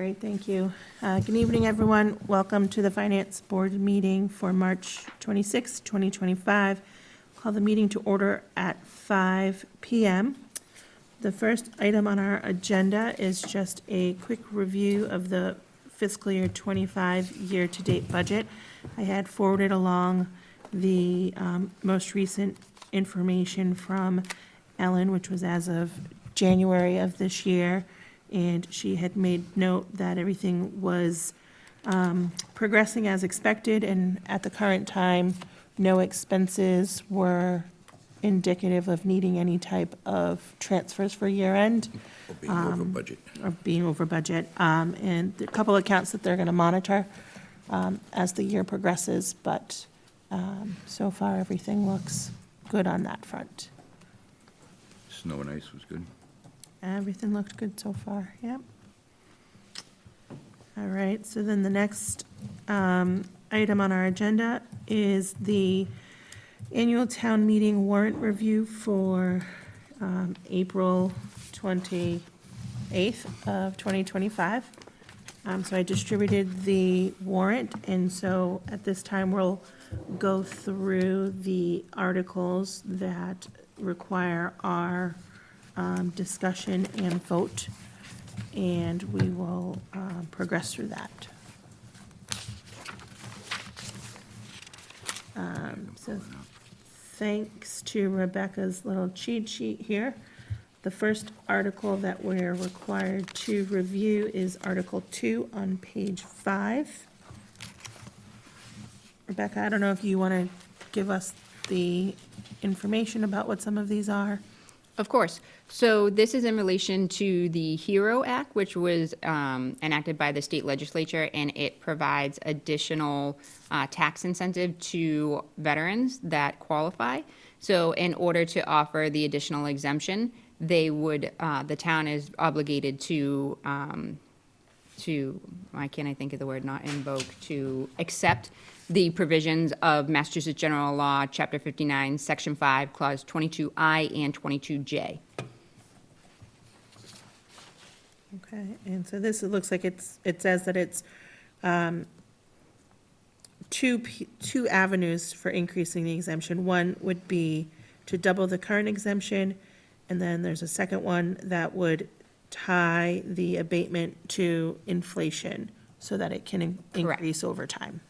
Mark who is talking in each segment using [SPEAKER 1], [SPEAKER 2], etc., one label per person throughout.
[SPEAKER 1] Great, thank you. Good evening, everyone. Welcome to the Finance Board meeting for March 26, 2025. Call the meeting to order at 5 p.m. The first item on our agenda is just a quick review of the fiscal year 25 year-to-date budget. I had forwarded along the most recent information from Ellen, which was as of January of this year, and she had made note that everything was progressing as expected, and at the current time, no expenses were indicative of needing any type of transfers for year end.
[SPEAKER 2] Or being over budget.
[SPEAKER 1] Or being over budget, and a couple of accounts that they're going to monitor as the year progresses, but so far, everything looks good on that front.
[SPEAKER 2] Snow and ice was good.
[SPEAKER 1] Everything looked good so far, yep. All right, so then the next item on our agenda is the annual town meeting warrant review for April 28th of 2025. So I distributed the warrant, and so at this time, we'll go through the articles that require our discussion and vote, and we will progress through that. So thanks to Rebecca's little cheat sheet here. The first article that we're required to review is Article 2 on page 5. Rebecca, I don't know if you want to give us the information about what some of these are.
[SPEAKER 3] Of course. So this is in relation to the HERO Act, which was enacted by the state legislature, and it provides additional tax incentive to veterans that qualify. So in order to offer the additional exemption, they would, the town is obligated to, why can't I think of the word, not invoke, to accept the provisions of Massachusetts General Law, Chapter 59, Section 5, Clause 22I and 22J.
[SPEAKER 1] Okay, and so this, it looks like it says that it's two avenues for increasing the exemption. One would be to double the current exemption, and then there's a second one that would tie the abatement to inflation so that it can increase over time.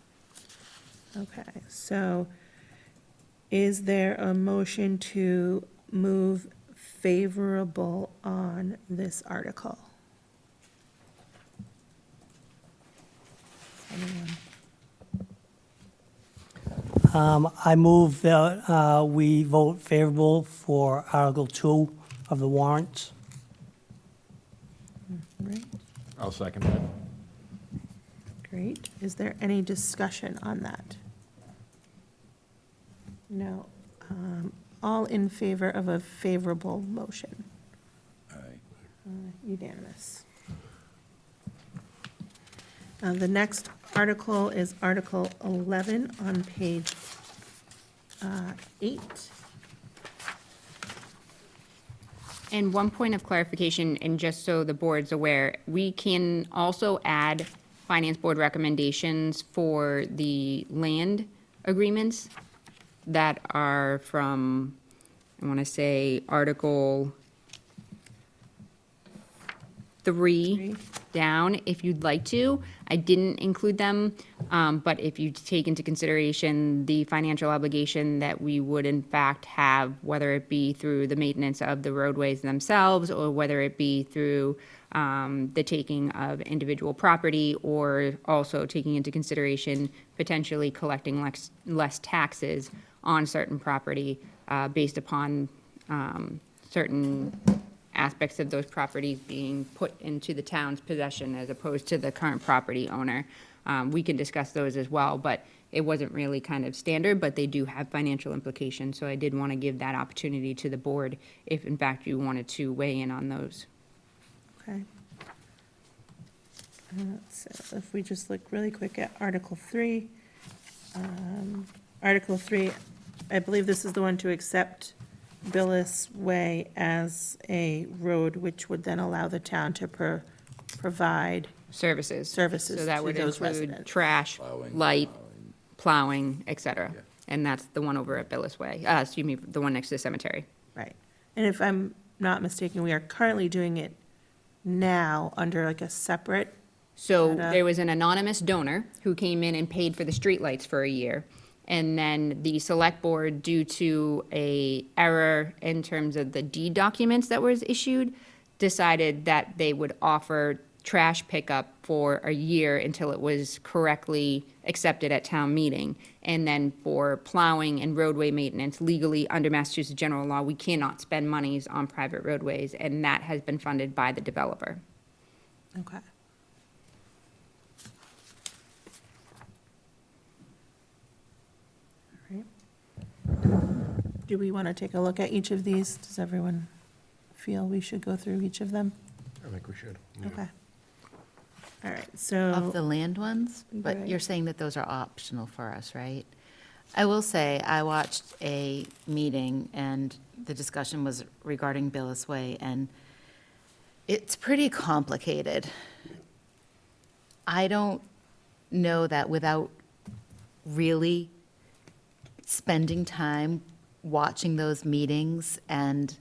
[SPEAKER 1] Okay, so is there a motion to move favorable on this article? Anyone?
[SPEAKER 4] I move that we vote favorable for Article 2 of the warrants.
[SPEAKER 1] Right,
[SPEAKER 5] I'll second that.
[SPEAKER 1] great. Is there any discussion on that? No. All in favor of a favorable motion?
[SPEAKER 2] Aye.
[SPEAKER 1] Unanimous. The next article is Article 11 on page 8.
[SPEAKER 3] And one point of clarification, and just so the board's aware, we can also add finance board recommendations for the land agreements that are from, I want to say, Article 3 down, if you'd like to. I didn't include them, but if you take into consideration the financial obligation that we would in fact have, whether it be through the maintenance of the roadways themselves, or whether it be through the taking of individual property, or also taking into consideration potentially collecting less taxes on certain property based upon certain aspects of those properties being put into the town's possession as opposed to the current property owner. We can discuss those as well, but it wasn't really kind of standard, but they do have financial implications. So I did want to give that opportunity to the board if in fact you wanted to weigh in on those.
[SPEAKER 1] Okay. So if we just look really quick at Article 3. Article 3, I believe this is the one to accept Billis Way as a road, which would then allow the town to provide
[SPEAKER 3] Services.
[SPEAKER 1] Services
[SPEAKER 3] So that
[SPEAKER 1] to
[SPEAKER 3] would
[SPEAKER 1] those
[SPEAKER 3] include
[SPEAKER 1] residents.
[SPEAKER 3] trash,
[SPEAKER 2] Plowing,
[SPEAKER 3] light, plowing, et cetera.
[SPEAKER 2] Yeah.
[SPEAKER 3] And that's the one over at Billis Way, excuse me, the one next to the cemetery.
[SPEAKER 1] Right. And if I'm not mistaken, we are currently doing it now under like a separate,
[SPEAKER 3] So
[SPEAKER 1] Data.
[SPEAKER 3] there was an anonymous donor who came in and paid for the streetlights for a year. And then the select board, due to a error in terms of the deed documents that was issued, decided that they would offer trash pickup for a year until it was correctly accepted at town meeting. And then for plowing and roadway maintenance, legally, under Massachusetts general law, we cannot spend monies on private roadways, and that has been funded by the developer.
[SPEAKER 1] okay. All right. Do we want to take a look at each of these? Does everyone feel we should go through each of them?
[SPEAKER 5] I think we should.
[SPEAKER 1] Okay. All right,
[SPEAKER 6] Of
[SPEAKER 1] so,
[SPEAKER 6] the land ones, but
[SPEAKER 1] Right.
[SPEAKER 6] you're saying that those are optional for us, right? I will say, I watched a meeting, and the discussion was regarding Billis Way, and it's pretty complicated. I don't know that without really spending time watching those meetings, and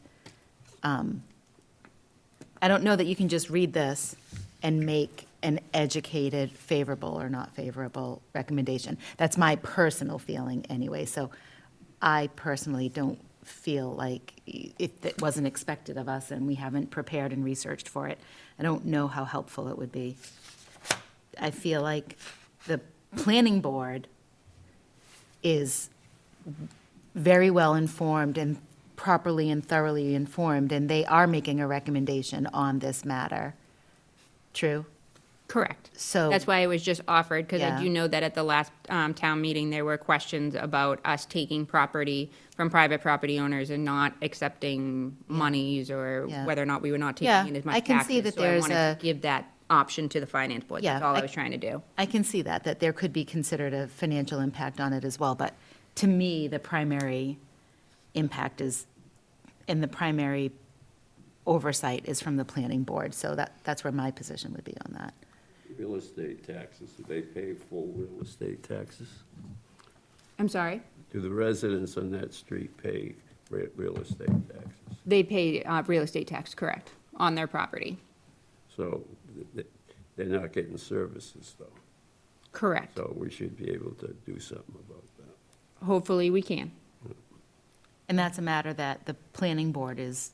[SPEAKER 6] I don't know that you can just read this and make an educated, favorable or not favorable recommendation. That's my personal feeling anyway, so I personally don't feel like if it wasn't expected of us and we haven't prepared and researched for it, I don't know how helpful it would be. I feel like the planning board is very well informed and properly and thoroughly informed, and they are making a recommendation on this matter. True?
[SPEAKER 3] Correct.
[SPEAKER 6] So.
[SPEAKER 3] That's why it was just offered, because I
[SPEAKER 6] Yeah.
[SPEAKER 3] do know that at the last town meeting, there were questions about us taking property from private property owners and not accepting monies, or
[SPEAKER 6] Yeah.
[SPEAKER 3] whether or not we were not
[SPEAKER 6] Yeah,
[SPEAKER 3] taking in as much
[SPEAKER 6] I
[SPEAKER 3] taxes.
[SPEAKER 6] can see that
[SPEAKER 3] So I
[SPEAKER 6] there's
[SPEAKER 3] wanted
[SPEAKER 6] a-
[SPEAKER 3] to give that option to the finance board. That's
[SPEAKER 6] Yeah,
[SPEAKER 3] all I
[SPEAKER 6] I-
[SPEAKER 3] was trying to do.
[SPEAKER 6] I can see that there could be considered a financial impact on it as well, but to me, the primary impact is, and the primary oversight is from the planning board, so that's where my position would be on that.
[SPEAKER 7] Real estate taxes, do they pay full real estate taxes?
[SPEAKER 3] I'm sorry?
[SPEAKER 7] Do the residents on that street pay real estate taxes?
[SPEAKER 3] They pay real estate tax, correct, on their property.
[SPEAKER 7] So they're not getting services though.
[SPEAKER 3] Correct.
[SPEAKER 7] So we should be able to do something about that.
[SPEAKER 3] Hopefully, we can.
[SPEAKER 6] And that's a matter that the planning board is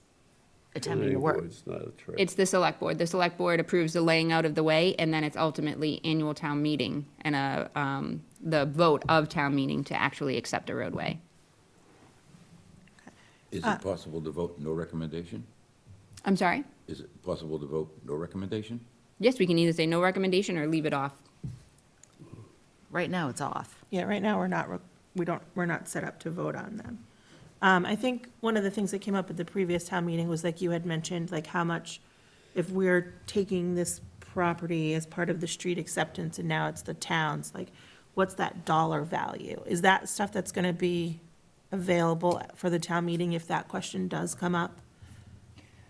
[SPEAKER 6] attempting to
[SPEAKER 7] Planning
[SPEAKER 6] work.
[SPEAKER 7] board's not a trick.
[SPEAKER 3] It's the select board. The select board approves the laying out of the way, and then it's ultimately annual town meeting and the vote of town meeting to actually accept a roadway.
[SPEAKER 2] Is it possible to vote no recommendation?
[SPEAKER 3] I'm sorry?
[SPEAKER 2] Is it possible to vote no recommendation?
[SPEAKER 3] Yes, we can either say no recommendation or leave it off.
[SPEAKER 6] Right now, it's off.
[SPEAKER 1] yeah, right now, we're not set up to vote on them. I think one of the things that came up at the previous town meeting was like you had mentioned, like how much, if we're taking this property as part of the street acceptance and now it's the town's, like, what's that dollar value? Is that stuff that's gonna be available for the town meeting if that question does come up?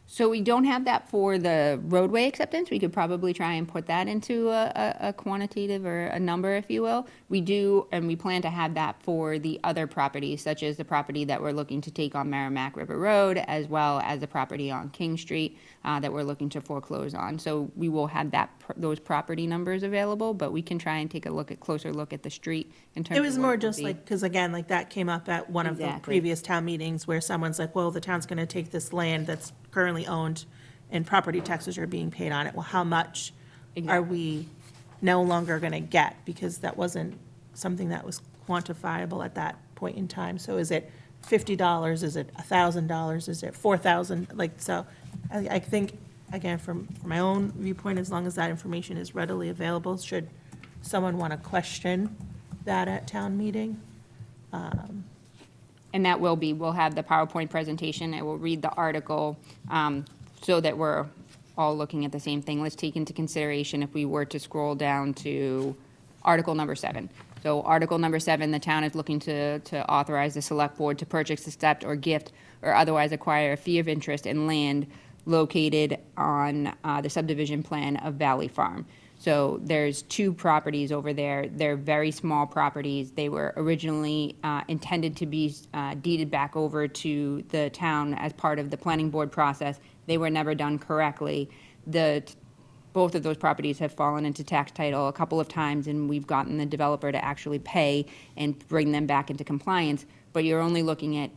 [SPEAKER 3] So we don't have that for the roadway acceptance. We could probably try and put that into a quantitative or a number, if you will. We do, and we plan to have that for the other properties, such as the property that we're looking to take on Merrimack River Road, as well as the property on King Street that we're looking to foreclose on. So we will have those property numbers available, but we can try and take a closer look at the street in terms
[SPEAKER 1] It
[SPEAKER 3] of
[SPEAKER 1] was
[SPEAKER 3] what
[SPEAKER 1] more
[SPEAKER 3] would
[SPEAKER 1] just
[SPEAKER 3] be.
[SPEAKER 1] like, because again, like that came up at one of the
[SPEAKER 3] Exactly.
[SPEAKER 1] previous town meetings where someone's like, well, the town's gonna take this land that's currently owned and property taxes are being paid on it. Well, how much are
[SPEAKER 3] Exactly.
[SPEAKER 1] we no longer gonna get? Because that wasn't something that was quantifiable at that point in time. So is it $50? Is it $1,000? Is it $4,000? Like, so I think, again, from my own viewpoint, as long as that information is readily available, should someone want to question that at town meeting?
[SPEAKER 3] And that will be, we'll have the PowerPoint presentation, and we'll read the article, so that we're all looking at the same thing. Let's take into consideration if we were to scroll down to Article number 7. So Article number 7, the town is looking to authorize the select board to purchase, accept, or gift, or otherwise acquire a fee of interest in land located on the subdivision plan of Valley Farm. So there's two properties over there. They're very small properties. They were originally intended to be deeded back over to the town as part of the planning board process. They were never done correctly. Both of those properties have fallen into tax title a couple of times, and we've gotten the developer to actually pay and bring them back into compliance. But you're only looking at,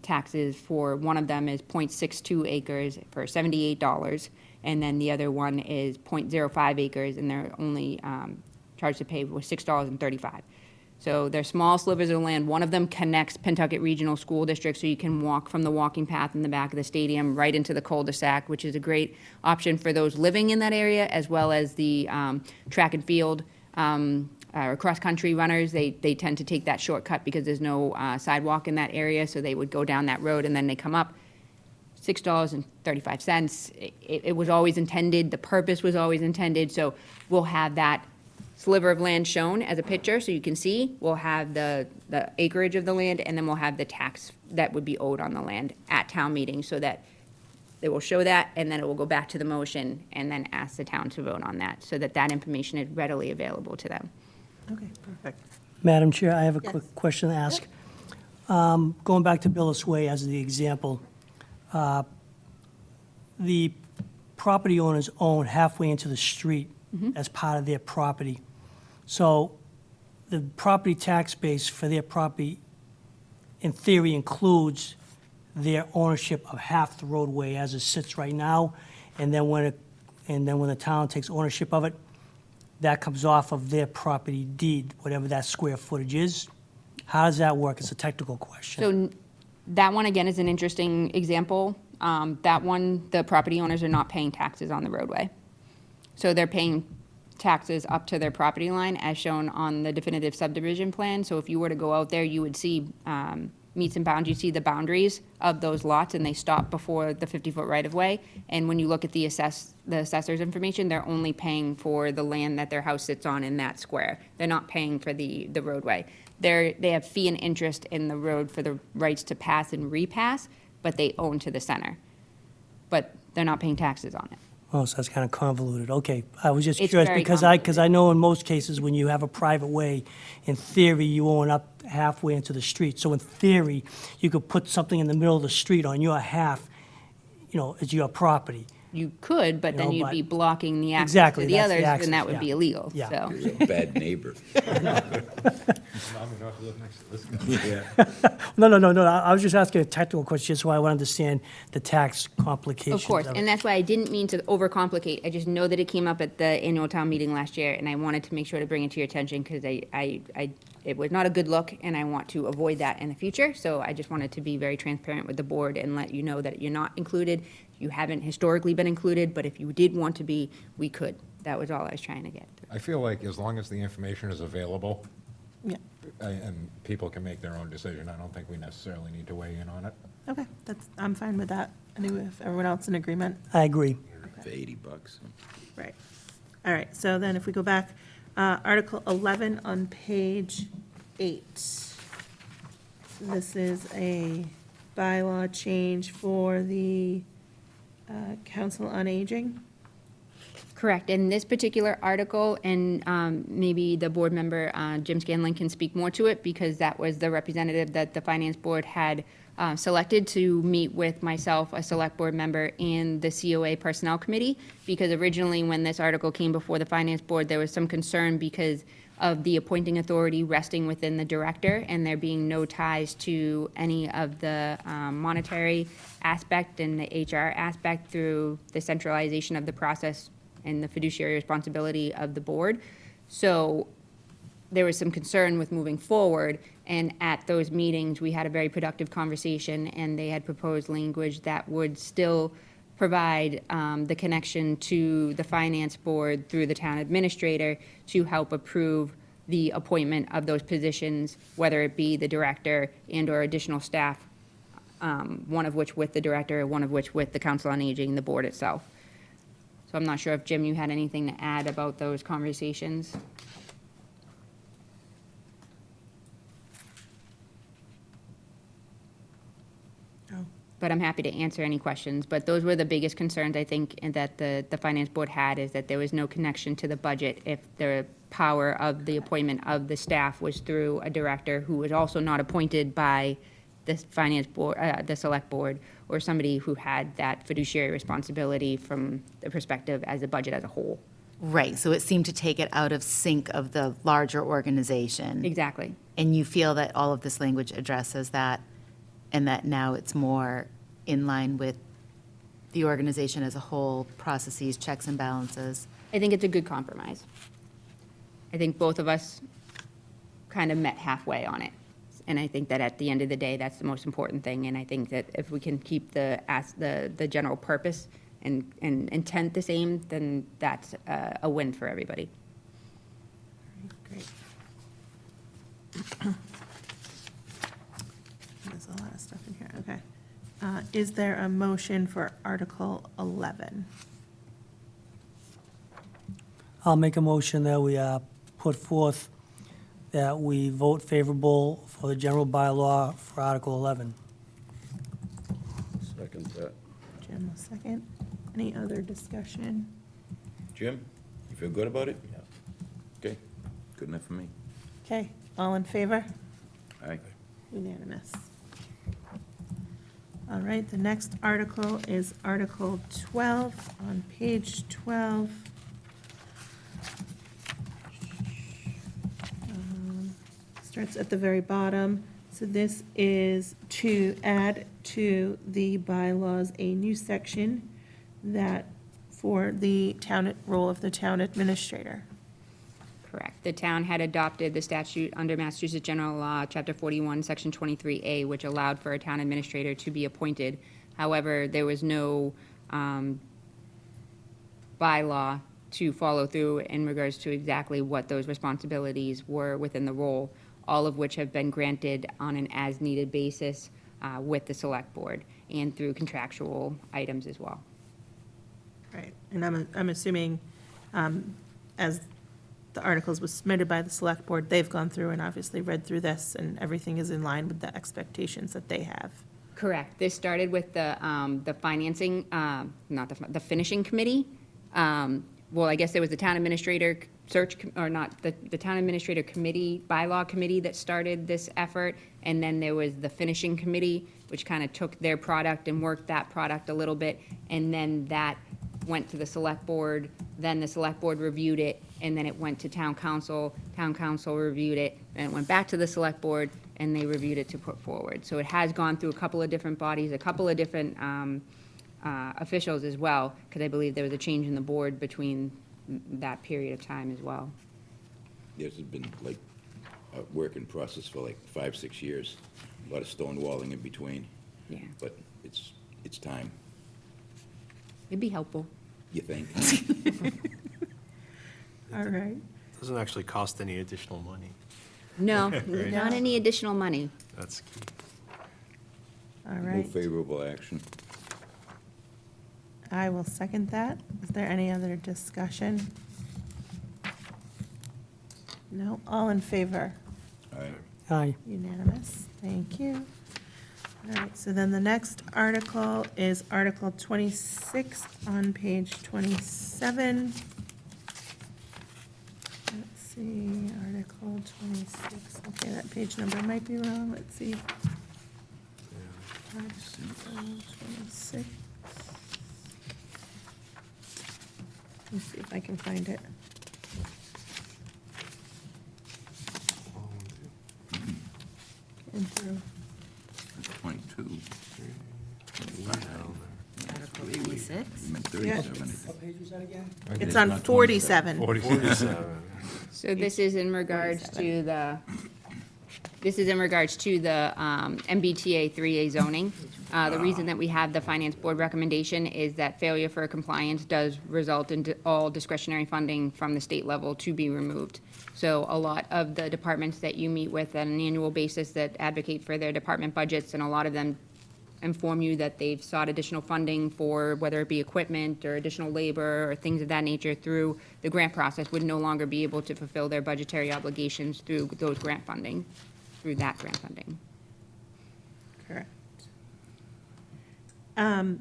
[SPEAKER 3] taxes for, one of them is 0.62 acres for $78, and then the other one is 0.05 acres, and they're only charged to pay with $6.35. So they're small slivers of land. One of them connects Pentucket Regional School District, so you can walk from the walking path in the back of the stadium right into the cul-de-sac, which is a great option for those living in that area, as well as the track and field or cross-country runners. They tend to take that shortcut because there's no sidewalk in that area, so they would go down that road and then they come up. $6.35. It was always intended, the purpose was always intended, so we'll have that sliver of land shown as a picture, so you can see. We'll have the acreage of the land, and then we'll have the tax that would be owed on the land at town meeting, so that they will show that, and then it will go back to the motion, and then ask the town to vote on that, so that that information is readily available to them.
[SPEAKER 1] Okay, perfect.
[SPEAKER 4] Madam Chair, I have a
[SPEAKER 1] Yes.
[SPEAKER 4] quick question to ask. Going back to Billis Way as the example, the property owners own halfway into the street as part of their property. So the property tax base for their property, in theory, includes their ownership of half the roadway as it sits right now, and then when the town takes ownership of it, that comes off of their property deed, whatever that square footage is. How does that work? It's a technical question.
[SPEAKER 3] So that one, again, is an interesting example. That one, the property owners are not paying taxes on the roadway. So they're paying taxes up to their property line as shown on the definitive subdivision plan. So if you were to go out there, you would see meets and bounds. You see the boundaries of those lots, and they stop before the 50-foot right-of-way. And when you look at the assessor's information, they're only paying for the land that their house sits on in that square. They're not paying for the roadway. They have fee and interest in the road for the rights to pass and repass, but they own to the center. But they're not paying taxes on it.
[SPEAKER 4] Oh, so that's kind of convoluted. Okay, I was just
[SPEAKER 3] It's
[SPEAKER 4] curious
[SPEAKER 3] very
[SPEAKER 4] because I know in most cases when you have a private way, in theory, you own up halfway into the street. So in theory, you could put something in the middle of the street on your half, as your property.
[SPEAKER 3] You could, but then
[SPEAKER 4] No,
[SPEAKER 3] you'd
[SPEAKER 4] but-
[SPEAKER 3] be blocking the access
[SPEAKER 4] Exactly,
[SPEAKER 3] to the
[SPEAKER 4] that's the
[SPEAKER 3] others,
[SPEAKER 4] access,
[SPEAKER 3] and that would
[SPEAKER 4] yeah.
[SPEAKER 3] be illegal,
[SPEAKER 4] Yeah.
[SPEAKER 3] so.
[SPEAKER 2] You're a bad neighbor.
[SPEAKER 4] No, I was just asking a technical question, just so I would understand the tax complications.
[SPEAKER 3] Of course,
[SPEAKER 4] it.
[SPEAKER 3] and that's why I didn't mean to overcomplicate. I just know that it came up at the annual town meeting last year, and I wanted to make sure to bring it to your attention, because it was not a good look, and I want to avoid that in the future. So I just wanted to be very transparent with the board and let you know that you're not included. You haven't historically been included, but if you did want to be, we could. That was all I was trying to get.
[SPEAKER 5] I feel like as long as the information is available
[SPEAKER 1] Yeah,
[SPEAKER 5] and people can make their own decision, I don't think we necessarily need to weigh in on it.
[SPEAKER 1] okay, I'm fine with that. Anyway, if everyone else in agreement?
[SPEAKER 4] I agree.
[SPEAKER 2] For $80.
[SPEAKER 1] Right. All right, so then if we go back, Article 11 on page 8. This is a bylaw change for the Council on Aging.
[SPEAKER 3] Correct. In this particular article, and maybe the board member, Jim Scanlon, can speak more to it, because that was the representative that the Finance Board had selected to meet with myself, a Select Board member, and the COA Personnel Committee, because originally, when this article came before the Finance Board, there was some concern because of the appointing authority resting within the director, and there being no ties to any of the monetary aspect and the HR aspect through the centralization of the process and the fiduciary responsibility of the board. So there was some concern with moving forward, and at those meetings, we had a very productive conversation, and they had proposed language that would still provide the connection to the finance board through the town administrator to help approve the appointment of those positions, whether it be the director and/or additional staff, one of which with the director, one of which with the Council on Aging, the board itself. So I'm not sure if, Jim, you had anything to add about those conversations?
[SPEAKER 1] Oh,
[SPEAKER 3] but I'm happy to answer any questions. But those were the biggest concerns, I think, and that the finance board had, is that there was no connection to the budget if the power of the appointment of the staff was through a director who was also not appointed by the finance board, the select board, or somebody who had that fiduciary responsibility from the perspective as a budget as a whole.
[SPEAKER 6] Right, so it seemed to take it out of sync of the larger organization.
[SPEAKER 3] Exactly.
[SPEAKER 6] And you feel that all of this language addresses that, and that now it's more in line with the organization as a whole, processes, checks and balances?
[SPEAKER 3] I think it's a good compromise. I think both of us kind of met halfway on it. And I think that at the end of the day, that's the most important thing. And I think that if we can keep the general purpose and intent the same, then that's a win for everybody.
[SPEAKER 1] Great. There's a lot of stuff in here, okay. Is there a motion for Article 11?
[SPEAKER 4] I'll make a motion that we put forth that we vote favorable for the general bylaw for Article 11.
[SPEAKER 7] Second that.
[SPEAKER 1] Jim will second. Any other discussion?
[SPEAKER 2] Jim, you feel good about it? Okay, good enough for me.
[SPEAKER 1] Okay, all in favor?
[SPEAKER 2] Aye.
[SPEAKER 1] Unanimous. All right, the next article is Article 12 on page 12. Starts at the very bottom. So this is to add to the bylaws a new section that for the town, role of the town administrator.
[SPEAKER 3] Correct. The town had adopted the statute under Massachusetts General Law, Chapter 41, Section 23A, which allowed for a town administrator to be appointed. However, there was no bylaw to follow through in regards to exactly what those responsibilities were within the role, all of which have been granted on an as-needed basis with the select board and through contractual items as well.
[SPEAKER 1] Right, and I'm assuming, as the articles was submitted by the select board, they've gone through and obviously read through this, and everything is in line with the expectations that they have.
[SPEAKER 3] Correct. This started with the financing, not the finishing committee. Well, I guess there was the town administrator search, or not, the town administrator committee, bylaw committee that started this effort. And then there was the finishing committee, which kind of took their product and worked that product a little bit. And then that went to the select board, then the select board reviewed it, and then it went to town council reviewed it, and it went back to the select board, and they reviewed it to put forward. So it has gone through a couple of different bodies, a couple of different officials as well, because I believe there was a change in the board between that period of time as well.
[SPEAKER 2] This has been like a work in process for like 5, 6 years. A lot of stonewalling in between,
[SPEAKER 3] Yeah,
[SPEAKER 2] but it's time,
[SPEAKER 3] it'd be helpful.
[SPEAKER 2] you think?
[SPEAKER 1] All right,
[SPEAKER 8] Doesn't actually cost any additional money.
[SPEAKER 3] No, not any additional money.
[SPEAKER 8] That's key.
[SPEAKER 1] all right.
[SPEAKER 2] Move favorable action.
[SPEAKER 1] I will second that. Is there any other discussion? No, all in favor?
[SPEAKER 2] Aye.
[SPEAKER 4] Aye.
[SPEAKER 1] Unanimous, thank you. All right, so then the next article is Article 26 on page 27. Let's see, Article 26, okay, that page number might be wrong, let's see. Article 26. Let's see if I can find it. Getting through.
[SPEAKER 2] 22.
[SPEAKER 6] Article 26?
[SPEAKER 2] You meant
[SPEAKER 1] Yeah.
[SPEAKER 2] 37.
[SPEAKER 4] page was that again?
[SPEAKER 1] It's on 47.
[SPEAKER 8] 47.
[SPEAKER 3] So this is in regards to the, MBTA 3A zoning. The reason that we have the finance board recommendation is that failure for compliance does result in all discretionary funding from the state level to be removed. So a lot of the departments that you meet with on an annual basis that advocate for their department budgets, and a lot of them inform you that they've sought additional funding for whether it be equipment or additional labor or things of that nature through the grant process, would no longer be able to fulfill their budgetary obligations through those grant funding, through that grant funding.
[SPEAKER 1] Correct. So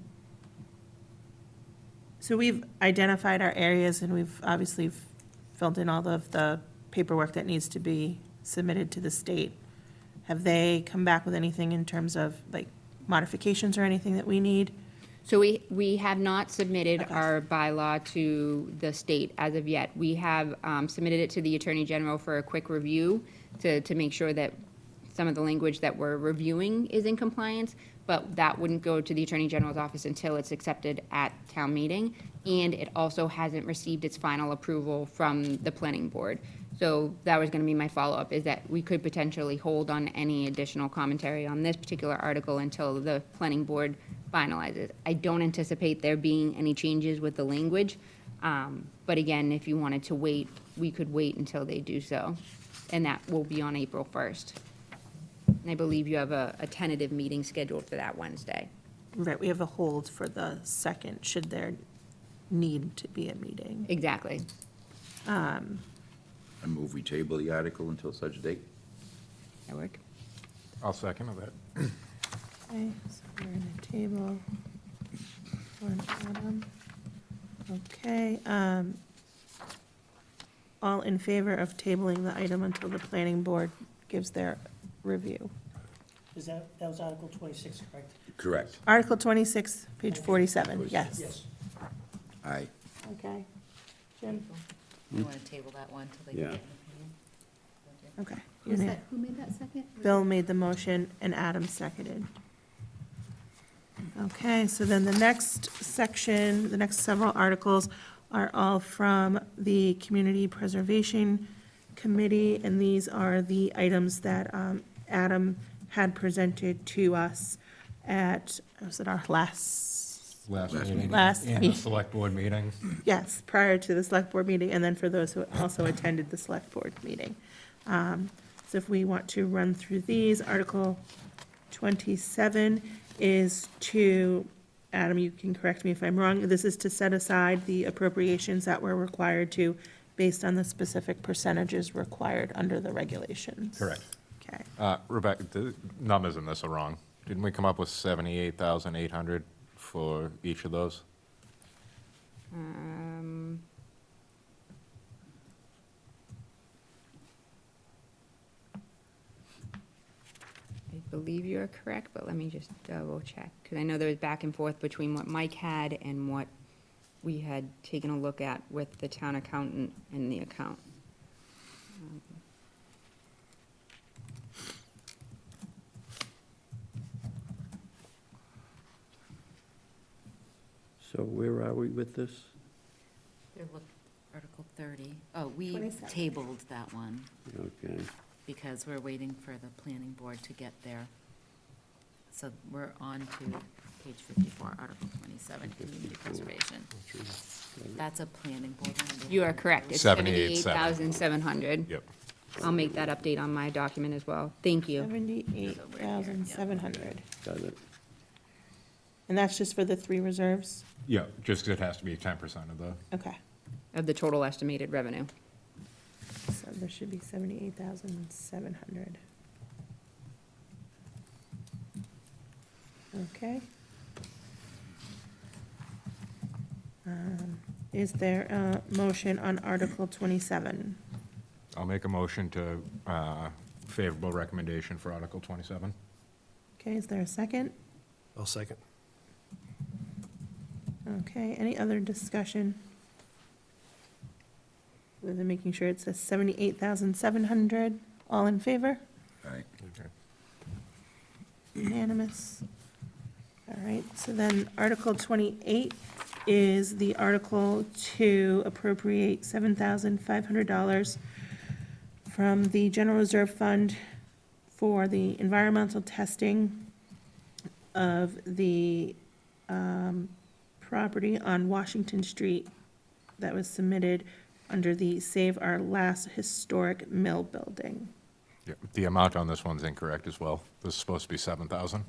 [SPEAKER 1] we've identified our areas and we've obviously filled in all of the paperwork that needs to be submitted to the state. Have they come back with anything in terms of like modifications or anything that we need?
[SPEAKER 3] So we have not submitted our bylaw to the state as of yet. We have submitted it to the Attorney General for a quick review to make sure that some of the language that we're reviewing is in compliance, but that wouldn't go to the Attorney General's office until it's accepted at town meeting. And it also hasn't received its final approval from the planning board. So that was gonna be my follow-up, is that we could potentially hold on any additional commentary on this particular article until the planning board finalizes. I don't anticipate there being any changes with the language. But again, if you wanted to wait, we could wait until they do so. And that will be on April 1st. And I believe you have a tentative meeting scheduled for that Wednesday.
[SPEAKER 1] Right, we have a hold for the second, should there need to be a meeting.
[SPEAKER 3] Exactly.
[SPEAKER 2] I move we table the article until such date.
[SPEAKER 3] That work?
[SPEAKER 5] I'll second that.
[SPEAKER 1] Okay, so we're in the table. One Adam. Okay, all in favor of tabling the item until the planning board gives their review?
[SPEAKER 4] That was Article 26, correct?
[SPEAKER 2] Correct.
[SPEAKER 1] Article 26, page 47, yes.
[SPEAKER 4] Yes.
[SPEAKER 2] Aye.
[SPEAKER 1] Okay. Jim?
[SPEAKER 6] You want to table that one till they
[SPEAKER 7] Yeah.
[SPEAKER 6] get an opinion?
[SPEAKER 1] Okay.
[SPEAKER 3] Who made that second?
[SPEAKER 1] Bill made the motion and Adam seconded. Okay, so then the next section, the next several articles are all from the Community Preservation Committee, and these are the items that Adam had presented to us at, was it our last,
[SPEAKER 5] Meeting.
[SPEAKER 1] Last
[SPEAKER 5] And the
[SPEAKER 1] meeting.
[SPEAKER 5] select board meeting.
[SPEAKER 1] yes, prior to the select board meeting, and then for those who also attended the select board meeting. So if we want to run through these, Article 27 is to, Adam, you can correct me if I'm wrong, this is to set aside the appropriations that we're required to, based on the specific percentages required under the regulations.
[SPEAKER 5] Correct.
[SPEAKER 1] Okay.
[SPEAKER 5] Rebecca, the numbers in this are wrong. Didn't we come up with 78,800 for each of those?
[SPEAKER 3] I believe you're correct, but let me just double check, because I know there was back and forth between what Mike had and what we had taken a look at with the town accountant and the account.
[SPEAKER 7] So where are we with this?
[SPEAKER 6] Here, look, Article 30. Oh, we
[SPEAKER 1] 27.
[SPEAKER 6] tabled that one
[SPEAKER 7] Okay.
[SPEAKER 6] because we're waiting for the planning board to get there. So we're on to page 54, Article 27, Community Preservation. That's a planning board one.
[SPEAKER 3] You are correct, it's
[SPEAKER 5] 78,700.
[SPEAKER 3] 78,700.
[SPEAKER 5] Yep.
[SPEAKER 3] I'll make that update on my document as well. Thank you.
[SPEAKER 1] 78,700.
[SPEAKER 7] Got it.
[SPEAKER 1] And that's just for the three reserves?
[SPEAKER 5] Yeah, just 'cause it has to be 10% of the,
[SPEAKER 1] Okay.
[SPEAKER 3] Of the total estimated revenue.
[SPEAKER 1] So there should be 78,700. Okay. Is there a motion on Article 27?
[SPEAKER 5] I'll make a motion to favorable recommendation for Article 27.
[SPEAKER 1] Okay, is there a second?
[SPEAKER 8] I'll second.
[SPEAKER 1] Okay, any other discussion? Other than making sure it says 78,700, all in favor?
[SPEAKER 2] Aye.
[SPEAKER 5] Okay.
[SPEAKER 1] Unanimous. All right, so then Article 28 is the article to appropriate $7,500 from the General Reserve Fund for the environmental testing of the property on Washington Street that was submitted under the Save Our Last Historic Mill Building.
[SPEAKER 5] Yeah, the amount on this one's incorrect as well. This is supposed to be 7,000,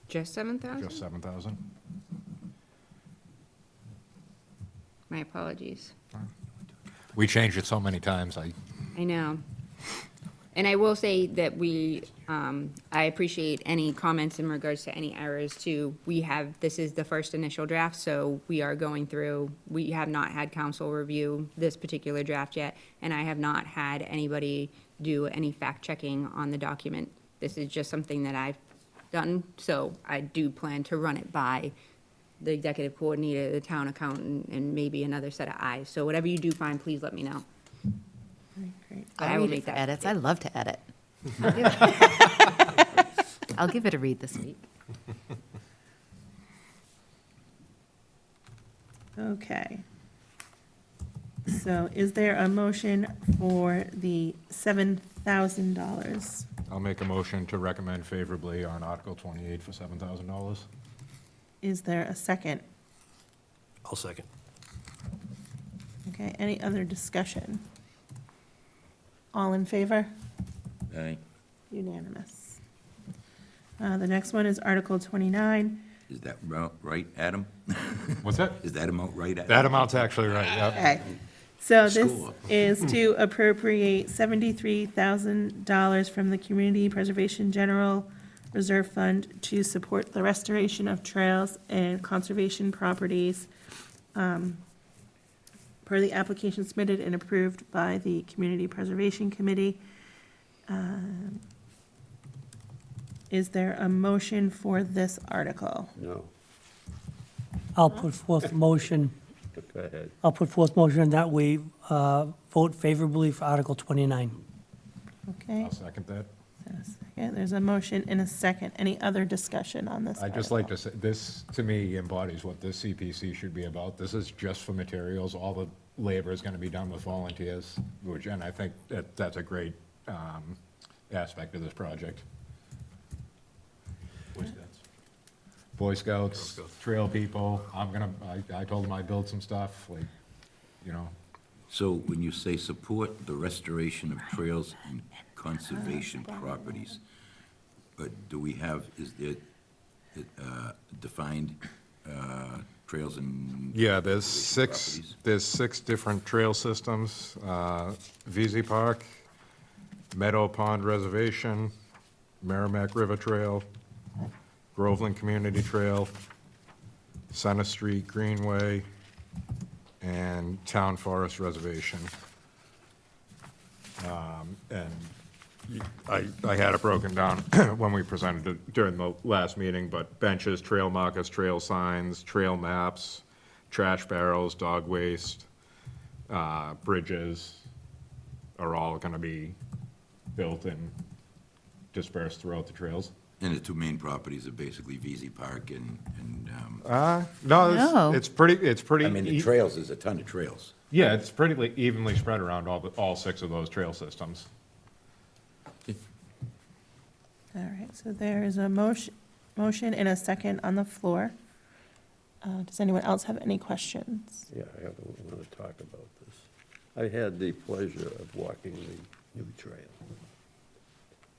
[SPEAKER 3] Just 7,000?
[SPEAKER 5] just 7,000.
[SPEAKER 3] My apologies.
[SPEAKER 5] We changed it so many times,
[SPEAKER 3] I know. And I will say that I appreciate any comments in regards to any errors too. This is the first initial draft, so we are going through, we have not had council review this particular draft yet, and I have not had anybody do any fact checking on the document. This is just something that I've done, so I do plan to run it by the executive coordinator, the town accountant, and maybe another set of eyes. So whatever you do find, please let me know.
[SPEAKER 1] Great.
[SPEAKER 3] But I
[SPEAKER 6] I'll
[SPEAKER 3] will
[SPEAKER 6] read it
[SPEAKER 3] make
[SPEAKER 6] for
[SPEAKER 3] that.
[SPEAKER 6] edits. I love to edit. I'll give it a read this week.
[SPEAKER 1] Okay. So is there a motion for the $7,000?
[SPEAKER 5] I'll make a motion to recommend favorably on Article 28 for $7,000.
[SPEAKER 1] Is there a second?
[SPEAKER 8] I'll second.
[SPEAKER 1] Okay, any other discussion? All in favor?
[SPEAKER 2] Aye.
[SPEAKER 1] Unanimous. The next one is Article 29.
[SPEAKER 2] Is that right, Adam?
[SPEAKER 5] What's that?
[SPEAKER 2] Is that amount right? Adam?
[SPEAKER 5] That amount's actually right, yep.
[SPEAKER 1] Okay, so this
[SPEAKER 2] Score.
[SPEAKER 1] is to appropriate $73,000 from the Community Preservation General Reserve Fund to support the restoration of trails and conservation properties per the application submitted and approved by the Community Preservation Committee. Is there a motion for this article?
[SPEAKER 7] No,
[SPEAKER 4] I'll put forth a motion,
[SPEAKER 7] but go ahead.
[SPEAKER 4] that we vote favorably for Article 29.
[SPEAKER 1] Okay,
[SPEAKER 5] I'll second that.
[SPEAKER 1] there's a motion and a second. Any other discussion on this
[SPEAKER 5] I'd just like
[SPEAKER 1] article?
[SPEAKER 5] to say, this, to me, embodies what this CPC should be about. This is just for materials. All the labor is going to be done with volunteers, and I think that's a great aspect of this project. Boy Scouts, trail people, I told them I'd build some stuff, like, you know,
[SPEAKER 2] So when you say support the restoration of trails and conservation properties, but do we have, is it defined trails and?
[SPEAKER 5] yeah,
[SPEAKER 2] properties?
[SPEAKER 5] there's six different trail systems. VZ Park, Meadow Pond Reservation, Merrimack River Trail, Groveland Community Trail, Center Street Greenway, and Town Forest Reservation. And I had it broken down when we presented it during the last meeting, but benches, trail markers, trail signs, trail maps, trash barrels, dog waste, bridges are all gonna be built and dispersed throughout the trails.
[SPEAKER 2] And the two main properties are basically VZ Park and,
[SPEAKER 5] No,
[SPEAKER 6] No.
[SPEAKER 5] it's pretty.
[SPEAKER 2] I mean, the trails, there's a ton of trails.
[SPEAKER 5] Yeah, it's pretty evenly spread around all six of those trail systems.
[SPEAKER 1] All right, so there is a motion and a second on the floor. Does anyone else have any questions?
[SPEAKER 7] Yeah, I want to talk about this. I had the pleasure of walking the new trail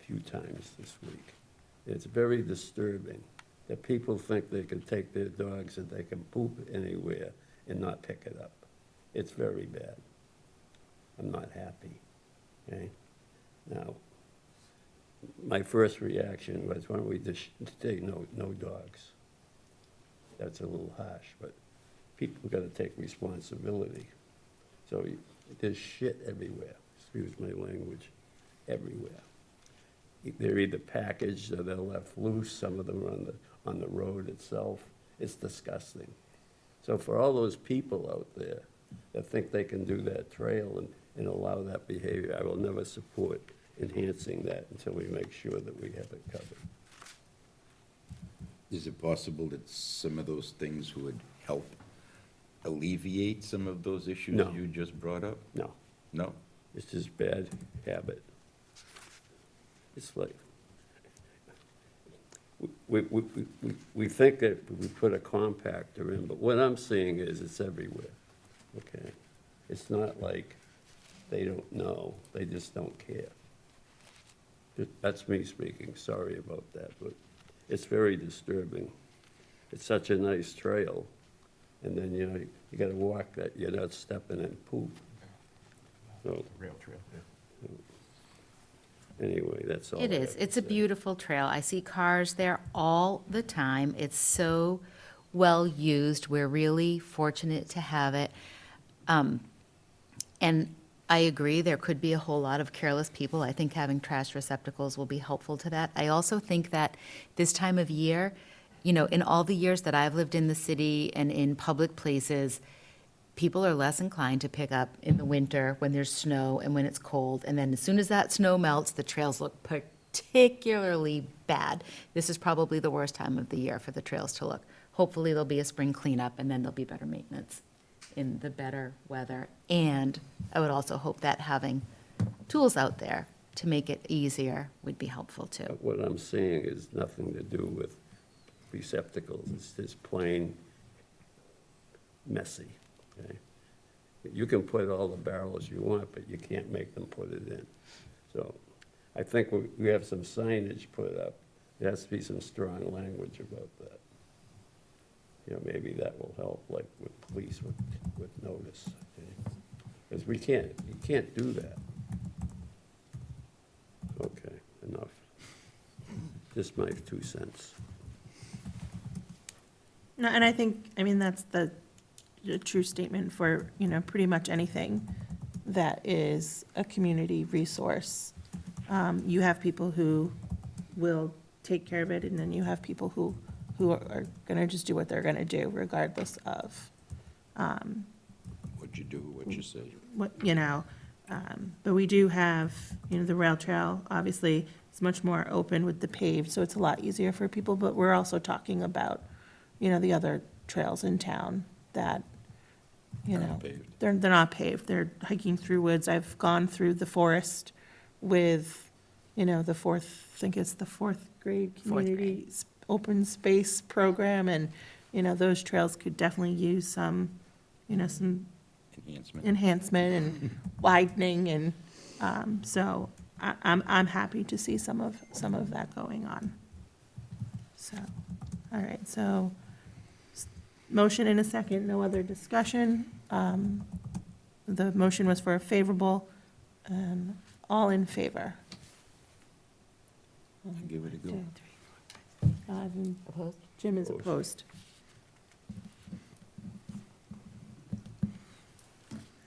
[SPEAKER 7] a few times this week. It's very disturbing that people think they can take their dogs and they can poop anywhere and not pick it up. It's very bad. I'm not happy, okay? Now, my first reaction was, why don't we just say no dogs? That's a little harsh, but people got to take responsibility. So there's shit everywhere, excuse my language, everywhere. They're either packaged or they're left loose, some of them are on the road itself. It's disgusting. So for all those people out there that think they can do that trail and allow that behavior, I will never support enhancing that until we make sure that we have it covered.
[SPEAKER 2] Is it possible that some of those things would help alleviate some of those issues
[SPEAKER 7] No.
[SPEAKER 2] you just brought up?
[SPEAKER 7] No,
[SPEAKER 2] No?
[SPEAKER 7] it's just bad habit. It's like, we think that we put a compactor in, but what I'm seeing is it's everywhere, okay? It's not like they don't know, they just don't care. That's me speaking, sorry about that, but it's very disturbing. It's such a nice trail, and then, you know, you gotta walk that, you're not stepping in poop. So,
[SPEAKER 5] Rail trail, yeah.
[SPEAKER 7] Anyway, that's all.
[SPEAKER 6] It
[SPEAKER 7] I
[SPEAKER 6] is.
[SPEAKER 7] have to
[SPEAKER 6] It's a
[SPEAKER 7] say.
[SPEAKER 6] beautiful trail. I see cars there all the time. It's so well-used. We're really fortunate to have it. And I agree, there could be a whole lot of careless people. I think having trash receptacles will be helpful to that. I also think that this time of year, you know, in all the years that I've lived in the city and in public places, people are less inclined to pick up in the winter when there's snow and when it's cold. And then as soon as that snow melts, the trails look particularly bad. This is probably the worst time of the year for the trails to look. Hopefully, there'll be a spring cleanup, and then there'll be better maintenance in the better weather. And I would also hope that having tools out there to make it easier would be helpful too.
[SPEAKER 7] But what I'm saying is nothing to do with receptacles. It's just plain messy, okay? You can put all the barrels you want, but you can't make them put it in. So I think we have some signage put up. There has to be some strong language about that. You know, maybe that will help, like with police with notice, okay? Because you can't do that. Okay, enough. Just my 2 cents.
[SPEAKER 1] No, and I think, I mean, that's the true statement for, you know, pretty much anything that is a community resource. You have people who will take care of it, and then you have people who are gonna just do what they're gonna do regardless of,
[SPEAKER 2] What you do, what you say.
[SPEAKER 1] what, you know. But we do have, you know, the rail trail, obviously, it's much more open with the paved, so it's a lot easier for people, but we're also talking about, you know, the other trails in town that, you
[SPEAKER 2] Are
[SPEAKER 1] know,
[SPEAKER 2] not paved.
[SPEAKER 1] they're not paved, they're hiking through woods. I've gone through the forest with, you know, I think it's the fourth grade
[SPEAKER 6] Fourth grade.
[SPEAKER 1] community open space program, and, you know, those trails could definitely use some, you know, some
[SPEAKER 2] Enhancement.
[SPEAKER 1] enhancement and widening, and, so I'm happy to see some of that going on. So, all right, so, motion in a second, no other discussion. The motion was for a favorable, all in favor.
[SPEAKER 2] Give it a go.
[SPEAKER 1] 1, 2, 3, 4, 5, and
[SPEAKER 6] Opposed?
[SPEAKER 1] Jim is opposed.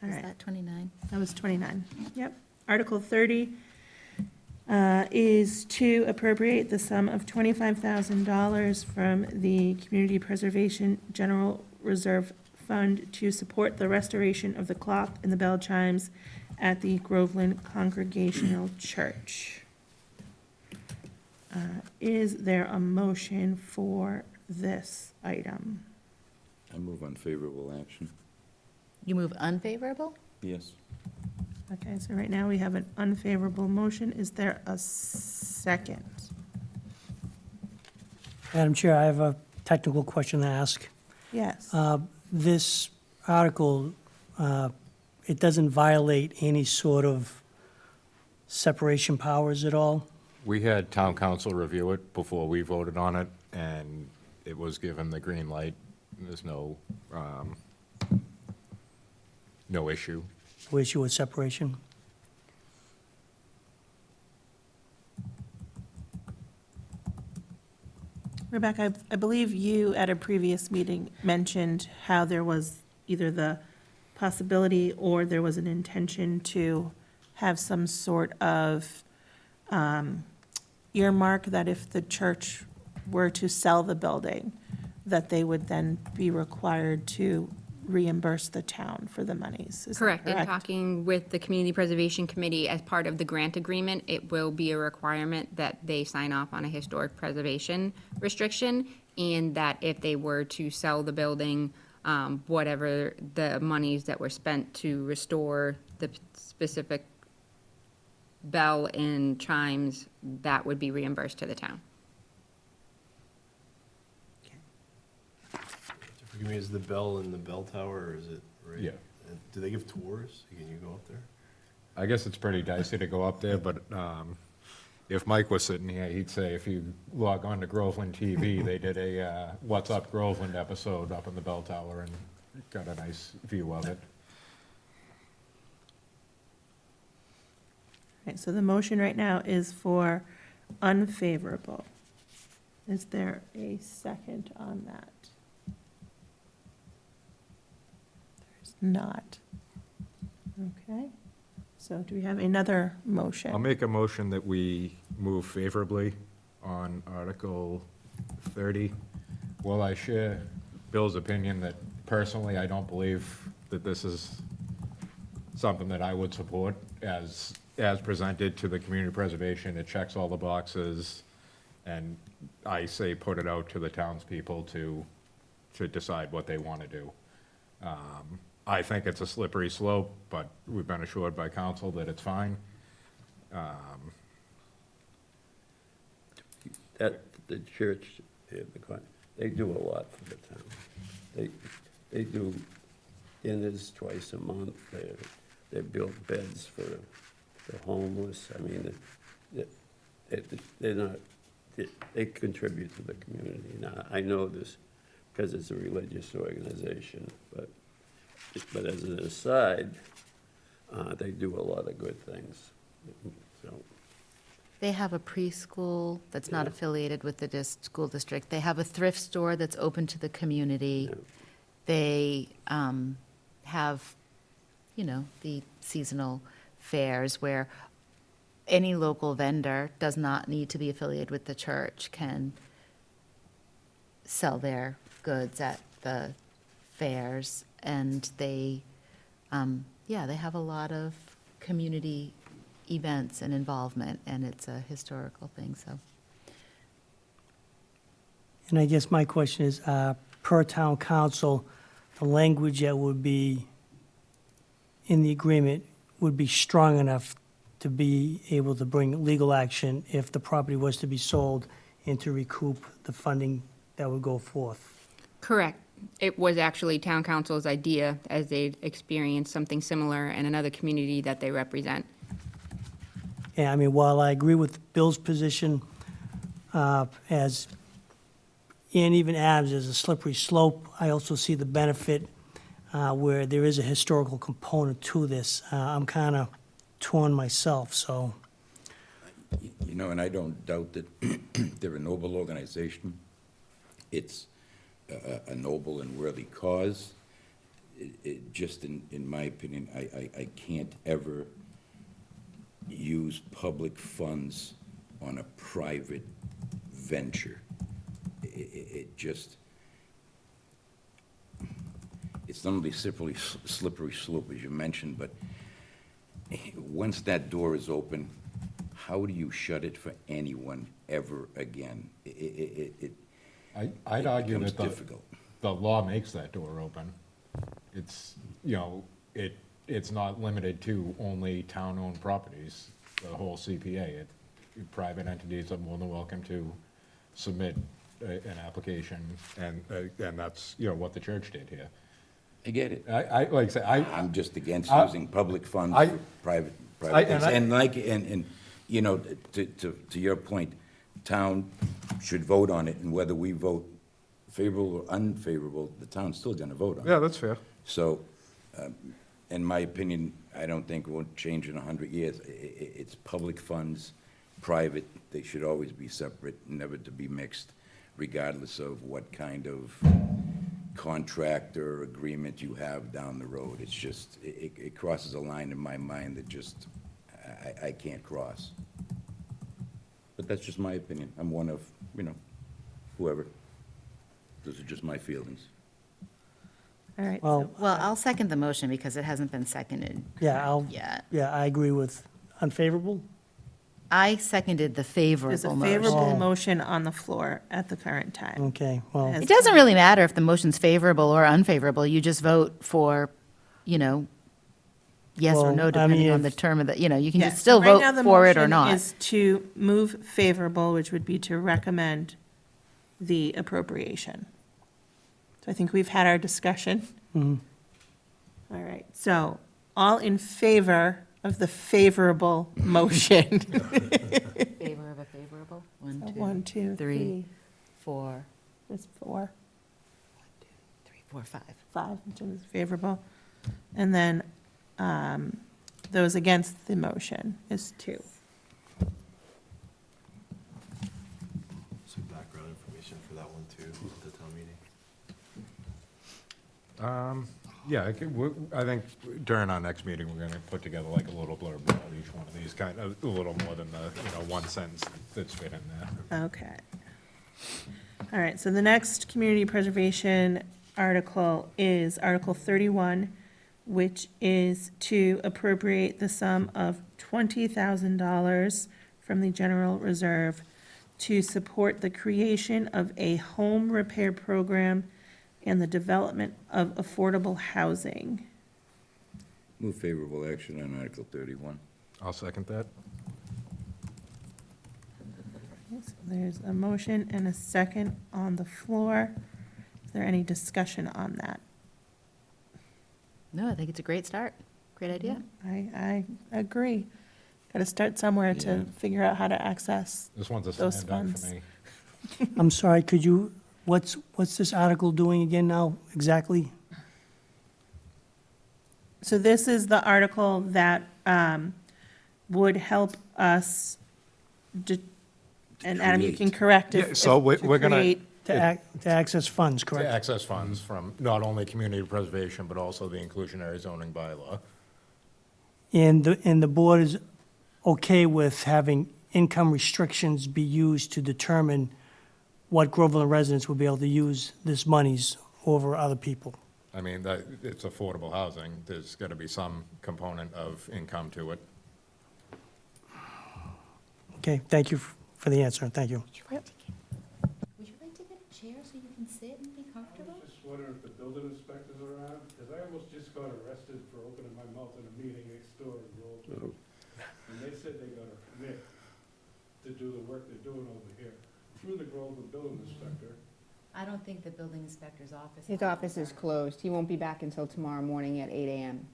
[SPEAKER 1] All
[SPEAKER 6] Is
[SPEAKER 1] right.
[SPEAKER 6] that 29?
[SPEAKER 1] That was 29, yep. Article 30 is to appropriate the sum of $25,000 from the Community Preservation General Reserve Fund to support the restoration of the clock and the bell chimes at the Groveland Congregational Church. Is there a motion for this item?
[SPEAKER 2] I move on favorable action.
[SPEAKER 6] You move unfavorable?
[SPEAKER 2] Yes.
[SPEAKER 1] Okay, so right now we have an unfavorable motion. Is there a second?
[SPEAKER 4] Madam Chair, I have a technical question to ask.
[SPEAKER 1] Yes.
[SPEAKER 4] This article, it doesn't violate any sort of separation powers at all?
[SPEAKER 5] We had town council review it before we voted on it, and it was given the green light. There's no issue.
[SPEAKER 4] No issue with separation?
[SPEAKER 1] Rebecca, I believe you at a previous meeting mentioned how there was either the possibility or there was an intention to have some sort of earmark that if the church were to sell the building, that they would then be required to reimburse the town for the monies. Is that
[SPEAKER 3] Correct. In talking with the Community Preservation Committee as part of the grant agreement, it will be a requirement that they sign off on a historic preservation restriction, and that if they were to sell the building, whatever the monies that were spent to restore the specific bell and chimes, that would be reimbursed to the town.
[SPEAKER 8] Forgive me, is the bell in the bell tower, or is it right?
[SPEAKER 5] Yeah.
[SPEAKER 8] And do they give tours? Can you go up there?
[SPEAKER 5] I guess it's pretty dicey to go up there, but if Mike was sitting here, he'd say if you log on to Groveland TV, they did a What's Up Groveland episode up in the bell tower and got a nice view of it.
[SPEAKER 1] Right, so the motion right now is for unfavorable. Is there a second on that? There's not. Okay, so do we have another motion?
[SPEAKER 5] I'll make a motion that we move favorably on Article 30. Will I share Bill's opinion that personally, I don't believe that this is something that I would support as presented to the community preservation. It checks all the boxes, and I say put it out to the townspeople to decide what they want to do. I think it's a slippery slope, but we've been assured by council that it's fine.
[SPEAKER 7] That, the church, they do a lot for the town. They do dinners twice a month, they build beds for the homeless. I mean, they're not, they contribute to the community. Now, I know this because it's a religious organization, but as an aside, they do a lot of good things, so.
[SPEAKER 6] They have a preschool that's not
[SPEAKER 7] Yeah.
[SPEAKER 6] affiliated with the school district. They have a thrift store that's open to the community.
[SPEAKER 7] Yeah.
[SPEAKER 6] They have, the seasonal fairs where any local vendor does not need to be affiliated with the church, can sell their goods at the fairs. And they have a lot of community events and involvement, and it's a historical thing, so.
[SPEAKER 4] And I guess my question is, per town council, the language that would be in the agreement would be strong enough to be able to bring legal action if the property was to be sold and to recoup the funding that would go forth.
[SPEAKER 3] Correct. It was actually town council's idea, as they experienced something similar in another community that they represent.
[SPEAKER 4] And I mean, while I agree with Bill's position, and even Ab's as a slippery slope, I also see the benefit where there is a historical component to this. I'm kind of torn myself, so.
[SPEAKER 2] You know, and I don't doubt that they're a noble organization. It's a noble and worthy cause. Just in my opinion, I can't ever use public funds on a private venture. It just, it's not only slippery slope, as you mentioned, but once that door is open, how do you shut it for anyone ever again?
[SPEAKER 5] I'd argue
[SPEAKER 2] becomes
[SPEAKER 5] that
[SPEAKER 2] difficult.
[SPEAKER 5] the law makes that door open. It's, it's not limited to only town-owned properties, the whole CPA. Private entities are more than welcome to submit an application, and that's, what the church did here.
[SPEAKER 2] I get it.
[SPEAKER 5] I like I say,
[SPEAKER 2] I'm just against
[SPEAKER 5] I-
[SPEAKER 2] using public funds
[SPEAKER 5] I-
[SPEAKER 2] for private
[SPEAKER 5] I-
[SPEAKER 2] things.
[SPEAKER 5] and I-
[SPEAKER 2] And to your point, town should vote on it, and whether we vote favorable or unfavorable, the town's still gonna vote on it.
[SPEAKER 5] yeah, that's fair.
[SPEAKER 2] So, in my opinion, I don't think it won't change in 100 years. It's public funds, private, they should always be separate, never to be mixed, regardless of what kind of contract or agreement you have down the road. It's just, it crosses a line in my mind that just, I can't cross. But that's just my opinion. I'm one of, whoever. Those are just my feelings.
[SPEAKER 1] All right,
[SPEAKER 4] Well,
[SPEAKER 6] Well, I'll second the motion because it hasn't been seconded
[SPEAKER 4] yeah,
[SPEAKER 6] yet.
[SPEAKER 4] I agree with unfavorable.
[SPEAKER 6] I seconded the
[SPEAKER 1] there's
[SPEAKER 6] favorable
[SPEAKER 1] a
[SPEAKER 6] motion.
[SPEAKER 1] favorable
[SPEAKER 4] Oh.
[SPEAKER 1] motion on the floor at the current time.
[SPEAKER 4] Okay, well,
[SPEAKER 1] Has-
[SPEAKER 6] It doesn't really matter if the motion's favorable or unfavorable. You just vote for, yes or
[SPEAKER 4] Well,
[SPEAKER 6] no,
[SPEAKER 4] I
[SPEAKER 6] depending
[SPEAKER 4] mean,
[SPEAKER 6] on the
[SPEAKER 4] if-
[SPEAKER 6] term of the, you can
[SPEAKER 1] Yes,
[SPEAKER 6] just still
[SPEAKER 1] so right
[SPEAKER 6] vote
[SPEAKER 1] now the
[SPEAKER 6] for it or
[SPEAKER 1] motion
[SPEAKER 6] not.
[SPEAKER 1] is to move favorable, which would be to recommend the appropriation. So I think we've had our discussion.
[SPEAKER 4] mhm.
[SPEAKER 1] All right, so all in favor of the favorable motion?
[SPEAKER 6] Favor of a favorable?
[SPEAKER 1] 1, 2, 3,
[SPEAKER 6] 3, 4,
[SPEAKER 1] there's 4,
[SPEAKER 6] 3, 4, 5.
[SPEAKER 1] 5 in terms of favorable. And then Those against the motion is 2.
[SPEAKER 8] Some background information for that one too, at the town meeting.
[SPEAKER 5] Yeah, I think during our next meeting, we're gonna put together like a little blurb about each one of these, kind of, a little more than the, one sentence that's fit in there.
[SPEAKER 1] Okay. All right, so the next community preservation article is Article 31, which is to appropriate the sum of $20,000 from the general reserve to support the creation of a home repair program and the development of affordable housing.
[SPEAKER 2] Move favorable action on Article 31.
[SPEAKER 5] I'll second that.
[SPEAKER 1] So there's a motion and a second on the floor. Is there any discussion on that?
[SPEAKER 6] No, I think it's a great start. Great idea.
[SPEAKER 1] I agree. Got to start somewhere
[SPEAKER 2] Yeah.
[SPEAKER 1] to figure out how to access.
[SPEAKER 5] This one's a
[SPEAKER 1] Those
[SPEAKER 5] stand-up
[SPEAKER 1] funds.
[SPEAKER 5] for me.
[SPEAKER 4] I'm sorry, could you, what's this article doing again now, exactly?
[SPEAKER 1] So this is the article that would help us, and Adam, you can correct
[SPEAKER 5] Yeah,
[SPEAKER 1] if.
[SPEAKER 5] so
[SPEAKER 1] if-
[SPEAKER 5] we're
[SPEAKER 1] to
[SPEAKER 5] gonna-
[SPEAKER 1] create-
[SPEAKER 4] To access funds,
[SPEAKER 5] To
[SPEAKER 4] correct?
[SPEAKER 5] access funds from not only community preservation, but also the inclusionary zoning bylaw.
[SPEAKER 4] And the board is okay with having income restrictions be used to determine what Groveland residents will be able to use this monies over other people?
[SPEAKER 5] I mean, that, it's affordable housing. There's gotta be some component of income to it.
[SPEAKER 4] Okay, thank you for the answer, thank you.
[SPEAKER 6] Would you like to get a chair so you can sit and be comfortable?
[SPEAKER 9] Just wondering if the building inspectors are around, because I almost just got arrested for opening my mouth in a meeting next door in Groveland. And they said they got a permit to do the work they're doing over here, through the Groveland building inspector.
[SPEAKER 6] I don't think the building inspector's office.
[SPEAKER 3] His office is closed. He won't be back until tomorrow morning at 8 AM.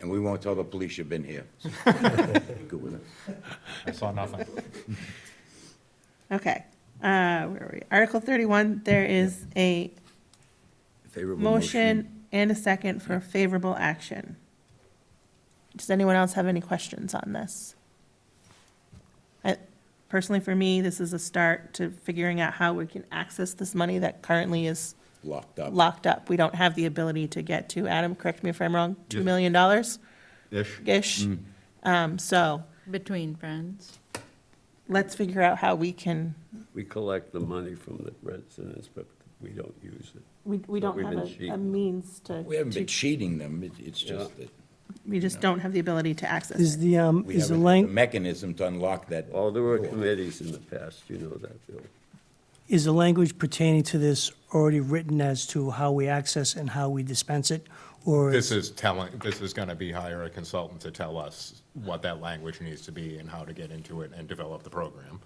[SPEAKER 2] And we won't tell the police you've been here. Good with it.
[SPEAKER 5] I saw nothing.
[SPEAKER 1] Okay, where are we? Article 31, there is a
[SPEAKER 2] Favorable
[SPEAKER 1] motion and a second for favorable action. Does anyone else have any questions on this? Personally, for me, this is a start to figuring out how we can access this money that currently is
[SPEAKER 2] Locked up.
[SPEAKER 1] locked up. We don't have the ability to get to, Adam, correct me if I'm wrong, $2 million
[SPEAKER 5] Ish.
[SPEAKER 1] ish. So
[SPEAKER 6] Between friends.
[SPEAKER 1] let's figure out how we can,
[SPEAKER 7] We collect the money from the residents, but we don't use it.
[SPEAKER 1] we don't
[SPEAKER 7] We've
[SPEAKER 1] have
[SPEAKER 7] been
[SPEAKER 1] a
[SPEAKER 7] cheating.
[SPEAKER 1] means to.
[SPEAKER 2] We haven't been
[SPEAKER 1] to-
[SPEAKER 2] cheating them, it's just
[SPEAKER 7] Yeah.
[SPEAKER 2] that
[SPEAKER 1] We just don't have the ability to access
[SPEAKER 4] Is
[SPEAKER 1] it.
[SPEAKER 4] the,
[SPEAKER 2] we
[SPEAKER 4] is the
[SPEAKER 2] have a
[SPEAKER 4] lang,
[SPEAKER 2] mechanism to unlock that.
[SPEAKER 7] Oh, there were committees in the past, you know that, Bill.
[SPEAKER 4] is the language pertaining to this already written as to how we access and how we dispense it? Or
[SPEAKER 5] This is gonna be hire a consultant to tell us what that language needs to be and how to get into it and develop the program.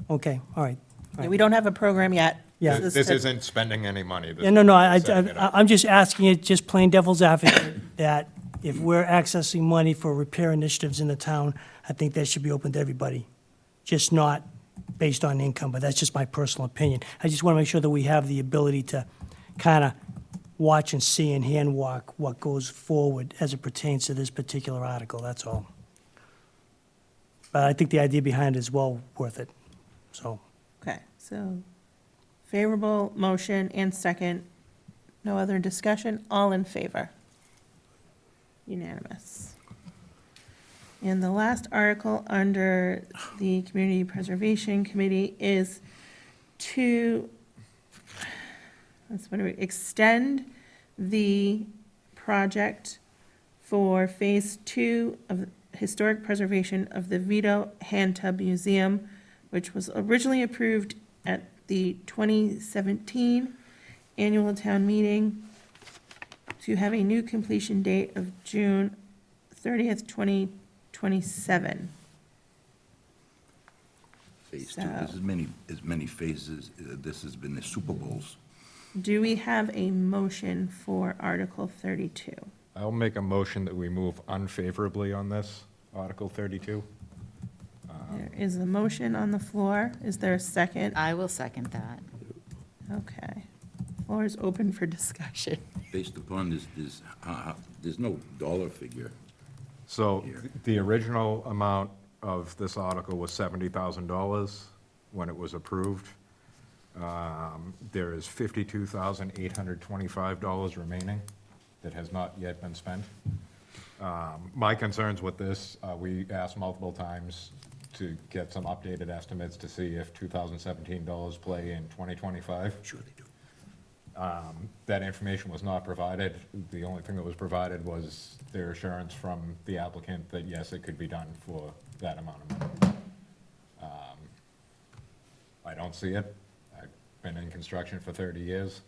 [SPEAKER 4] okay, all right.
[SPEAKER 1] Yeah, we don't have a program yet.
[SPEAKER 4] Yeah.
[SPEAKER 1] This
[SPEAKER 5] This
[SPEAKER 1] to-
[SPEAKER 5] isn't spending any money. This
[SPEAKER 4] Yeah, no,
[SPEAKER 5] is setting it up.
[SPEAKER 4] I'm just asking it, just plain devil's advocate, that if we're accessing money for repair initiatives in the town, I think that should be open to everybody, just not based on income, but that's just my personal opinion. I just want to make sure that we have the ability to kind of watch and see and hand walk what goes forward as it pertains to this particular article, that's all. But I think the idea behind it is well worth it, so.
[SPEAKER 1] Okay, so favorable motion and second. No other discussion? All in favor? Unanimous. And the last article under the Community Preservation Committee is to, extend the project for Phase 2 of historic preservation of the Vito Hand Tub Museum, which was originally approved at the 2017 annual town meeting, to have a new completion date of June 30th, 2027.
[SPEAKER 2] Phase 2, there's as many phases, this has been the Super Bowls.
[SPEAKER 1] Do we have a motion for Article 32?
[SPEAKER 5] I'll make a motion that we move unfavorably on this, Article 32.
[SPEAKER 1] There is a motion on the floor. Is there a second?
[SPEAKER 6] I will second that.
[SPEAKER 1] Okay. Floor is open for discussion.
[SPEAKER 2] Based upon there's no dollar figure
[SPEAKER 5] So the original amount of this article was $70,000 when it was approved. There is $52,825 remaining that has not yet been spent. My concerns with this, we asked multiple times to get some updated estimates to see if 2017 dollars play in 2025.
[SPEAKER 2] Sure they do.
[SPEAKER 5] That information was not provided. The only thing that was provided was their assurance from the applicant that, yes, it could be done for that amount of money. I don't see it. I've been in construction for 30 years.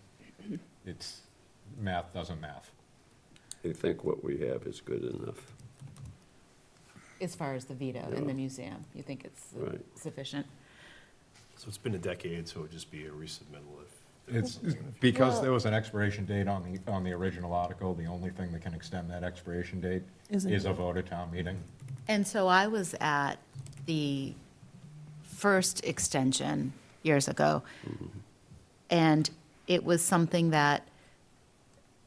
[SPEAKER 5] It's, math doesn't math.
[SPEAKER 7] I think what we have is good enough.
[SPEAKER 6] As far as the veto in the museum, you think it's
[SPEAKER 7] Right.
[SPEAKER 6] sufficient?
[SPEAKER 8] So it's been a decade, so it'd just be a resubmittal if.
[SPEAKER 5] It's, because there was an expiration date on the original article, the only thing that can extend that expiration date
[SPEAKER 1] Is a
[SPEAKER 5] is a vote at town meeting.
[SPEAKER 6] And so I was at the first extension years ago, and it was something that,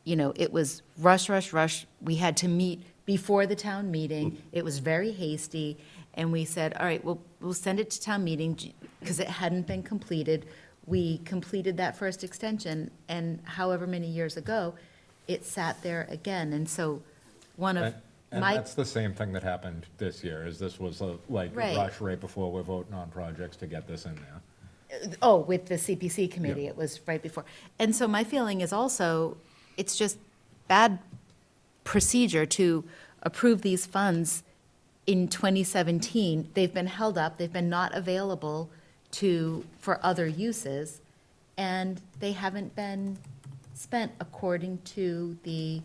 [SPEAKER 6] you know, it was rush, rush, rush. We had to meet before the town meeting. It was very hasty, and we said, all right, we'll send it to town meeting because it hadn't been completed. We completed that first extension, and however many years ago, it sat there again. And so one of
[SPEAKER 5] And
[SPEAKER 6] my,
[SPEAKER 5] that's the same thing that happened this year, is this was like a
[SPEAKER 6] Right.
[SPEAKER 5] rush right before we're voting on projects to get this in there.
[SPEAKER 6] oh, with the CPC committee,
[SPEAKER 5] Yeah.
[SPEAKER 6] it was right before. And so my feeling is also, it's just bad procedure to approve these funds in 2017. They've been held up, they've been not available for other uses, and they haven't been spent according to the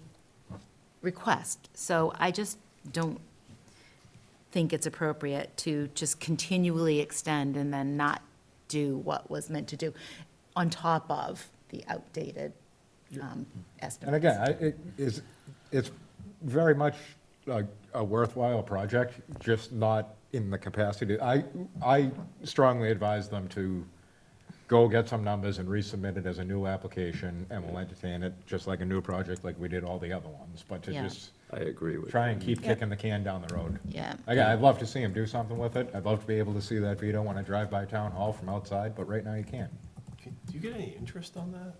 [SPEAKER 6] request. So I just don't think it's appropriate to just continually extend and then not do what was meant to do on top of the outdated estimates.
[SPEAKER 5] And again, it's very much a worthwhile project, just not in the capacity. I strongly advise them to go get some numbers and resubmit it as a new application, and we'll entertain it just like a new project, like we did all the other ones. But to
[SPEAKER 6] Yeah.
[SPEAKER 5] just
[SPEAKER 7] I agree with
[SPEAKER 5] try
[SPEAKER 7] you.
[SPEAKER 5] and keep kicking the can down the road.
[SPEAKER 6] Yeah.
[SPEAKER 5] Again, I'd love to see him do something with it. I'd love to be able to see that veto when I drive by town hall from outside, but right now you can't.
[SPEAKER 8] Do you get any interest on that?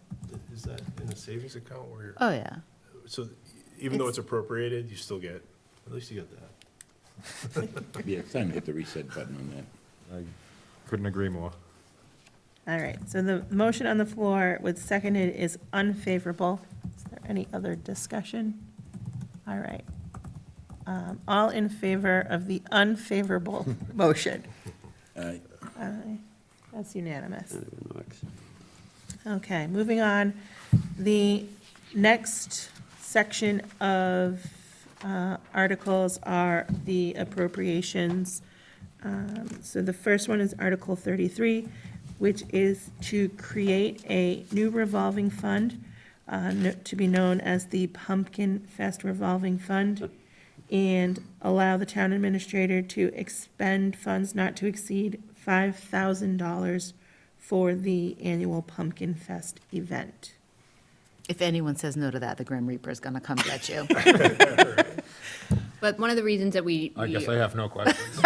[SPEAKER 8] Is that in a savings account where you're,
[SPEAKER 6] Oh, yeah.
[SPEAKER 8] so even though
[SPEAKER 6] It's-
[SPEAKER 8] it's appropriated, you still get, at least you get that.
[SPEAKER 2] Yeah, it's time to hit the reset button on that.
[SPEAKER 5] I couldn't agree more.
[SPEAKER 1] All right, so the motion on the floor with seconded is unfavorable. Is there any other discussion? All right. All in favor of the unfavorable motion?
[SPEAKER 2] Aye.
[SPEAKER 1] Aye. That's unanimous.
[SPEAKER 7] Senator Knox.
[SPEAKER 1] Okay, moving on. The next section of articles are the appropriations. So the first one is Article 33, which is to create a new revolving fund to be known as the Pumpkin Fest Revolving Fund, and allow the town administrator to expend funds not to exceed $5,000 for the annual Pumpkin Fest event.
[SPEAKER 6] If anyone says no to that, the Grim Reaper is going to come get you.
[SPEAKER 3] But one of the reasons that we.
[SPEAKER 5] I guess I have no questions.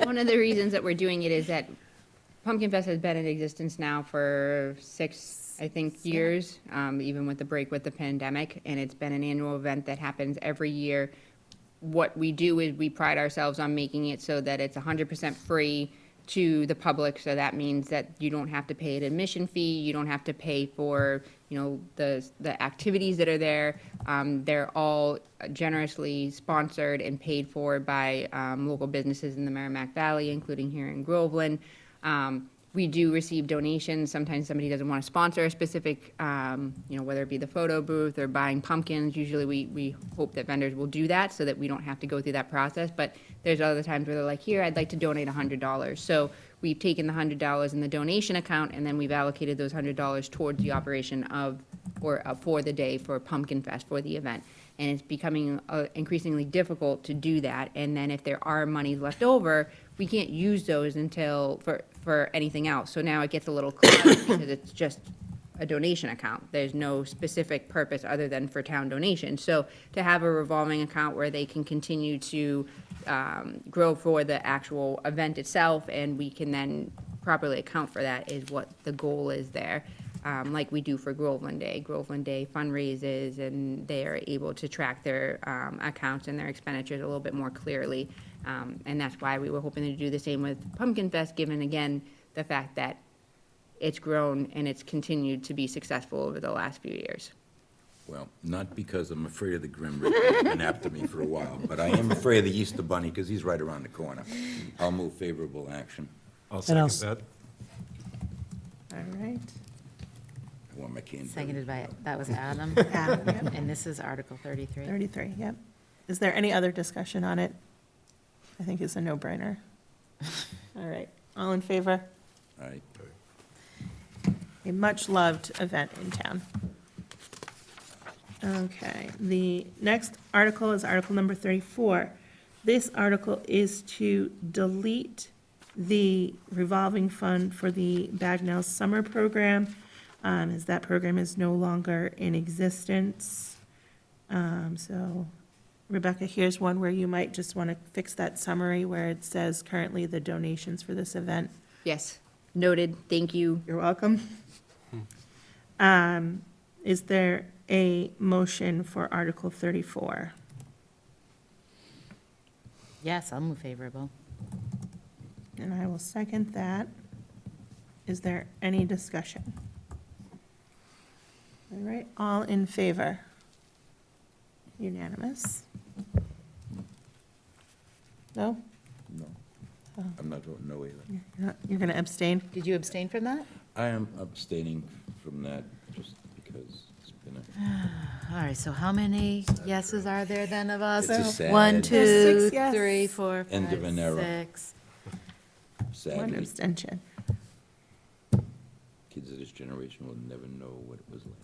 [SPEAKER 3] One of the reasons that we're doing it is that Pumpkin Fest has been in existence now for 6, I think, years, even with the break with the pandemic, and it's been an annual event that happens every year. What we do is we pride ourselves on making it so that it's 100% free to the public, so that means that you don't have to pay an admission fee, you don't have to pay for, you know, the activities that are there. They're all generously sponsored and paid for by local businesses in the Merrimack Valley, including here in Groveland. We do receive donations. Sometimes somebody doesn't want to sponsor a specific, you know, whether it be the photo booth or buying pumpkins. Usually we hope that vendors will do that so that we don't have to go through that process. But there's other times where they're like, here, I'd like to donate $100. So we've taken the $100 in the donation account, and then we've allocated those $100 towards the operation of, or for the day for Pumpkin Fest, for the event. And it's becoming increasingly difficult to do that. And then if there are monies left over, we can't use those until, for anything else. So now it gets a little cloudy because it's just a donation account. There's no specific purpose other than for town donation. So to have a revolving account where they can continue to grow for the actual event itself, and we can then properly account for that is what the goal is there. Like we do for Groveland Day. Groveland Day fundraises, and they are able to track their accounts and their expenditures a little bit more clearly. And that's why we were hoping to do the same with Pumpkin Fest, given again, the fact that it's grown and it's continued to be successful over the last few years.
[SPEAKER 2] Well, not because I'm afraid of the Grim Reaper, he's been after me for a while, but I am afraid of the Easter Bunny, because he's right around the corner. I'll move favorable action.
[SPEAKER 5] I'll
[SPEAKER 4] And I'll
[SPEAKER 5] second that.
[SPEAKER 1] All right.
[SPEAKER 2] I want my candy.
[SPEAKER 6] Seconded by, that was Adam.
[SPEAKER 1] Adam, yep.
[SPEAKER 6] And this is Article 33.
[SPEAKER 1] 33, yep. Is there any other discussion on it? I think it's a no-brainer. All right, all in favor?
[SPEAKER 2] All right.
[SPEAKER 1] A much-loved event in town. Okay, the next article is Article number 34. This article is to delete the revolving fund for the Bagnell Summer Program, as that program is no longer in existence. So Rebecca, here's one where you might just want to fix that summary where it says currently the donations for this event.
[SPEAKER 3] Yes, noted, thank you.
[SPEAKER 1] You're welcome. Is there a motion for Article 34?
[SPEAKER 6] Yes, I'll move favorable.
[SPEAKER 1] And I will second that. Is there any discussion? All right, all in favor? Unanimous? No?
[SPEAKER 2] No. I'm not voting no either.
[SPEAKER 1] You're going to abstain?
[SPEAKER 6] Did you abstain from that?
[SPEAKER 2] I am abstaining from that just because it's been a,
[SPEAKER 6] All right, so how many yeses are there then of us?
[SPEAKER 2] It's a sad-
[SPEAKER 6] One,
[SPEAKER 1] There's
[SPEAKER 6] two,
[SPEAKER 1] 6 yes.
[SPEAKER 6] 3, 4,
[SPEAKER 2] End of
[SPEAKER 6] 5,
[SPEAKER 2] an era.
[SPEAKER 6] 6.
[SPEAKER 1] One
[SPEAKER 2] sadly,
[SPEAKER 1] abstention.
[SPEAKER 2] kids of this generation will never know what it was like.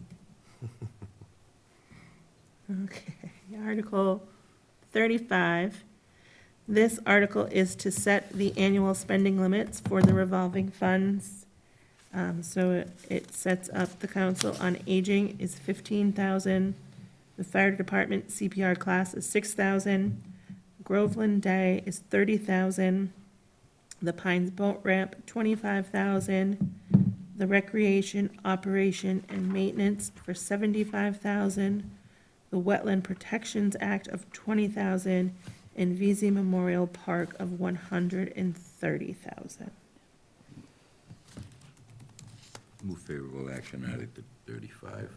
[SPEAKER 1] Okay, Article 35. This article is to set the annual spending limits for the revolving funds. So it sets up the Council on Aging is 15,000. The Fire Department CPR class is 6,000. Groveland Day is 30,000. The Pines Boat Ramp, 25,000. The Recreation, Operation, and Maintenance for 75,000. The Wetland Protections Act of 20,000, and VZ Memorial Park of 130,000.
[SPEAKER 2] Move favorable action, Article 35.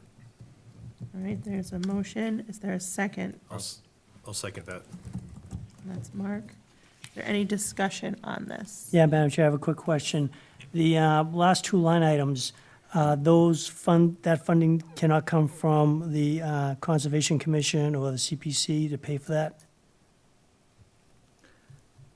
[SPEAKER 1] All right, there's a motion. Is there a second?
[SPEAKER 8] I'll second that.
[SPEAKER 1] That's Mark. Is there any discussion on this?
[SPEAKER 4] Yeah, Madam Chair, I have a quick question. The last two line items, that funding cannot come from the Conservation Commission or the CPC to pay for that?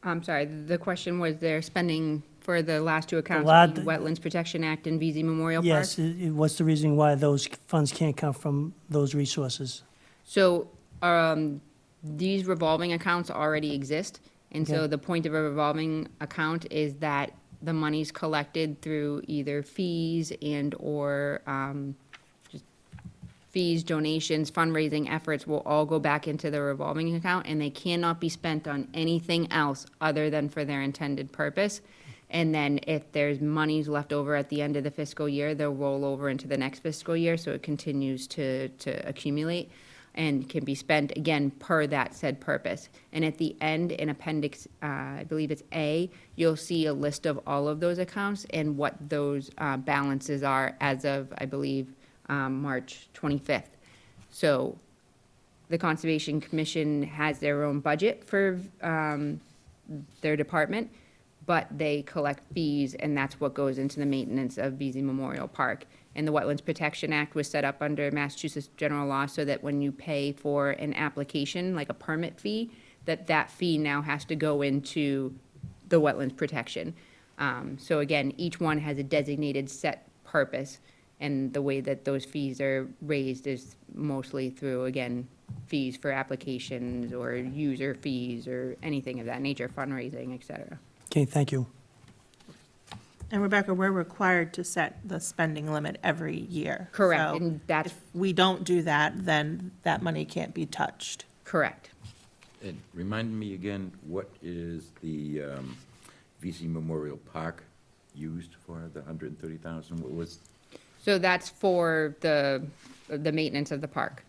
[SPEAKER 3] I'm sorry, the question was they're spending for the last two accounts,
[SPEAKER 4] lot-
[SPEAKER 3] the Wetlands Protection Act and VZ Memorial Park?
[SPEAKER 4] Yes, what's the reason why those funds can't come from those resources?
[SPEAKER 3] So, these revolving accounts already exist, and so
[SPEAKER 4] Okay.
[SPEAKER 3] the point of a revolving account is that the money's collected through either fees and/or, just fees, donations, fundraising efforts will all go back into the revolving account, and they cannot be spent on anything else other than for their intended purpose. And then if there's monies left over at the end of the fiscal year, they'll roll over into the next fiscal year, so it continues to accumulate and can be spent, again, per that said purpose. And at the end, in Appendix, I believe it's A, you'll see a list of all of those accounts and what those balances are as of, I believe, March 25th. So the Conservation Commission has their own budget for their department, but they collect fees, and that's what goes into the maintenance of VZ Memorial Park. And the Wetlands Protection Act was set up under Massachusetts general law so that when you pay for an application, like a permit fee, that fee now has to go into the wetlands protection. So again, each one has a designated set purpose, and the way that those fees are raised is mostly through, again, fees for applications or user fees or anything of that nature, fundraising, et cetera.
[SPEAKER 4] Okay, thank you.
[SPEAKER 1] And Rebecca, we're required to set the spending limit every year.
[SPEAKER 3] Correct,
[SPEAKER 1] So
[SPEAKER 3] and that's
[SPEAKER 1] if we don't do that, then that money can't be touched.
[SPEAKER 3] correct.
[SPEAKER 2] And remind me again, what is the VC Memorial Park used for, the 130,000? What was,
[SPEAKER 3] So that's for the maintenance of the park.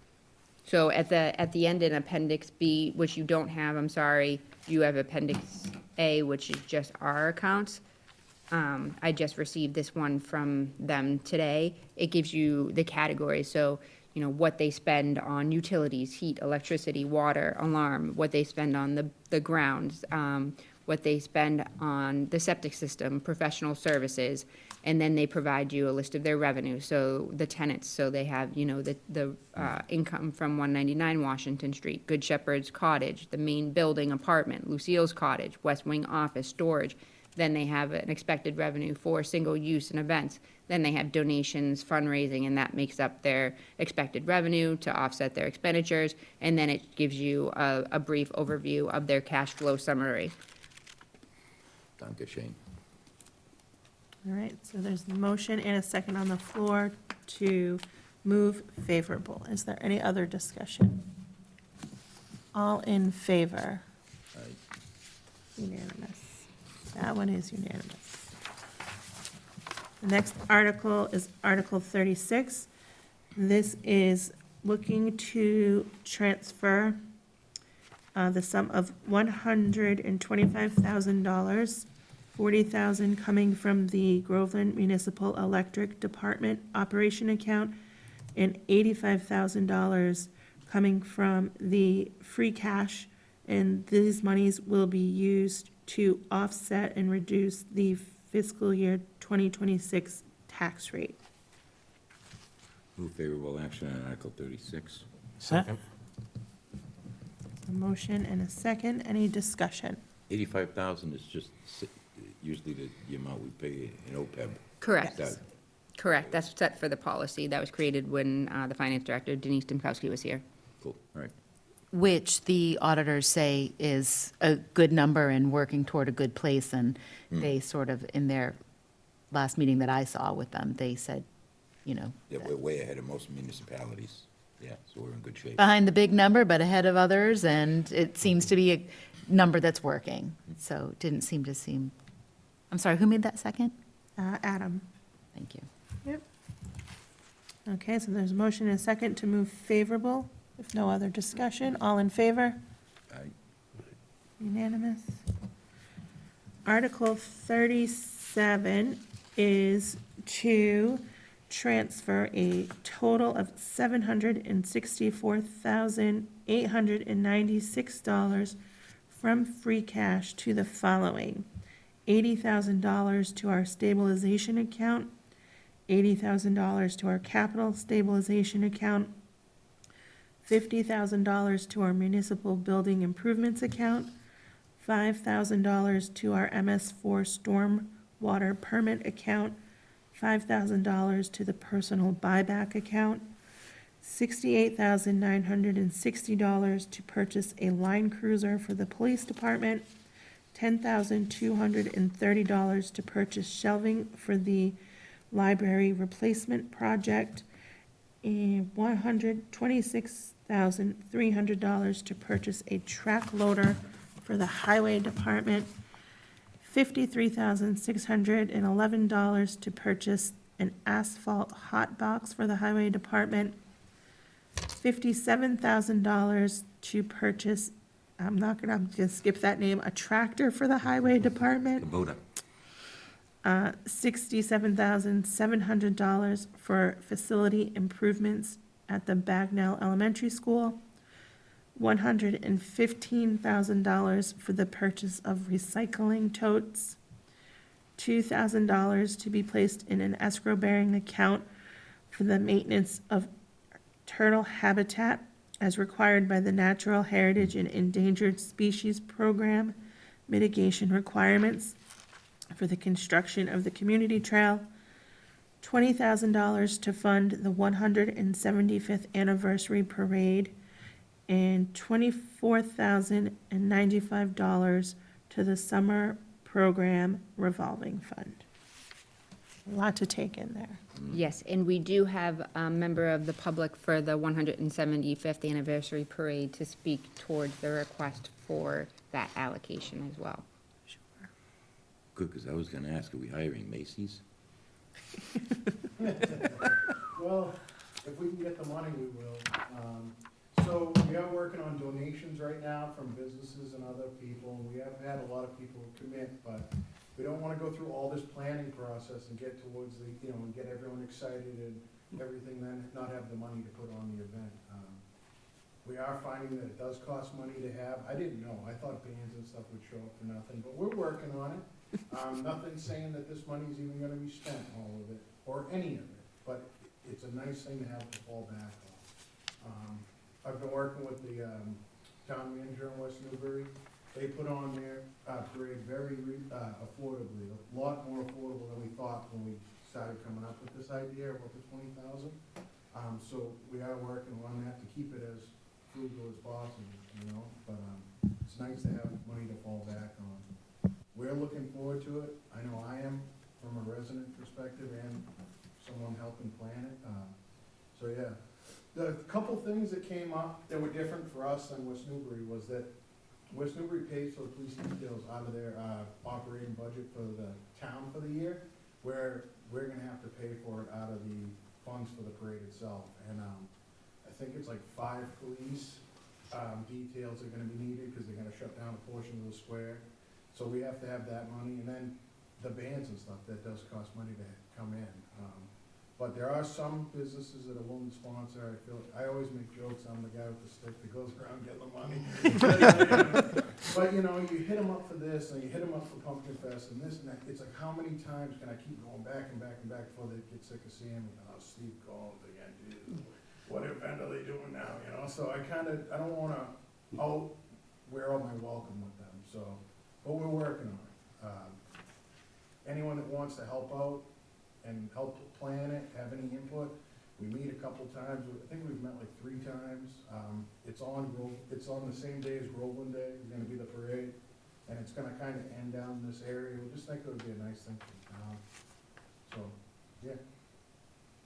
[SPEAKER 3] So at the end in Appendix B, which you don't have, I'm sorry, you have Appendix A, which is just our accounts. I just received this one from them today. It gives you the categories, so, you know, what they spend on utilities, heat, electricity, water, alarm, what they spend on the grounds, what they spend on the septic system, professional services, and then they provide you a list of their revenue, so the tenants, so they have, you know, the income from 199 Washington Street, Good Shepherd's Cottage, the main building apartment, Lucille's Cottage, West Wing office, storage. Then they have an expected revenue for single use and events. Then they have donations, fundraising, and that makes up their expected revenue to offset their expenditures. And then it gives you a brief overview of their cash flow summary.
[SPEAKER 2] Danke, Shane.
[SPEAKER 1] All right, so there's a motion and a second on the floor to move favorable. Is there any other discussion? All in favor? Unanimous. That one is unanimous. The next article is Article 36. This is looking to transfer the sum of $125,000, $40,000 coming from the Groveland Municipal Electric Department operation account, and $85,000 coming from the free cash, and these monies will be used to offset and reduce the fiscal year 2026 tax rate.
[SPEAKER 2] Move favorable action on Article 36.
[SPEAKER 5] Second.
[SPEAKER 1] A motion and a second. Any discussion?
[SPEAKER 2] 85,000 is just usually the amount we pay in OPEB.
[SPEAKER 3] Correct.
[SPEAKER 2] That-
[SPEAKER 3] Correct, that's set for the policy that was created when the finance director Denise Domkowski was here.
[SPEAKER 2] Cool, all right.
[SPEAKER 6] Which the auditors say is a good number and working toward a good place, and they sort of, in their last meeting that I saw with them, they said, you know,
[SPEAKER 2] Yeah, we're way ahead of most municipalities. Yeah, so we're in good shape.
[SPEAKER 6] behind the big number, but ahead of others, and it seems to be a number that's working. So it didn't seem to seem, I'm sorry, who made that second?
[SPEAKER 1] Adam?
[SPEAKER 6] Thank you.
[SPEAKER 1] Yep. Okay, so there's a motion and a second to move favorable. If no other discussion, all in favor?
[SPEAKER 2] Aye.
[SPEAKER 1] Unanimous. Article 37 is to transfer a total of $764,896 from free cash to the following: $80,000 to our stabilization account, $80,000 to our capital stabilization account, $50,000 to our municipal building improvements account, $5,000 to our MS4 storm water permit account, $5,000 to the personal buyback account, $68,960 to purchase a line cruiser for the police department, $10,230 to purchase shelving for the library replacement project, and $126,300 to purchase a track loader for the highway department, $53,611 to purchase an asphalt hot box for the highway department, $57,000 to purchase, I'm gonna skip that name, a tractor for the highway department,
[SPEAKER 2] Kubota.
[SPEAKER 1] $67,700 for facility improvements at the Bagnell Elementary School, $115,000 for the purchase of recycling totes, $2,000 to be placed in an escrow-bearing account for the maintenance of turtle habitat as required by the Natural Heritage and Endangered Species Program mitigation requirements for the construction of the community trail, $20,000 to fund the 175th anniversary parade, and $24,095 to the summer program revolving fund. A lot to take in there.
[SPEAKER 3] Yes, and we do have a member of the public for the 175th anniversary parade to speak towards the request for that allocation as well.
[SPEAKER 2] Good, because I was gonna ask, are we hiring Macy's?
[SPEAKER 10] Well, if we can get the money, we will. So we are working on donations right now from businesses and other people. We have had a lot of people commit, but we don't wanna go through all this planning process and get towards the, and get everyone excited and everything, then not have the money to put on the event. We are finding that it does cost money to have. I didn't know. I thought bands and stuff would show up for nothing, but we're working on it. Nothing's saying that this money's even gonna be spent, all of it, or any of it, but it's a nice thing to have to fall back on. I've been working with the, town manager in West Newbury. They put on their, parade very, affordably, a lot more affordable than we thought when we started coming up with this idea of the 20,000. So we are working on that to keep it as frugal as possible, but, it's nice to have money to fall back on. We're looking forward to it. I know I am, from a resident perspective and someone helping plan it. So, yeah. The couple things that came up that were different for us than West Newbury was that West Newbury pays for the police details out of their, operating budget for the town for the year, where we're gonna have to pay for it out of the funds for the parade itself. And, I think it's like 5 police, details are gonna be needed, because they're gonna shut down a portion of the square. So we have to have that money, and then the bands and stuff, that does cost money to come in. But there are some businesses that are willing to sponsor. I always make jokes, I'm the guy with the stick that goes around getting the money. But, you hit them up for this, and you hit them up for Pumpkin Fest, and this and that. It's like, how many times can I keep going back and back and back before they get sick of seeing me? Oh, Steve Collins again, Jesus, what event are they doing now, So I don't wanna wear out my welcome with them, so, but we're working on it. Anyone that wants to help out and help plan it, have any input, we meet a couple times. I think we've met like 3 times. It's on the same day as Groveland Day, it's gonna be the parade, and it's gonna kinda end down this area. We just think it would be a nice thing for the town. So, yeah,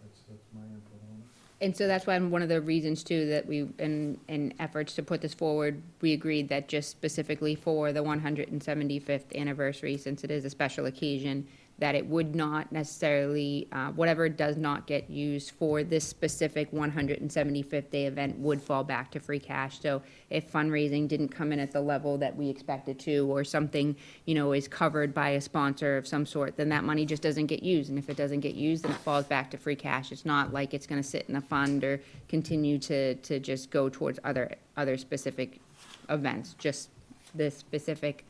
[SPEAKER 10] that's my input on it.
[SPEAKER 3] And so that's why one of the reasons too that we, in efforts to put this forward, we agreed that just specifically for the 175th anniversary, since it is a special occasion, that it would not necessarily, whatever does not get used for this specific 175th day event would fall back to free cash. So if fundraising didn't come in at the level that we expected to, or something, is covered by a sponsor of some sort, then that money just doesn't get used. And if it doesn't get used, then it falls back to free cash. It's not like it's gonna sit in a fund or continue to just go towards other specific events, just this specific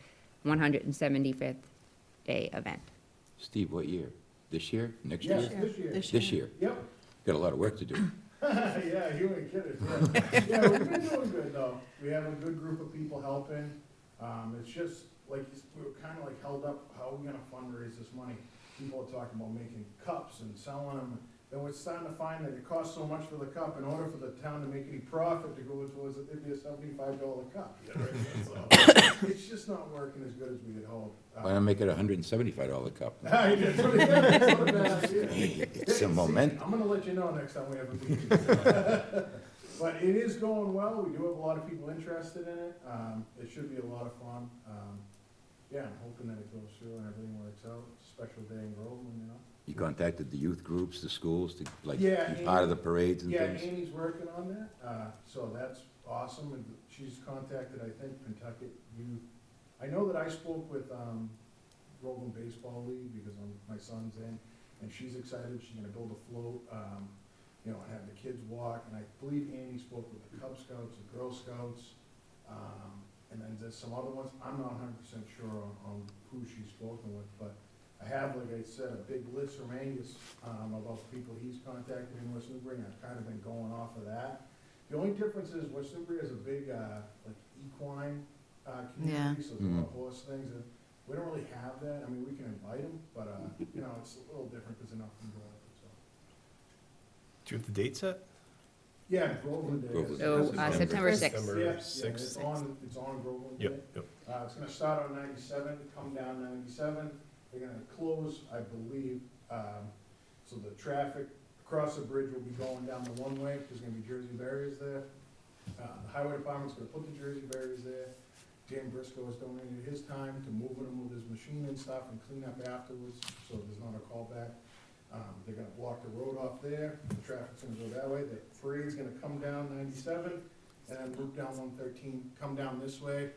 [SPEAKER 3] 175th day event.
[SPEAKER 2] Steve, what year? This year? Next
[SPEAKER 10] Yes,
[SPEAKER 2] year?
[SPEAKER 10] this year.
[SPEAKER 2] This year?
[SPEAKER 10] Yep.
[SPEAKER 2] Got a lot of work to do.
[SPEAKER 10] Yeah, you ain't kidding. Yeah, we've been doing good though. We have a good group of people helping. It's just like, we were kind of like held up, how are we gonna fundraise this money? People are talking about making cups and selling them. Then we're starting to find that it costs so much for the cup, in order for the town to make any profit to go towards it, it'd be a $75 cup. So, it's just not working as good as we had hoped.
[SPEAKER 2] Why not make it a $175 cup?
[SPEAKER 10] That's not a bad idea.
[SPEAKER 2] It's a momentum.
[SPEAKER 10] I'm gonna let you know next time we have a meeting. But it is going well. We do have a lot of people interested in it. It should be a lot of fun. Yeah, I'm hoping that it goes through and everything works out. It's a special day in Groveland,
[SPEAKER 2] You contacted the youth groups, the schools, to,
[SPEAKER 10] Yeah,
[SPEAKER 2] be part of the parades and
[SPEAKER 10] Yeah,
[SPEAKER 2] things?
[SPEAKER 10] Amy's working on that, so that's awesome, and she's contacted, I think, Pentucket Youth. I know that I spoke with, Groveland Baseball League, because my son's in, and she's excited, she's gonna build a float, and have the kids walk, and I believe Amy spoke with the Cub Scouts, the Girl Scouts, and then there's some other ones. I'm not 100% sure on who she's spoken with, but I have, like I said, a big list from Angus, about people he's contacted in West Newbury, and I've kind of been going off of that. The only difference is West Newbury has a big, like equine, community, so there's a lot of horse things, and we don't really have that. I mean, we can invite them, but, it's a little different, because enough of them go, so.
[SPEAKER 8] Do you have the date set?
[SPEAKER 10] Yeah, Groveland Day.
[SPEAKER 2] Groveland.
[SPEAKER 3] So, September 6th.
[SPEAKER 8] September
[SPEAKER 10] Yeah,
[SPEAKER 8] 6th.
[SPEAKER 10] it's on Groveland Day.
[SPEAKER 8] Yep.
[SPEAKER 10] It's gonna start on 97, come down 97. They're gonna close, I believe, So the traffic across the bridge will be going down the one-way, there's gonna be Jersey barriers there. The highway department's gonna put the Jersey barriers there. Dan Briscoe has donated his time to moving them with his machine and stuff and clean up afterwards, so there's not a callback. They're gonna block the road off there, the traffic's gonna go that way, the parade's gonna come down 97, and then loop down 113, come down this way,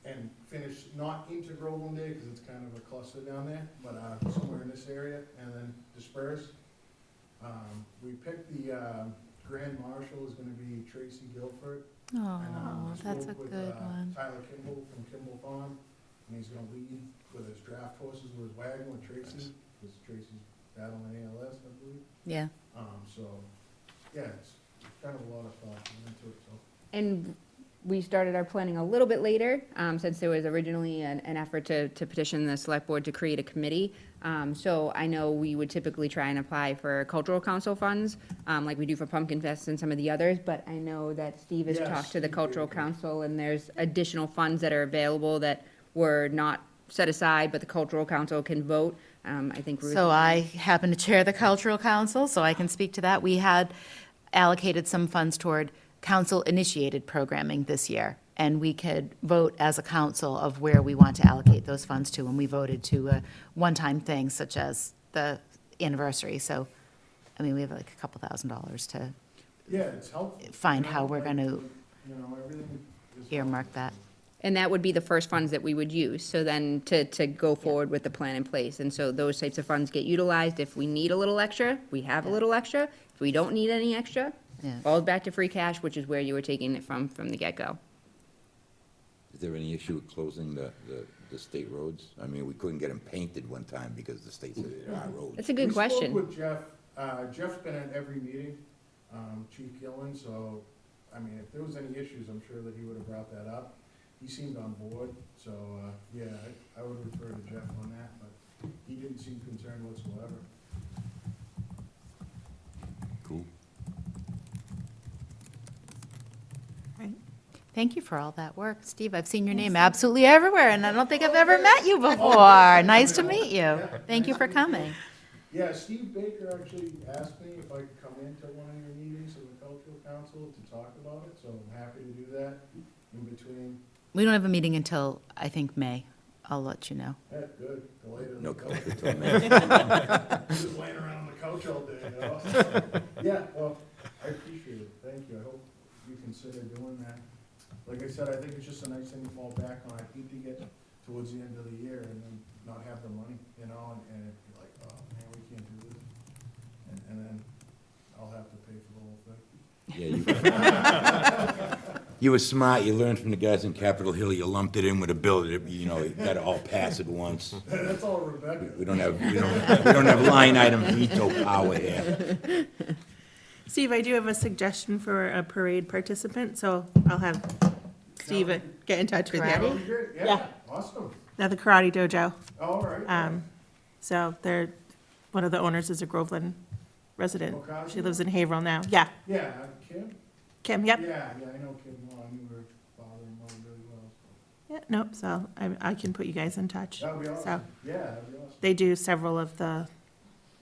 [SPEAKER 10] and finish not into Groveland Day, because it's kind of a cluster down there, but somewhere in this area, and then disperse. We picked the Grand Marshal is gonna be Tracy Guilford.
[SPEAKER 6] Oh,
[SPEAKER 10] I
[SPEAKER 6] that's a
[SPEAKER 10] spoke with,
[SPEAKER 6] good one.
[SPEAKER 10] Tyler Kimball from Kimball Farm, and he's gonna lead with his draft horses with his wagon with Tracy, because Tracy's battling ALS, I believe.
[SPEAKER 6] Yeah.
[SPEAKER 10] So, yeah, it's kind of a lot of thought into it, so.
[SPEAKER 3] And we started our planning a little bit later, since there was originally an effort to petition the select board to create a committee. So I know we would typically try and apply for cultural council funds, like we do for Pumpkin Fest and some of the others, but I know that Steve has
[SPEAKER 10] Yes,
[SPEAKER 3] talked to the
[SPEAKER 10] Steve
[SPEAKER 3] cultural
[SPEAKER 10] did.
[SPEAKER 3] council, and there's additional funds that are available that were not set aside, but the cultural council can vote. I think Ruth.
[SPEAKER 6] So I happen to chair the cultural council, so I can speak to that. We had allocated some funds toward council-initiated programming this year, and we could vote as a council of where we want to allocate those funds to, and we voted to one-time things such as the anniversary. So, I mean, we have like a couple $1,000s to
[SPEAKER 10] Yeah, it's helpful.
[SPEAKER 6] find
[SPEAKER 10] You
[SPEAKER 6] how
[SPEAKER 10] know,
[SPEAKER 6] we're
[SPEAKER 10] like,
[SPEAKER 6] gonna
[SPEAKER 10] you know, everything is
[SPEAKER 6] earmark that.
[SPEAKER 3] And that would be the first funds that we would use, so then to go forward with the plan in place. And so those types of funds get utilized. If we need a little extra, we have a little extra. If we don't need any extra,
[SPEAKER 6] Yeah.
[SPEAKER 3] falls back to free cash, which is where you were taking it from the get-go.
[SPEAKER 2] Is there any issue with closing the state roads? I mean, we couldn't get them painted one time because the state said they're our roads.
[SPEAKER 3] That's a good question.
[SPEAKER 10] We spoke with Jeff, Jeff's been at every meeting, Chief Gillen, so, I mean, if there was any issues, I'm sure that he would have brought that up. He seemed on board, so, yeah, I would refer to Jeff on that, but he didn't seem concerned whatsoever.
[SPEAKER 2] Cool.
[SPEAKER 6] Thank you for all that work. Steve, I've seen your name absolutely everywhere, and I don't think I've ever met you before. Nice to meet you. Thank you for coming.
[SPEAKER 10] Yeah, Steve Baker actually asked me if I could come into one of your meetings of the cultural council to talk about it, so I'm happy to do that in between.
[SPEAKER 6] We don't have a meeting until, I think, May. I'll let you know.
[SPEAKER 10] Yeah, good, the later
[SPEAKER 2] No
[SPEAKER 10] the
[SPEAKER 2] culture
[SPEAKER 10] better.
[SPEAKER 2] till May.
[SPEAKER 10] Just laying around on the couch all day, you know? Yeah, well, I appreciate it, thank you, I hope you consider doing that. Like I said, I think it's just a nice thing to fall back on, I hate to get towards the end of the year and then not have the money, you know, and it'd be like, oh, man, we can't do this. And then I'll have to pay for the whole thing.
[SPEAKER 2] Yeah, you were smart, you learned from the guys in Capitol Hill, you lumped it in with a bill, that, you know, you got it all pass at once.
[SPEAKER 10] That's all Rebecca.
[SPEAKER 2] We don't have line item veto power here.
[SPEAKER 1] Steve, I do have a suggestion for a parade participant, so I'll have Steve get in touch with
[SPEAKER 6] Karate?
[SPEAKER 1] you.
[SPEAKER 10] That'd be great,
[SPEAKER 1] Yeah.
[SPEAKER 10] yeah, awesome,
[SPEAKER 1] Now, the Karate Dojo.
[SPEAKER 10] all right.
[SPEAKER 1] So they're, one of the owners is a Groveland resident.
[SPEAKER 10] Okazaki?
[SPEAKER 1] She lives in Haverhill now. Yeah,
[SPEAKER 10] Yeah, Kim?
[SPEAKER 1] Kim, yep.
[SPEAKER 10] Yeah, I know Kim well, I knew her father-in-law really well, so.
[SPEAKER 1] Yeah, nope, so I can put you guys in touch.
[SPEAKER 10] That'd be
[SPEAKER 1] So
[SPEAKER 10] awesome, yeah, that'd be awesome.
[SPEAKER 1] they do several of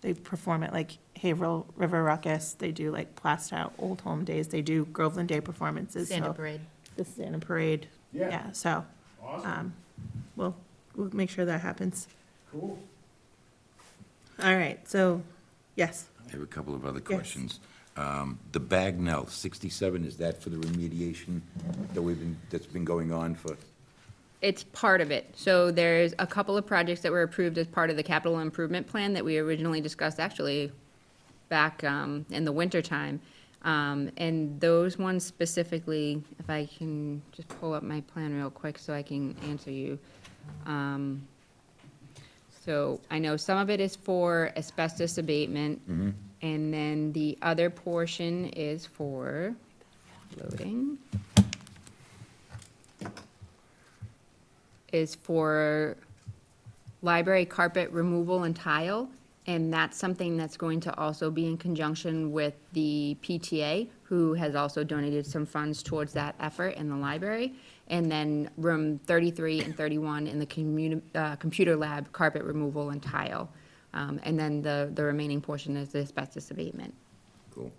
[SPEAKER 1] they perform at like Haverhill River Ruckus. They do like Plastow Old Home Days. They do Groveland Day performances.
[SPEAKER 6] Santa
[SPEAKER 1] so
[SPEAKER 6] Parade.
[SPEAKER 1] The Santa Parade.
[SPEAKER 10] Yeah,
[SPEAKER 1] Yeah, so
[SPEAKER 10] awesome,
[SPEAKER 1] we'll make sure that happens.
[SPEAKER 10] cool.
[SPEAKER 1] All right, so, yes.
[SPEAKER 2] I have a couple of other questions. The Bagnell, 67, is that for the remediation that's been going on for?
[SPEAKER 3] It's part of it. So there's a couple of projects that were approved as part of the capital improvement plan that we originally discussed actually back in the wintertime. And those ones specifically, if I can just pull up my plan real quick so I can answer you. So I know some of it is for asbestos abatement, and then the other portion is for loading. Is for library carpet removal and tile, and that's something that's going to also be in conjunction with the PTA, who has also donated some funds towards that effort in the library. And then room 33 and 31 in the computer lab, carpet removal and tile. And then the remaining portion is the asbestos abatement.
[SPEAKER 2] Cool.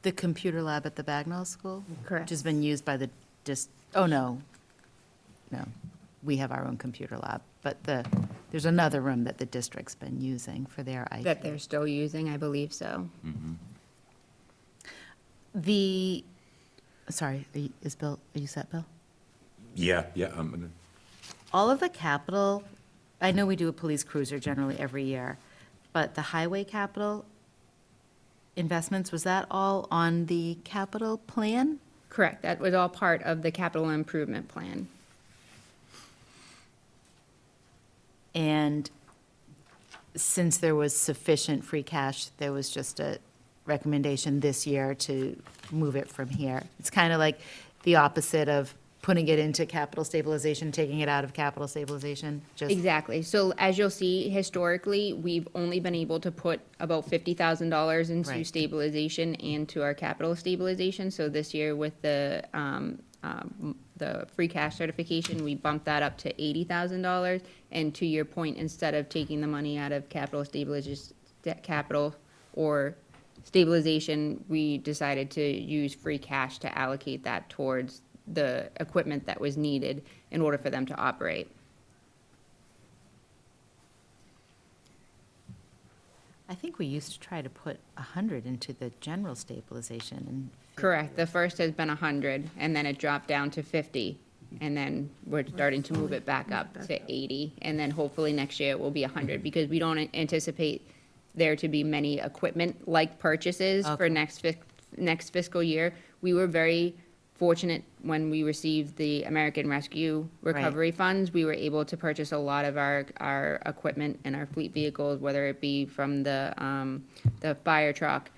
[SPEAKER 6] The computer lab at the Bagnell School?
[SPEAKER 3] Correct.
[SPEAKER 6] Which has been used by the oh, no. No, we have our own computer lab, but there's another room that the district's been using for their IT.
[SPEAKER 3] That they're still using, I believe so.
[SPEAKER 6] Sorry, are you set, Bill?
[SPEAKER 2] Yeah, I'm gonna.
[SPEAKER 6] All of the capital, I know we do a police cruiser generally every year, but the highway capital investments, was that all on the capital plan?
[SPEAKER 3] Correct, that was all part of the capital improvement plan.
[SPEAKER 6] And since there was sufficient free cash, there was just a recommendation this year to move it from here. It's kind of like the opposite of putting it into capital stabilization, taking it out of capital stabilization, just.
[SPEAKER 3] Exactly. So as you'll see, historically, we've only been able to put about $50,000 into
[SPEAKER 6] Right.
[SPEAKER 3] stabilization and to our capital stabilization. So this year with the free cash certification, we bumped that up to $80,000. And to your point, instead of taking the money out of capital stabilization, we decided to use free cash to allocate that towards the equipment that was needed in order for them to operate.
[SPEAKER 6] I think we used to try to put 100 into the general stabilization and.
[SPEAKER 3] Correct. The first has been 100, and then it dropped down to 50, and then we're starting to move it back up to 80, and then hopefully next year it will be 100, because we don't anticipate there to be many equipment-like purchases for
[SPEAKER 6] Okay.
[SPEAKER 3] next fiscal year. We were very fortunate when we received the American Rescue Recovery Funds. We were able to purchase a lot of our equipment and our fleet vehicles, whether it be from the fire truck,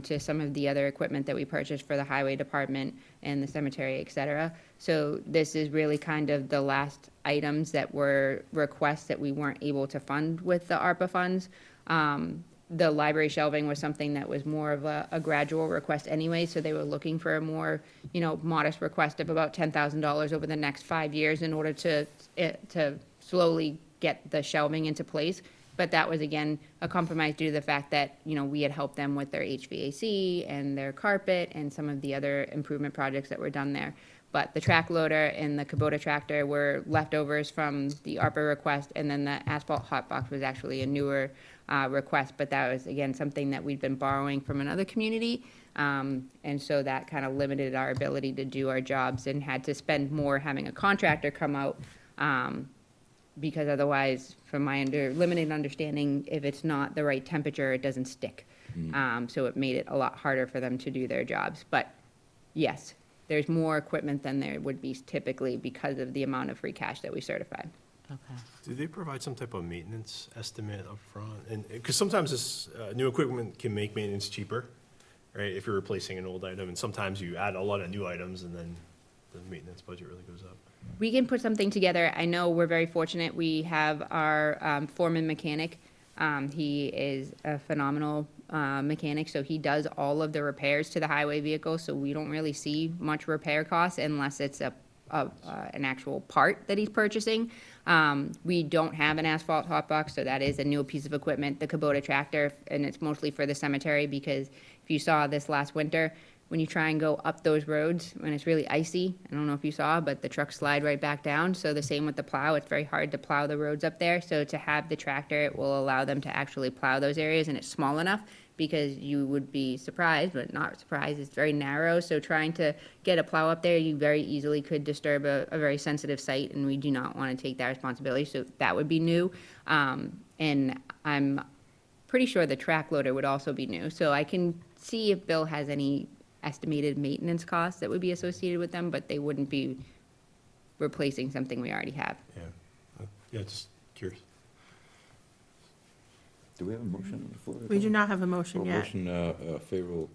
[SPEAKER 3] to some of the other equipment that we purchased for the highway department and the cemetery, et cetera. So this is really kind of the last items that were requests that we weren't able to fund with the ARPA funds. The library shelving was something that was more of a gradual request anyway, so they were looking for a more, modest request of about $10,000 over the next 5 years in order to slowly get the shelving into place. But that was, again, a compromise due to the fact that, we had helped them with their HVAC and their carpet and some of the other improvement projects that were done there. But the track loader and the Kubota tractor were leftovers from the ARPA request, and then the asphalt hot box was actually a newer request, but that was, again, something that we'd been borrowing from another community. And so that kind of limited our ability to do our jobs and had to spend more having a contractor come out, because otherwise, from my limited understanding, if it's not the right temperature, it doesn't stick. So it made it a lot harder for them to do their jobs. But yes, there's more equipment than there would be typically because of the amount of free cash that we certified.
[SPEAKER 6] Okay.
[SPEAKER 8] Do they provide some type of maintenance estimate up front? And, because sometimes this, new equipment can make maintenance cheaper, right? If you're replacing an old item, and sometimes you add a lot of new items and then the maintenance budget really goes up.
[SPEAKER 3] We can put something together. I know we're very fortunate. We have our foreman mechanic. He is a phenomenal mechanic, so he does all of the repairs to the highway vehicle, so we don't really see much repair costs unless it's an actual part that he's purchasing. We don't have an asphalt hot box, so that is a new piece of equipment, the Kubota tractor, and it's mostly for the cemetery, because if you saw this last winter, when you try and go up those roads, when it's really icy, I don't know if you saw, but the trucks slide right back down. So the same with the plow, it's very hard to plow the roads up there. So to have the tractor, it will allow them to actually plow those areas, and it's small enough, because you would be surprised, but not surprised, it's very narrow. So trying to get a plow up there, you very easily could disturb a very sensitive site, and we do not want to take that responsibility. So that would be new. And I'm pretty sure the track loader would also be new. So I can see if Bill has any estimated maintenance costs that would be associated with them, but they wouldn't be replacing something we already have.
[SPEAKER 8] Yeah. Yeah, just curious.
[SPEAKER 2] Do we have a motion on the floor?
[SPEAKER 1] We do not have a motion yet.
[SPEAKER 2] Motion favorable,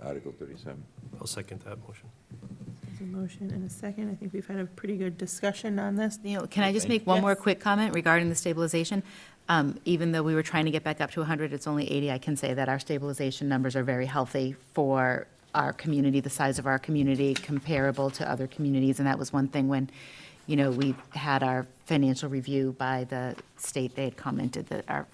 [SPEAKER 2] Article 37.
[SPEAKER 8] I'll second that motion.
[SPEAKER 1] There's a motion and a second. I think we've had a pretty good discussion on this.
[SPEAKER 6] Can I just make one more
[SPEAKER 1] Yes.
[SPEAKER 6] quick comment regarding the stabilization? Even though we were trying to get back up to 100, it's only 80, I can say that our stabilization numbers are very healthy for our community, the size of our community, comparable to other communities. And that was one thing when, we had our financial review by the state, they had commented that our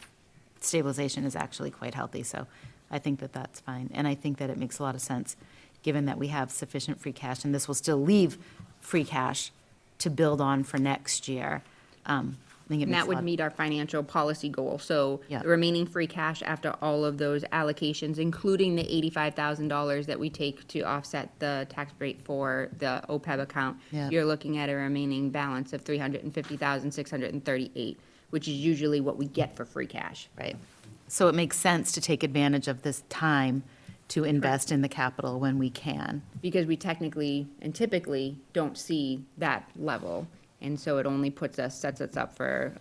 [SPEAKER 6] stabilization is actually quite healthy, so I think that that's fine. And I think that it makes a lot of sense, given that we have sufficient free cash, and this will still leave free cash to build on for next year. I think it
[SPEAKER 3] And
[SPEAKER 6] makes
[SPEAKER 3] that
[SPEAKER 6] a
[SPEAKER 3] would
[SPEAKER 6] lot.
[SPEAKER 3] meet our financial policy goal. So
[SPEAKER 6] Yeah.
[SPEAKER 3] the remaining free cash after all of those allocations, including the $85,000 that we take to offset the tax rate for the OPEB account,
[SPEAKER 6] Yeah.
[SPEAKER 3] you're looking at a remaining balance of $350,638, which is usually what we get for free cash.
[SPEAKER 6] Right. So it makes sense to take advantage of this time to invest in the capital when we can.
[SPEAKER 3] Because we technically and typically don't see that level. And so it only sets us up for,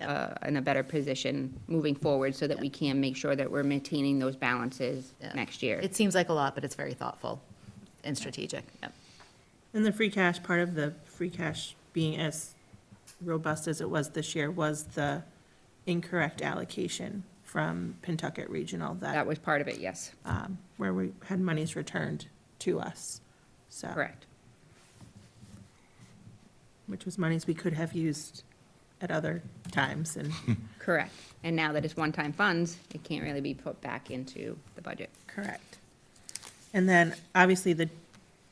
[SPEAKER 3] in a better position moving forward so that we can make sure that we're maintaining those balances
[SPEAKER 6] Yeah.
[SPEAKER 3] next year.
[SPEAKER 6] It seems like a lot, but it's very thoughtful and strategic. Yep.
[SPEAKER 1] And the free cash, part of the free cash being as robust as it was this year was the incorrect allocation from Pentucket Regional
[SPEAKER 3] That was part of it, yes,
[SPEAKER 1] where we had monies returned to us, so.
[SPEAKER 3] correct.
[SPEAKER 1] Which was monies we could have used at other times, and,
[SPEAKER 3] Correct. And now that it's one-time funds, it can't really be put back into the budget.
[SPEAKER 1] correct. And then, obviously, the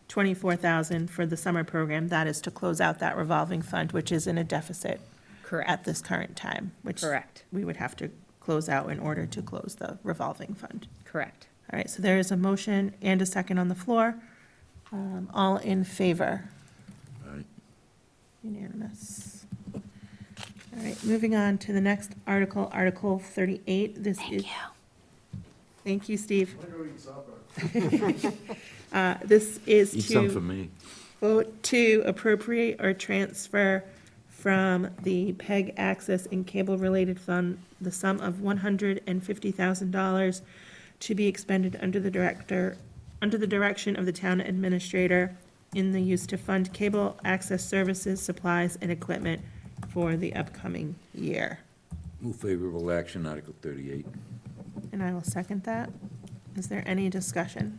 [SPEAKER 1] 24,000 for the summer program, that is to close out that revolving fund, which is in a deficit
[SPEAKER 3] Correct.
[SPEAKER 1] at this current time, which
[SPEAKER 3] Correct.
[SPEAKER 1] we would have to close out in order to close the revolving fund.
[SPEAKER 3] Correct.
[SPEAKER 1] All right, so there is a motion and a second on the floor. All in favor?
[SPEAKER 2] Aye.
[SPEAKER 1] Unanimous. All right, moving on to the next article, Article 38. This is. Thank you, Steve. This is
[SPEAKER 2] Eat some for
[SPEAKER 1] to
[SPEAKER 2] me.
[SPEAKER 1] vote to appropriate or transfer from the PEG Access and Cable-Related Fund the sum of $150,000 to be expended under the direction of the town administrator in the use to fund cable access services, supplies, and equipment for the upcoming year.
[SPEAKER 2] Move favorable action, Article 38.
[SPEAKER 1] And I will second that. Is there any discussion?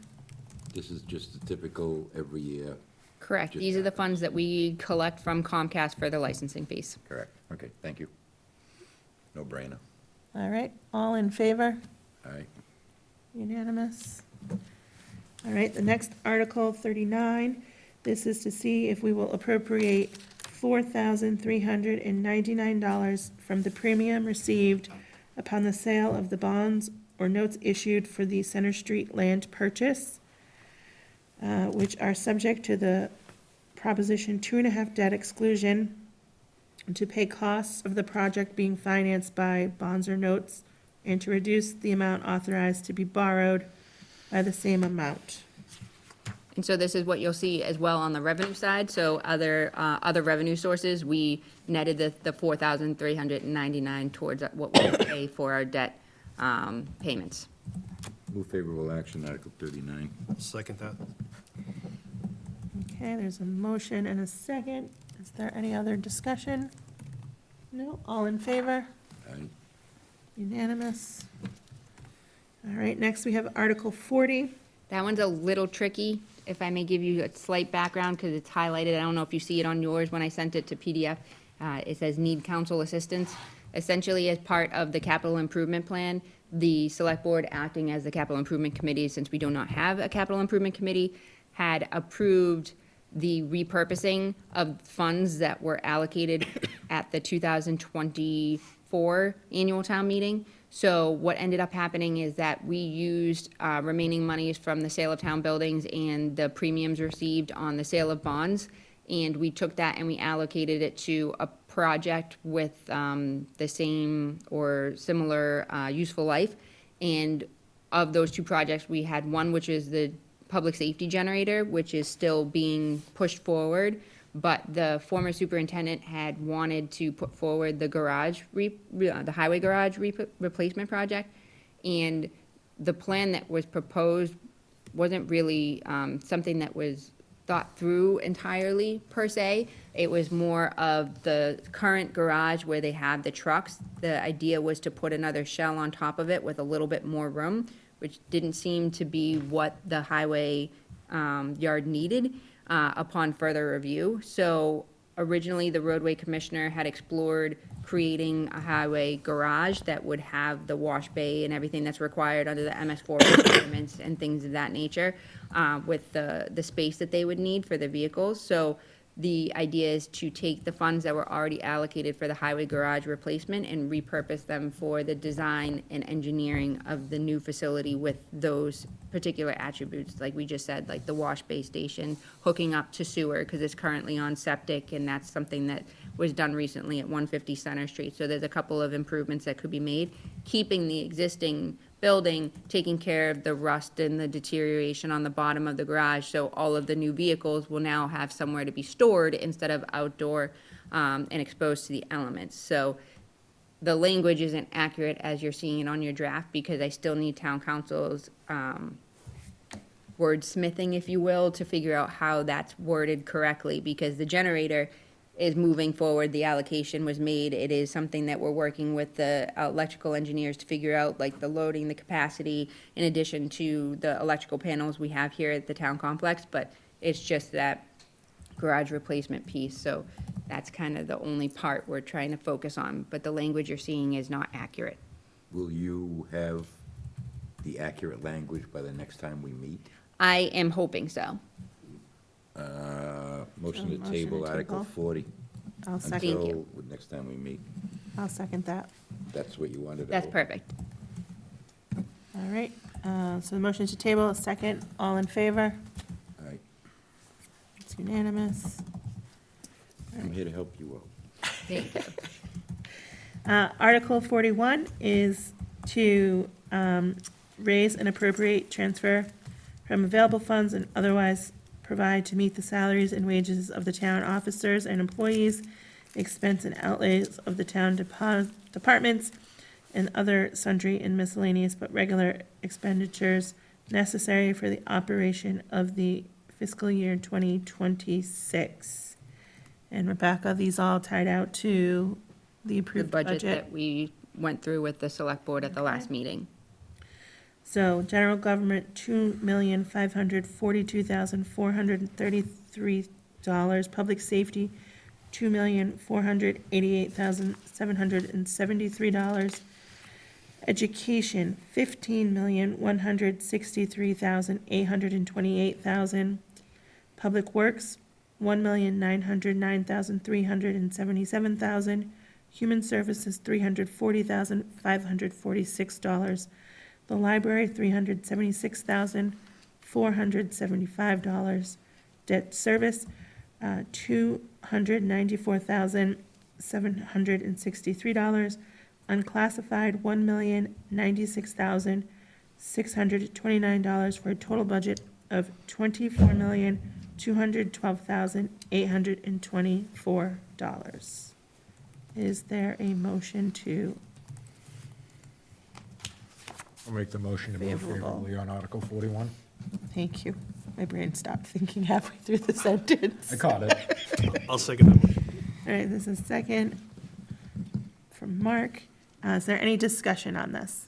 [SPEAKER 2] This is just the typical every year.
[SPEAKER 3] Correct.
[SPEAKER 2] Just
[SPEAKER 3] These are the funds that we collect from Comcast for the licensing fees.
[SPEAKER 2] Correct. Okay, thank you. No brainer.
[SPEAKER 1] All right, all in favor?
[SPEAKER 2] Aye.
[SPEAKER 1] Unanimous. All right, the next Article 39, this is to see if we will appropriate $4,399 from the premium received upon the sale of the bonds or notes issued for the Center Street land purchase, which are subject to the Proposition 2.5 debt exclusion, and to pay costs of the project being financed by bonds or notes, and to reduce the amount authorized to be borrowed by the same amount.
[SPEAKER 3] And so this is what you'll see as well on the revenue side. So other revenue sources, we netted the $4,399 towards what we pay for our debt payments.
[SPEAKER 2] Move favorable action, Article 39.
[SPEAKER 8] Second that.
[SPEAKER 1] Okay, there's a motion and a second. Is there any other discussion? No, all in favor?
[SPEAKER 2] Aye.
[SPEAKER 1] Unanimous. All right, next we have Article 40.
[SPEAKER 3] That one's a little tricky, if I may give you a slight background, because it's highlighted. I don't know if you see it on yours when I sent it to PDF. It says need council assistance. Essentially, as part of the capital improvement plan, the select board acting as the capital improvement committee, since we do not have a capital improvement committee, had approved the repurposing of funds that were allocated at the 2024 annual town meeting. So what ended up happening is that we used remaining monies from the sale of town buildings and the premiums received on the sale of bonds. And we took that and we allocated it to a project with the same or similar useful life. And of those two projects, we had one, which is the public safety generator, which is still being pushed forward. But the former superintendent had wanted to put forward the garage, the highway garage replacement project. And the plan that was proposed wasn't really something that was thought through entirely, per se. It was more of the current garage where they have the trucks. The idea was to put another shell on top of it with a little bit more room, which didn't seem to be what the highway yard needed upon further review. So originally, the roadway commissioner had explored creating a highway garage that would have the wash bay and everything that's required under the MS4 requirements and things of that nature, with the space that they would need for the vehicles. So the idea is to take the funds that were already allocated for the highway garage replacement and repurpose them for the design and engineering of the new facility with those particular attributes, like we just said, like the wash bay station, hooking up to sewer, because it's currently on septic, and that's something that was done recently at 150 Center Street. So there's a couple of improvements that could be made, keeping the existing building, taking care of the rust and the deterioration on the bottom of the garage, so all of the new vehicles will now have somewhere to be stored instead of outdoor and exposed to the elements. So the language isn't accurate as you're seeing it on your draft, because I still need town council's wordsmithing, if you will, to figure out how that's worded correctly, because the generator is moving forward, the allocation was made, it is something that we're working with the electrical engineers to figure out, like the loading, the capacity, in addition to the electrical panels we have here at the town complex, but it's just that garage replacement piece, so that's kind of the only part we're trying to focus on, but the language you're seeing is not accurate.
[SPEAKER 2] Will you have the accurate language by the next time we meet?
[SPEAKER 3] I am hoping so.
[SPEAKER 2] Motion
[SPEAKER 1] So
[SPEAKER 2] to
[SPEAKER 1] motion
[SPEAKER 2] table
[SPEAKER 1] to
[SPEAKER 2] Article
[SPEAKER 1] table.
[SPEAKER 2] 40
[SPEAKER 1] I'll second,
[SPEAKER 3] Thank
[SPEAKER 2] until
[SPEAKER 3] you.
[SPEAKER 2] next time we meet.
[SPEAKER 1] I'll second that.
[SPEAKER 2] That's what you wanted to
[SPEAKER 3] That's
[SPEAKER 2] hold.
[SPEAKER 3] perfect.
[SPEAKER 1] All right, so the motion to table, a second, all in favor?
[SPEAKER 2] All right,
[SPEAKER 1] It's unanimous.
[SPEAKER 2] I'm here to help you out.
[SPEAKER 3] Thank you.
[SPEAKER 1] Article 41 is to raise and appropriate transfer from available funds and otherwise provide to meet the salaries and wages of the town officers and employees, expense and outlays of the town departments, and other sundry and miscellaneous but regular expenditures necessary for the operation of the fiscal year 2026. And Rebecca, these all tied out to the
[SPEAKER 3] The
[SPEAKER 1] approved
[SPEAKER 3] budget that we went through with the select board at the last meeting.
[SPEAKER 1] So general government, $2,542,433. Public safety, $2,488,773. Education, $15,163,828. Public works, $1,909,377. Human services, $340,546. The library, $376,475. Debt service, $294,763. Unclassified, $1,096,629, for a total budget of $24,212,824. Is there a motion to,
[SPEAKER 5] I'll make the motion to move
[SPEAKER 1] Favorable.
[SPEAKER 5] favorably on Article 41.
[SPEAKER 1] thank you, my brain stopped thinking halfway through the sentence.
[SPEAKER 5] I caught it.
[SPEAKER 8] I'll second that one.
[SPEAKER 1] All right, this is second from Mark. Is there any discussion on this?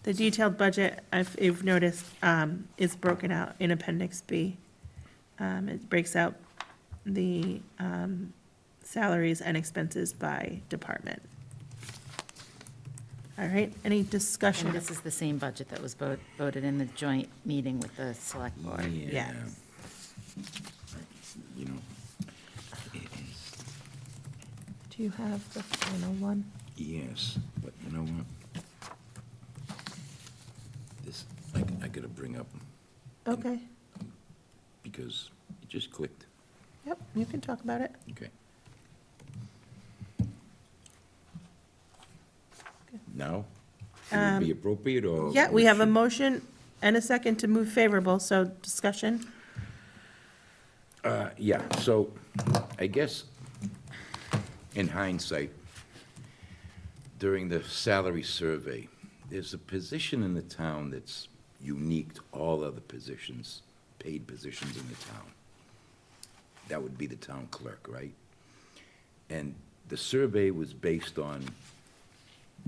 [SPEAKER 1] The detailed budget, I've noticed, is broken out in Appendix B. It breaks out the salaries and expenses by department. All right, any
[SPEAKER 6] And
[SPEAKER 1] discussion?
[SPEAKER 6] this is the same budget that was voted in the joint meeting with the select board.
[SPEAKER 2] Yeah.
[SPEAKER 1] Yes.
[SPEAKER 2] You know, it is,
[SPEAKER 1] Do you have the final one?
[SPEAKER 2] yes, but you know what? This, I gotta bring up,
[SPEAKER 1] Okay,
[SPEAKER 2] because it just clicked,
[SPEAKER 1] yep, you can talk about it.
[SPEAKER 2] okay. Now? Would it be appropriate, or?
[SPEAKER 1] Yeah, we have a
[SPEAKER 2] should-
[SPEAKER 1] motion and a second to move favorable, so discussion?
[SPEAKER 2] Yeah, so I guess in hindsight, during the salary survey, there's a position in the town that's unique to all other positions, paid positions in the town. That would be the town clerk, right? And the survey was based on,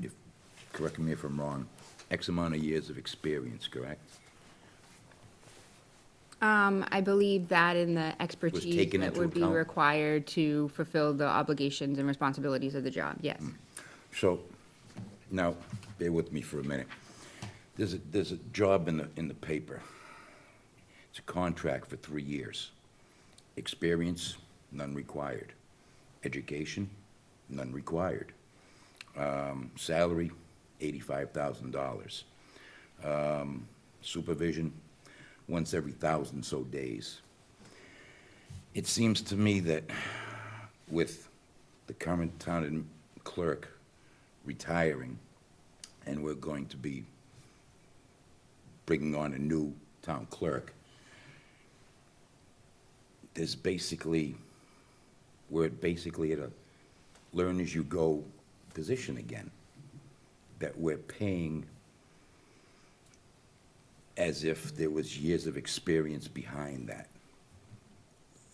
[SPEAKER 2] if, correct me if I'm wrong, X amount of years of experience, correct?
[SPEAKER 3] I believe that in the expertise
[SPEAKER 2] taken
[SPEAKER 3] that
[SPEAKER 2] into
[SPEAKER 3] would be
[SPEAKER 2] account?
[SPEAKER 3] required to fulfill the obligations and responsibilities of the job, yes.
[SPEAKER 2] So, now, bear with me for a minute. There's a job in the paper. It's a contract for 3 years. Experience, none required. Education, none required. Salary, $85,000. Supervision, once every 1,000 so days. It seems to me that with the current town clerk retiring, and we're going to be bringing on a new town clerk, we're basically at a learn-as-you-go position again, that we're paying as if there was years of experience behind that.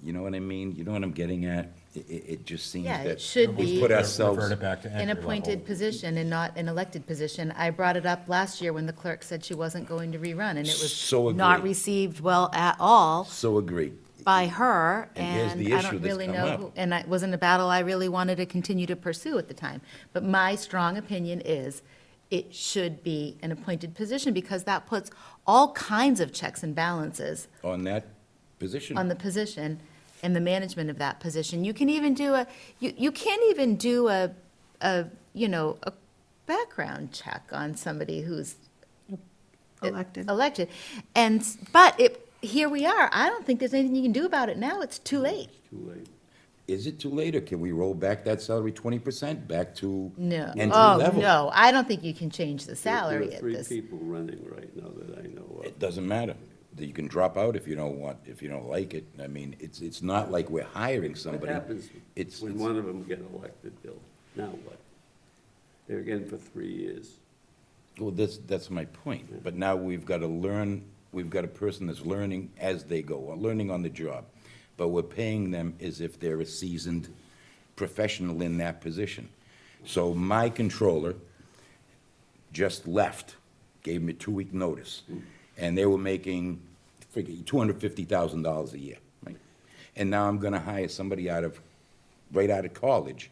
[SPEAKER 2] You know what I mean? You know what I'm getting at? It just seems
[SPEAKER 6] Yeah,
[SPEAKER 2] that
[SPEAKER 6] it should
[SPEAKER 2] we
[SPEAKER 6] be
[SPEAKER 2] put ourselves.
[SPEAKER 5] Revert it back to
[SPEAKER 6] An
[SPEAKER 5] entry level.
[SPEAKER 6] appointed position and not an elected position. I brought it up last year when the clerk said she wasn't going to rerun, and it was
[SPEAKER 2] So
[SPEAKER 6] not
[SPEAKER 2] agree.
[SPEAKER 6] received well at all
[SPEAKER 2] So agree.
[SPEAKER 6] by her,
[SPEAKER 2] And here's
[SPEAKER 6] and
[SPEAKER 2] the
[SPEAKER 6] I
[SPEAKER 2] issue
[SPEAKER 6] don't
[SPEAKER 2] that's
[SPEAKER 6] really
[SPEAKER 2] come
[SPEAKER 6] know,
[SPEAKER 2] up.
[SPEAKER 6] and it wasn't a battle I really wanted to continue to pursue at the time. But my strong opinion is it should be an appointed position, because that puts all kinds of checks and balances
[SPEAKER 2] On that position.
[SPEAKER 6] on the position and the management of that position. You can even do you can't even do a background check on somebody who's
[SPEAKER 1] Elected.
[SPEAKER 6] elected. Here we are. I don't think there's anything you can do about it now. It's too late.
[SPEAKER 7] Too late.
[SPEAKER 2] Is it too late, or can we roll back that salary 20% back to
[SPEAKER 6] No.
[SPEAKER 2] entry
[SPEAKER 6] Oh,
[SPEAKER 2] level?
[SPEAKER 6] no. I don't think you can change the
[SPEAKER 7] There
[SPEAKER 6] salary
[SPEAKER 7] are
[SPEAKER 6] at
[SPEAKER 7] three
[SPEAKER 6] this.
[SPEAKER 7] people running right now that I know of.
[SPEAKER 2] It doesn't matter. You can drop out if you don't like it. I mean, it's not like we're hiring
[SPEAKER 7] What
[SPEAKER 2] somebody.
[SPEAKER 7] happens
[SPEAKER 2] It's,
[SPEAKER 7] when one of them get elected, Bill? Now what? They're again for 3 years.
[SPEAKER 2] well, that's my point. But now we've got a person that's learning as they go, or learning on the job. But we're paying them as if they're a seasoned professional in that position. So my controller just left, gave me a 2-week notice, and they were making, $250,000 a year, right? And now I'm gonna hire somebody right out of college.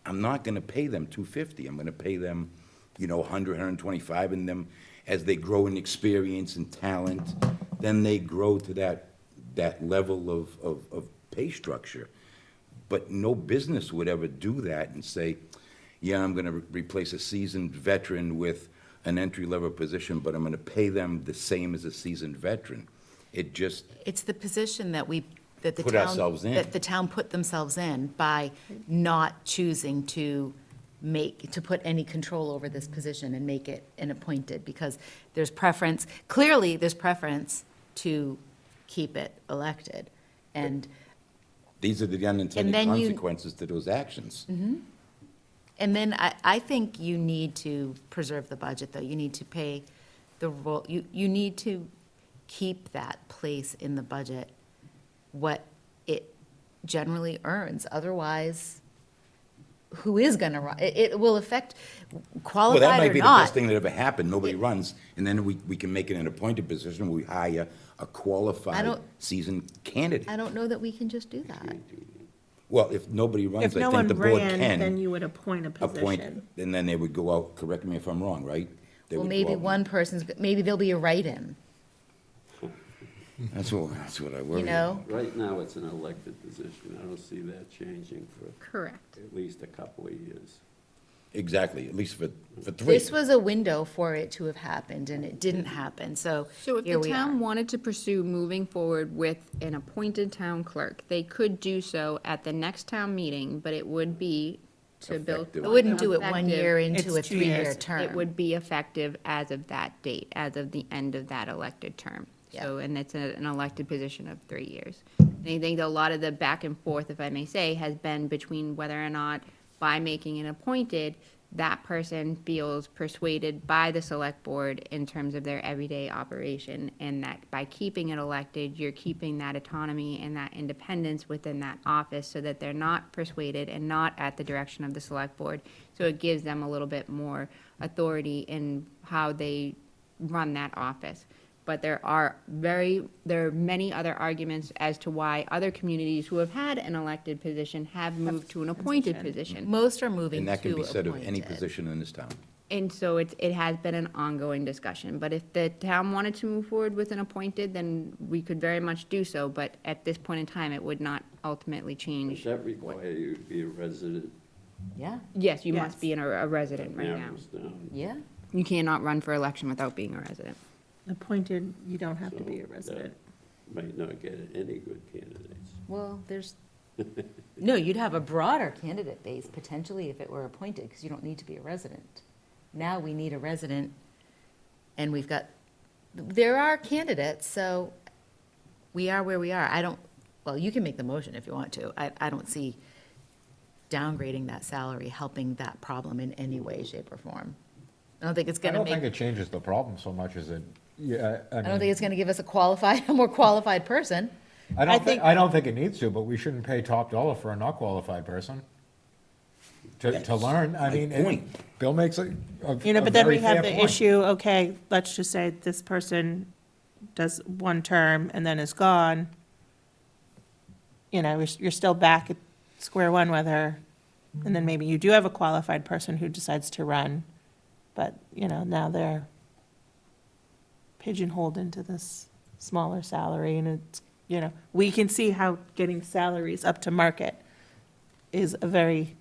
[SPEAKER 2] I'm not gonna pay them $250, I'm gonna pay them, 100, 125, and them, as they grow in experience and talent, then they grow to that level of pay structure. But no business would ever do that and say, yeah, I'm gonna replace a seasoned veteran with an entry-level position, but I'm gonna pay them the same as a seasoned veteran. It just,
[SPEAKER 6] It's the position that the
[SPEAKER 2] Put
[SPEAKER 6] town.
[SPEAKER 2] ourselves in.
[SPEAKER 6] That the town put themselves in by not choosing to put any control over this position and make it an appointed, because clearly there's preference to keep it elected. And
[SPEAKER 2] these are the unintended
[SPEAKER 6] then you-
[SPEAKER 2] consequences to those actions.
[SPEAKER 6] And then I think you need to preserve the budget, though. You need to pay the role, you need to keep that place in the budget what it generally earns. Otherwise, who is gonna run? It will affect
[SPEAKER 2] Well, that
[SPEAKER 6] qualified
[SPEAKER 2] might
[SPEAKER 6] or
[SPEAKER 2] be the best
[SPEAKER 6] not.
[SPEAKER 2] thing that ever happened, nobody runs, and then we can make it an appointed position, we hire a qualified,
[SPEAKER 6] don't-
[SPEAKER 2] seasoned candidate.
[SPEAKER 6] I don't know that we can just do that.
[SPEAKER 2] Well, if nobody runs,
[SPEAKER 1] If
[SPEAKER 2] I
[SPEAKER 1] no
[SPEAKER 2] think
[SPEAKER 1] one
[SPEAKER 2] the board
[SPEAKER 1] ran, then
[SPEAKER 2] can
[SPEAKER 1] you would appoint a
[SPEAKER 2] appoint,
[SPEAKER 1] position.
[SPEAKER 2] and then they would go out, correct me if I'm wrong, right? They
[SPEAKER 6] Well,
[SPEAKER 2] would go
[SPEAKER 6] maybe
[SPEAKER 2] out-
[SPEAKER 6] one person's, maybe there'll be a write-in,
[SPEAKER 2] That's what I worry
[SPEAKER 6] you
[SPEAKER 2] about.
[SPEAKER 6] know?
[SPEAKER 7] Right now, it's an elected position. I don't see that changing for
[SPEAKER 3] Correct.
[SPEAKER 7] at least a couple of years.
[SPEAKER 2] Exactly, at least for 3.
[SPEAKER 6] This was a window for it to have happened, and it didn't happen, so
[SPEAKER 3] So if
[SPEAKER 6] here
[SPEAKER 3] the
[SPEAKER 6] we
[SPEAKER 3] town
[SPEAKER 6] are.
[SPEAKER 3] wanted to pursue moving forward with an appointed town clerk, they could do so at the next town meeting, but it would be to build.
[SPEAKER 2] Effective.
[SPEAKER 6] I wouldn't do it 1 year
[SPEAKER 3] Effective.
[SPEAKER 6] into a
[SPEAKER 1] It's 2
[SPEAKER 6] 3-year
[SPEAKER 1] years.
[SPEAKER 6] term.
[SPEAKER 3] It would be effective as of that date, as of the end of that elected term. So, and it's an elected position of 3 years. And I think a lot of the back and forth, if I may say, has been between whether or not by making it appointed, that person feels persuaded by the select board in terms of their everyday operation, and that by keeping it elected, you're keeping that autonomy and that independence within that office so that they're not persuaded and not at the direction of the select board. So it gives them a little bit more authority in how they run that office. But there are many other arguments as to why other communities who have had an elected position have moved to an appointed position.
[SPEAKER 6] Most are moving
[SPEAKER 2] And
[SPEAKER 6] to
[SPEAKER 2] that can be said of any
[SPEAKER 6] appointed.
[SPEAKER 2] position in this town.
[SPEAKER 3] And so it has been an ongoing discussion, but if the town wanted to move forward with an appointed, then we could very much do so, but at this point in time, it would not ultimately
[SPEAKER 7] Does
[SPEAKER 3] change.
[SPEAKER 7] that require you to be a resident?
[SPEAKER 6] Yeah,
[SPEAKER 3] Yes, you
[SPEAKER 1] Yes.
[SPEAKER 3] must be a resident right now.
[SPEAKER 7] Narrows down.
[SPEAKER 6] yeah.
[SPEAKER 3] You cannot run for election without being a resident.
[SPEAKER 1] Appointed, you don't have to be a
[SPEAKER 7] So
[SPEAKER 1] resident.
[SPEAKER 7] that Might not get any good candidates.
[SPEAKER 6] Well, there's, no, you'd have a broader candidate base potentially if it were appointed, because you don't need to be a resident. Now we need a resident, and we've got, there are candidates, so we are where we are. I don't, well, you can make the motion if you want to. I don't see downgrading that salary helping that problem in any way, shape, or form. I don't think it's
[SPEAKER 5] I
[SPEAKER 6] gonna
[SPEAKER 5] don't think
[SPEAKER 6] make,
[SPEAKER 5] it changes the problem so much as it, yeah,
[SPEAKER 6] I don't think it's gonna give us a more qualified person.
[SPEAKER 5] I
[SPEAKER 1] I
[SPEAKER 5] don't
[SPEAKER 1] think-
[SPEAKER 5] think, I don't think it needs to, but we shouldn't pay top dollar for a not qualified person to
[SPEAKER 2] That's
[SPEAKER 5] learn. I
[SPEAKER 2] my
[SPEAKER 5] mean,
[SPEAKER 2] point.
[SPEAKER 5] Bill makes a
[SPEAKER 1] You know, but then we
[SPEAKER 5] very
[SPEAKER 1] have
[SPEAKER 5] fair
[SPEAKER 1] the
[SPEAKER 5] point.
[SPEAKER 1] issue, okay, let's just say this person does one term and then is gone. You know, you're still back at square one whether, and then maybe you do have a qualified person who decides to run, but, you know, now they're pigeonholed into this smaller salary, and it's, you know, we can see how getting salaries up to market is a very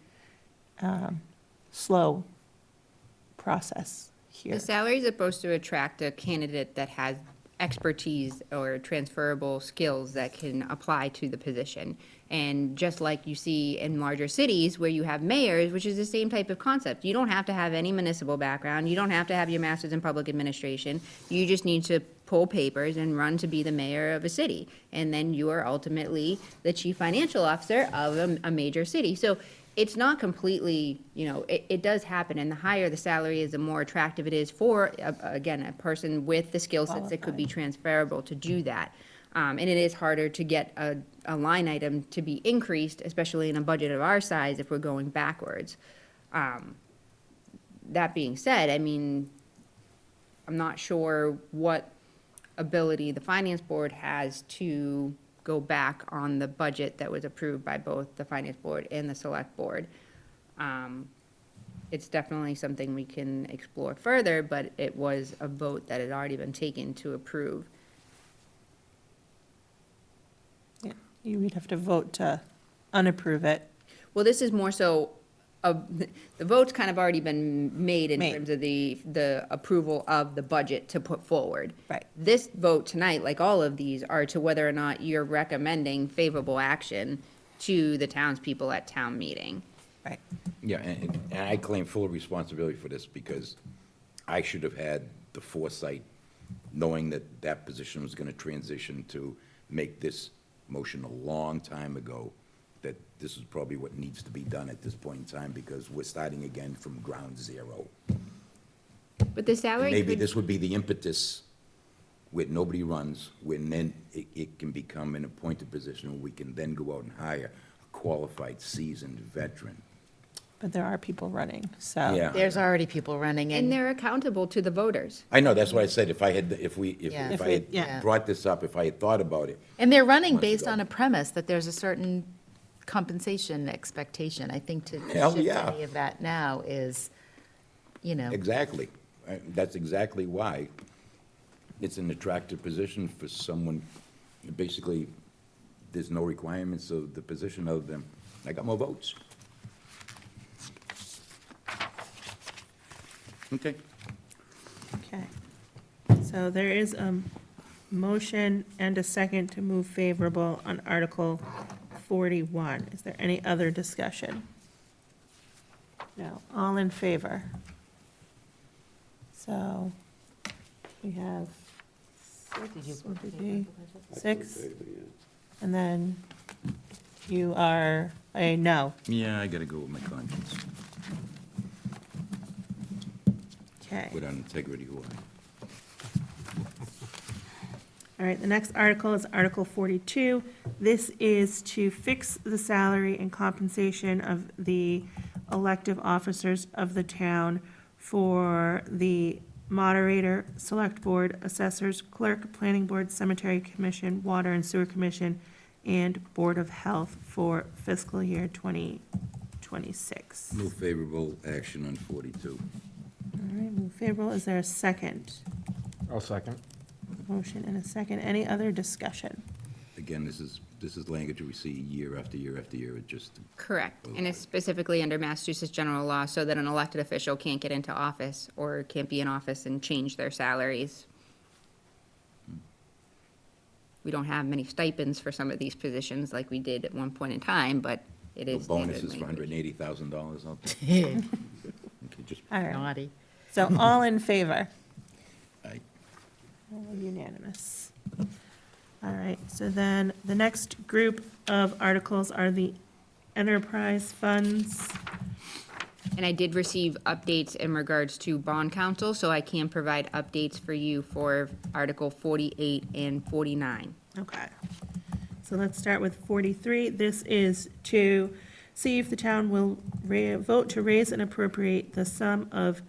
[SPEAKER 1] slow process here.
[SPEAKER 3] The salary is supposed to attract a candidate that has expertise or transferable skills that can apply to the position. And just like you see in larger cities where you have mayors, which is the same type of concept. You don't have to have any municipal background. You don't have to have your master's in public administration. You just need to pull papers and run to be the mayor of a city. And then you are ultimately the chief financial officer of a major city. So it's not completely, you know, it does happen, and the higher the salary is, the more attractive it is for, again, a person with the skill sets that could be transferable to do that. And it is harder to get a line item to be increased, especially in a budget of our size, if we're going backwards. That being said, I mean, I'm not sure what ability the finance board has to go back on the budget that was approved by both the finance board and the select board. It's definitely something we can explore further, but it was a vote that had already been taken to approve.
[SPEAKER 1] Yeah, you would have to vote to unapprove it.
[SPEAKER 3] Well, this is more so, the vote's kind of already been made in
[SPEAKER 1] Made.
[SPEAKER 3] terms of the approval of the budget to put forward.
[SPEAKER 1] Right.
[SPEAKER 3] This vote tonight, like all of these, are to whether or not you're recommending favorable action to the townspeople at town meeting.
[SPEAKER 1] Right.
[SPEAKER 2] Yeah, and I claim full responsibility for this because I should have had the foresight, knowing that that position was gonna transition, to make this motion a long time ago, that this is probably what needs to be done at this point in time, because we're starting again from ground zero.
[SPEAKER 3] But the
[SPEAKER 2] And
[SPEAKER 3] salary
[SPEAKER 2] maybe
[SPEAKER 3] could,
[SPEAKER 2] this would be the impetus where nobody runs, when then it can become an appointed position, where we can then go out and hire a qualified, seasoned veteran.
[SPEAKER 1] But there are people running, so.
[SPEAKER 2] Yeah.
[SPEAKER 6] There's already people running,
[SPEAKER 3] and
[SPEAKER 6] and
[SPEAKER 3] they're accountable to the voters.
[SPEAKER 2] I know, that's why I said if I had, if
[SPEAKER 6] Yeah.
[SPEAKER 1] If
[SPEAKER 2] I
[SPEAKER 1] we- yeah.
[SPEAKER 2] had brought this up, if I had thought about it,
[SPEAKER 6] they're running
[SPEAKER 2] Months
[SPEAKER 6] based
[SPEAKER 2] ago.
[SPEAKER 6] on a premise that there's a certain compensation expectation. I think to
[SPEAKER 2] Hell,
[SPEAKER 6] shift
[SPEAKER 2] yeah.
[SPEAKER 6] any of that now is, you know,
[SPEAKER 2] exactly. That's exactly why it's an attractive position for someone. Basically, there's no requirements of the position other than, I got more votes. Okay.
[SPEAKER 1] Okay. So there is a motion and a second to move favorable on Article 41. Is there any other discussion? No. All in favor? So we have
[SPEAKER 6] Did you
[SPEAKER 1] six,
[SPEAKER 6] vote
[SPEAKER 1] what would
[SPEAKER 6] in
[SPEAKER 1] be,
[SPEAKER 6] favor of the budget?
[SPEAKER 1] six,
[SPEAKER 7] I could, yeah.
[SPEAKER 1] and then you are a no.
[SPEAKER 2] Yeah, I gotta go with my conscience.
[SPEAKER 1] Okay.
[SPEAKER 2] Without integrity, who I?
[SPEAKER 1] All right, the next article is Article 42. This is to fix the salary and compensation of the elective officers of the town for the moderator, select board, assessors, clerk, planning board, cemetery commission, water and sewer commission, and board of health for fiscal year 2026.
[SPEAKER 2] Move favorable action on 42.
[SPEAKER 1] All right, move favorable. Is there a second?
[SPEAKER 5] I'll second.
[SPEAKER 1] Motion and a second. Any other discussion?
[SPEAKER 2] Again, this is language we see year after year after year. It just,
[SPEAKER 3] Correct, and it's specifically under Massachusetts general law, so that an elected official can't get into office or can't be in office and change their salaries. We don't have many stipends for some of these positions like we did at one point in time, but it
[SPEAKER 2] the
[SPEAKER 3] is standard
[SPEAKER 2] bonuses for
[SPEAKER 3] language.
[SPEAKER 2] $180,000 out there. Okay, just,
[SPEAKER 1] All right,
[SPEAKER 6] Naughty.
[SPEAKER 1] so all in favor?
[SPEAKER 2] I,
[SPEAKER 1] All unanimous. All right, so then the next group of articles are the enterprise funds.
[SPEAKER 3] And I did receive updates in regards to bond council, so I can provide updates for you for Article 48 and 49.
[SPEAKER 1] Okay. So let's start with 43. This is to see if the town will vote to raise and appropriate the sum of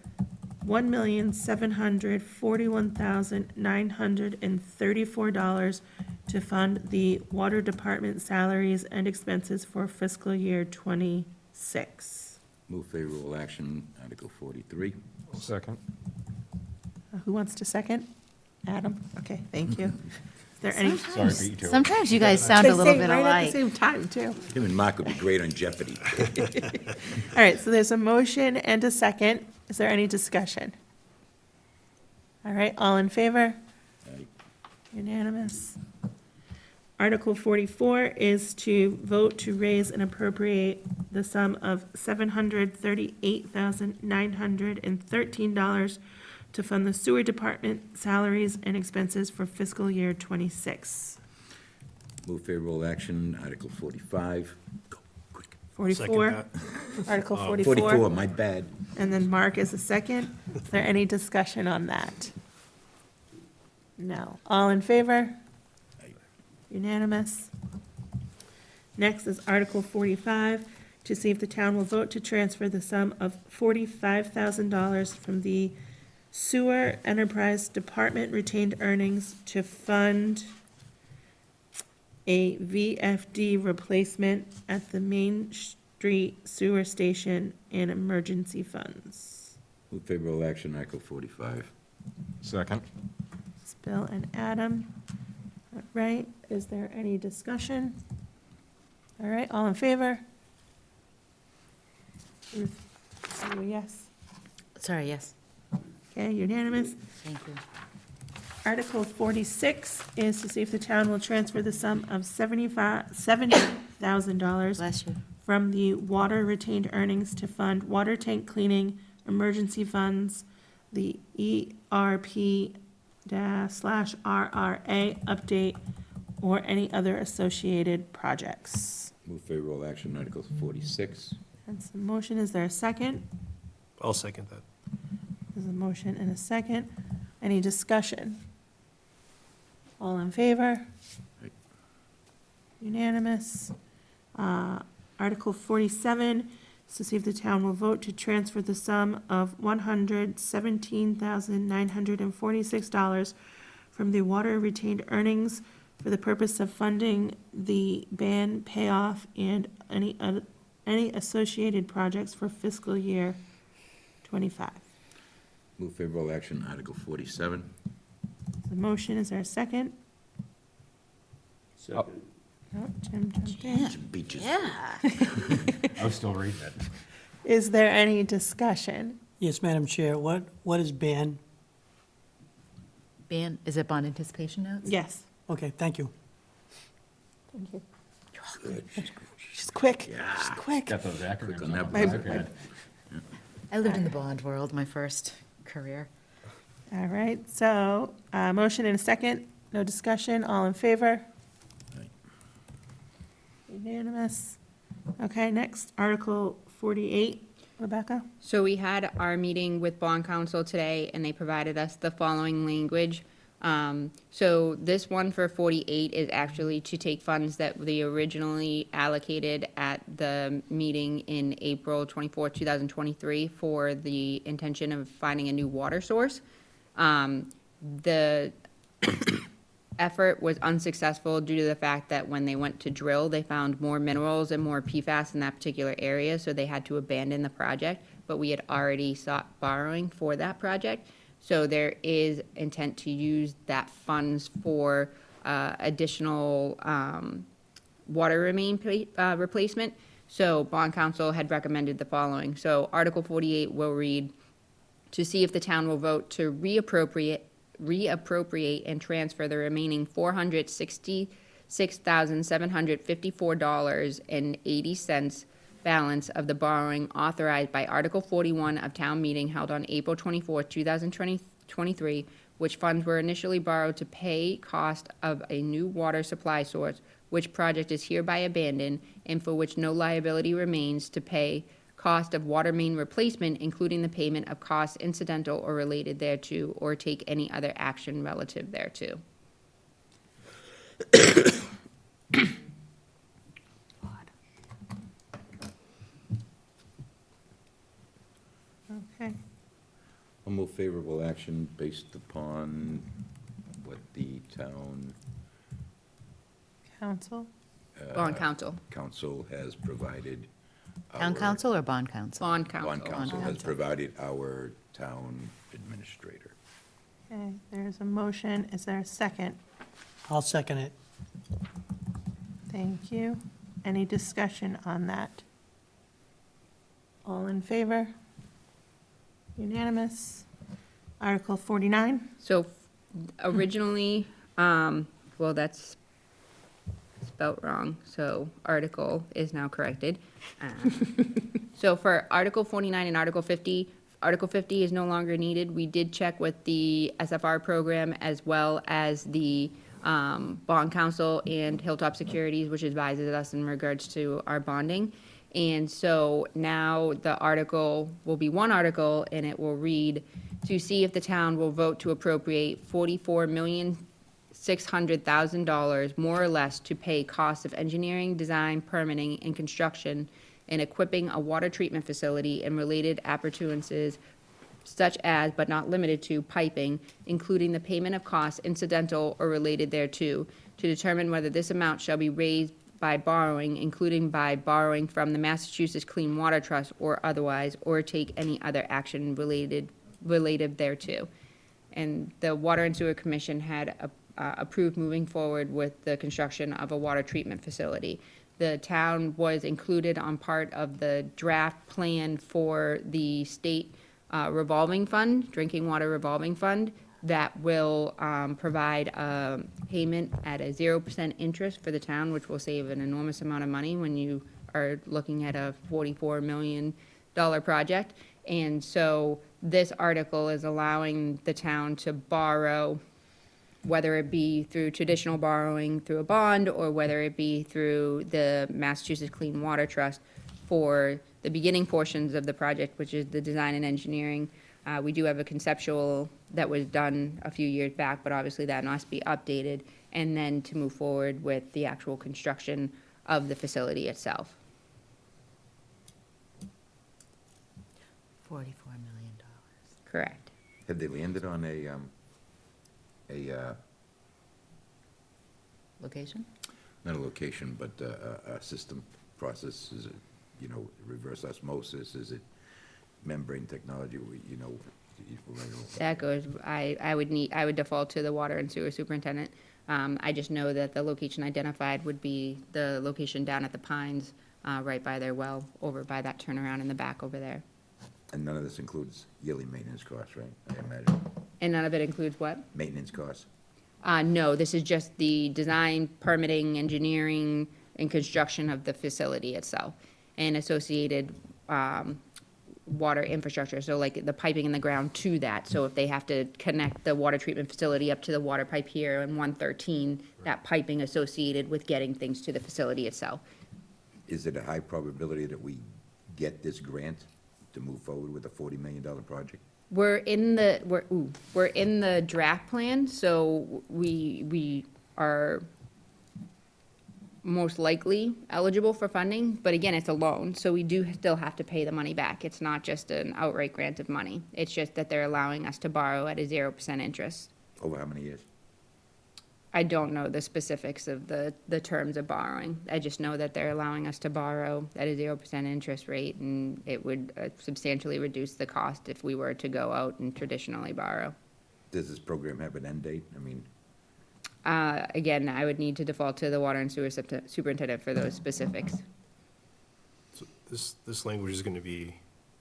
[SPEAKER 1] $1,741,934 to fund the water department salaries and expenses for fiscal year 26.
[SPEAKER 2] move favorable action, Article 43.
[SPEAKER 5] Second.
[SPEAKER 1] Who wants to second? Adam? Okay, thank you. Is there any?
[SPEAKER 5] Sorry, beat you to it.
[SPEAKER 6] Sometimes you guys sound a little
[SPEAKER 1] They
[SPEAKER 6] bit
[SPEAKER 1] say right at the
[SPEAKER 6] alike.
[SPEAKER 1] same time, too.
[SPEAKER 2] Him and Mark would be great on Jeopardy.
[SPEAKER 1] All right, so there's a motion and a second. Is there any discussion? All right, all in favor?
[SPEAKER 2] Aye.
[SPEAKER 1] Unanimous. Article 44 is to vote to raise and appropriate the sum of $738,913 to fund the sewer department salaries and expenses for fiscal year 26.
[SPEAKER 2] Move favorable action, Article 45. Go, quick.
[SPEAKER 1] 44,
[SPEAKER 8] Second
[SPEAKER 1] Article
[SPEAKER 2] 44, my bad.
[SPEAKER 1] And then Mark is a second. Is there any discussion on that? No. All in favor?
[SPEAKER 2] Aye.
[SPEAKER 1] Unanimous. Next is Article 45, to see if the town will vote to transfer the sum of $45,000 from the Sewer Enterprise Department retained earnings to fund a VFD replacement at the Main Street Sewer Station and emergency funds.
[SPEAKER 2] Move favorable action, Article 45.
[SPEAKER 5] Second.
[SPEAKER 1] It's Bill and Adam. All right, is there any discussion? All right, all in favor? Ruth, are you a yes?
[SPEAKER 6] Sorry, yes,
[SPEAKER 1] Okay, unanimous.
[SPEAKER 6] thank you.
[SPEAKER 1] Article 46 is to see if the town will transfer the sum of $70,000
[SPEAKER 6] Bless you.
[SPEAKER 1] from the water retained earnings to fund water tank cleaning, emergency funds, the ERP/RRA update, or any other associated projects.
[SPEAKER 2] Move favorable action, Article 46.
[SPEAKER 1] That's the motion. Is there a second?
[SPEAKER 8] I'll second that.
[SPEAKER 1] There's a motion and a second. Any discussion? All in favor?
[SPEAKER 2] Aye.
[SPEAKER 1] Unanimous. Article 47 is to see if the town will vote to transfer the sum of $117,946 from the water retained earnings for the purpose of funding the ban payoff and any associated projects for fiscal year 25.
[SPEAKER 2] Move favorable action, Article 47.
[SPEAKER 1] The motion, is there a second?
[SPEAKER 7] Second.
[SPEAKER 1] No, Jim jumped in.
[SPEAKER 2] Beaches.
[SPEAKER 6] Yeah.
[SPEAKER 5] I was still reading it.
[SPEAKER 1] Is there any discussion?
[SPEAKER 4] Yes, Madam Chair, what is ban?
[SPEAKER 6] Ban, is it bond anticipation notes?
[SPEAKER 1] Yes.
[SPEAKER 4] Okay, thank you.
[SPEAKER 1] Thank you.
[SPEAKER 2] Good.
[SPEAKER 1] She's quick. She's quick.
[SPEAKER 5] Got those acronyms
[SPEAKER 2] on
[SPEAKER 5] on
[SPEAKER 2] that
[SPEAKER 5] my
[SPEAKER 1] one.
[SPEAKER 5] iPad.
[SPEAKER 6] I lived in the bond world, my first career.
[SPEAKER 1] All right, so, motion and a second, no discussion, all in favor?
[SPEAKER 2] Aye.
[SPEAKER 1] Unanimous. Okay, next, Article 48, Rebecca?
[SPEAKER 3] So we had our meeting with bond council today, and they provided us the following language. So this one for 48 is actually to take funds that they originally allocated at the meeting in April 24, 2023 for the intention of finding a new water source. The effort was unsuccessful due to the fact that when they went to drill, they found more minerals and more PFAS in that particular area, so they had to abandon the project. But we had already sought borrowing for that project, so there is intent to use that funds for additional water remain replacement. So bond council had recommended the following. So Article 48 will read, to see if the town will vote to reappropriate and transfer the remaining $466,754.80 balance of the borrowing authorized by Article 41 of town meeting held on April 24, 2023, which funds were initially borrowed to pay cost of a new water supply source, which project is hereby abandoned, and for which no liability remains, to pay cost of water main replacement, including the payment of costs incidental or related thereto, or take any other action relative thereto.
[SPEAKER 1] Okay.
[SPEAKER 2] I'll move favorable action based upon what the town
[SPEAKER 1] Council?
[SPEAKER 3] Bond council.
[SPEAKER 2] council has provided.
[SPEAKER 6] Town
[SPEAKER 2] our-
[SPEAKER 6] council or bond council?
[SPEAKER 3] Bond council.
[SPEAKER 2] Bond council has
[SPEAKER 6] council.
[SPEAKER 2] provided our town administrator.
[SPEAKER 1] Okay, there's a motion. Is there a second?
[SPEAKER 4] I'll second it.
[SPEAKER 1] Thank you. Any discussion on that? All in favor? Unanimous. Article 49?
[SPEAKER 3] So originally, well, that's spelt wrong, so article is now corrected. So for Article 49 and Article 50, Article 50 is no longer needed. We did check with the SFR program as well as the bond council and Hilltop Securities, which advises us in regards to our bonding. And so now the article will be one article, and it will read, to see if the town will vote to appropriate $44,600,000 more or less to pay costs of engineering, design, permitting, and construction and equipping a water treatment facility and related appurtenances such as, but not limited to, piping, including the payment of costs incidental or related thereto, to determine whether this amount shall be raised by borrowing, including by borrowing from the Massachusetts Clean Water Trust or otherwise, or take any other action related thereto. And the Water and Sewer Commission had approved moving forward with the construction of a water treatment facility. The town was included on part of the draft plan for the state revolving fund, drinking water revolving fund, that will provide a payment at a 0% interest for the town, which will save an enormous amount of money when you are looking at a $44 million project. And so this article is allowing the town to borrow, whether it be through traditional borrowing through a bond, or whether it be through the Massachusetts Clean Water Trust for the beginning portions of the project, which is the design and engineering. We do have a conceptual that was done a few years back, but obviously that must be updated, and then to move forward with the actual construction of the facility itself.
[SPEAKER 6] $44 million.
[SPEAKER 3] Correct.
[SPEAKER 2] Have they landed on a
[SPEAKER 6] Location?
[SPEAKER 2] not a location, but a system process? Is it, reverse osmosis? Is it membrane technology?
[SPEAKER 3] That goes, I would default to the water and sewer superintendent. I just know that the location identified would be the location down at the Pines, right by their well, over by that turnaround in the back over there.
[SPEAKER 2] And none of this includes yearly maintenance costs, right? I imagine.
[SPEAKER 3] And none of it includes what?
[SPEAKER 2] Maintenance costs.
[SPEAKER 3] No, this is just the design, permitting, engineering, and construction of the facility itself, and associated water infrastructure, so like the piping in the ground to that. So if they have to connect the water treatment facility up to the water pipe here in 113, that piping associated with getting things to the facility itself.
[SPEAKER 2] Is it a high probability that we get this grant to move forward with a $40 million project?
[SPEAKER 3] We're in the draft plan, so we are most likely eligible for funding, but again, it's a loan, so we do still have to pay the money back. It's not just an outright grant of money. It's just that they're allowing us to borrow at a 0% interest.
[SPEAKER 2] Over how many years?
[SPEAKER 3] I don't know the specifics of the terms of borrowing. I just know that they're allowing us to borrow at a 0% interest rate, and it would substantially reduce the cost if we were to go out and traditionally borrow.
[SPEAKER 2] Does this program have an end date? I mean,
[SPEAKER 3] Again, I would need to default to the water and sewer superintendent for those specifics.
[SPEAKER 8] So this language is going to be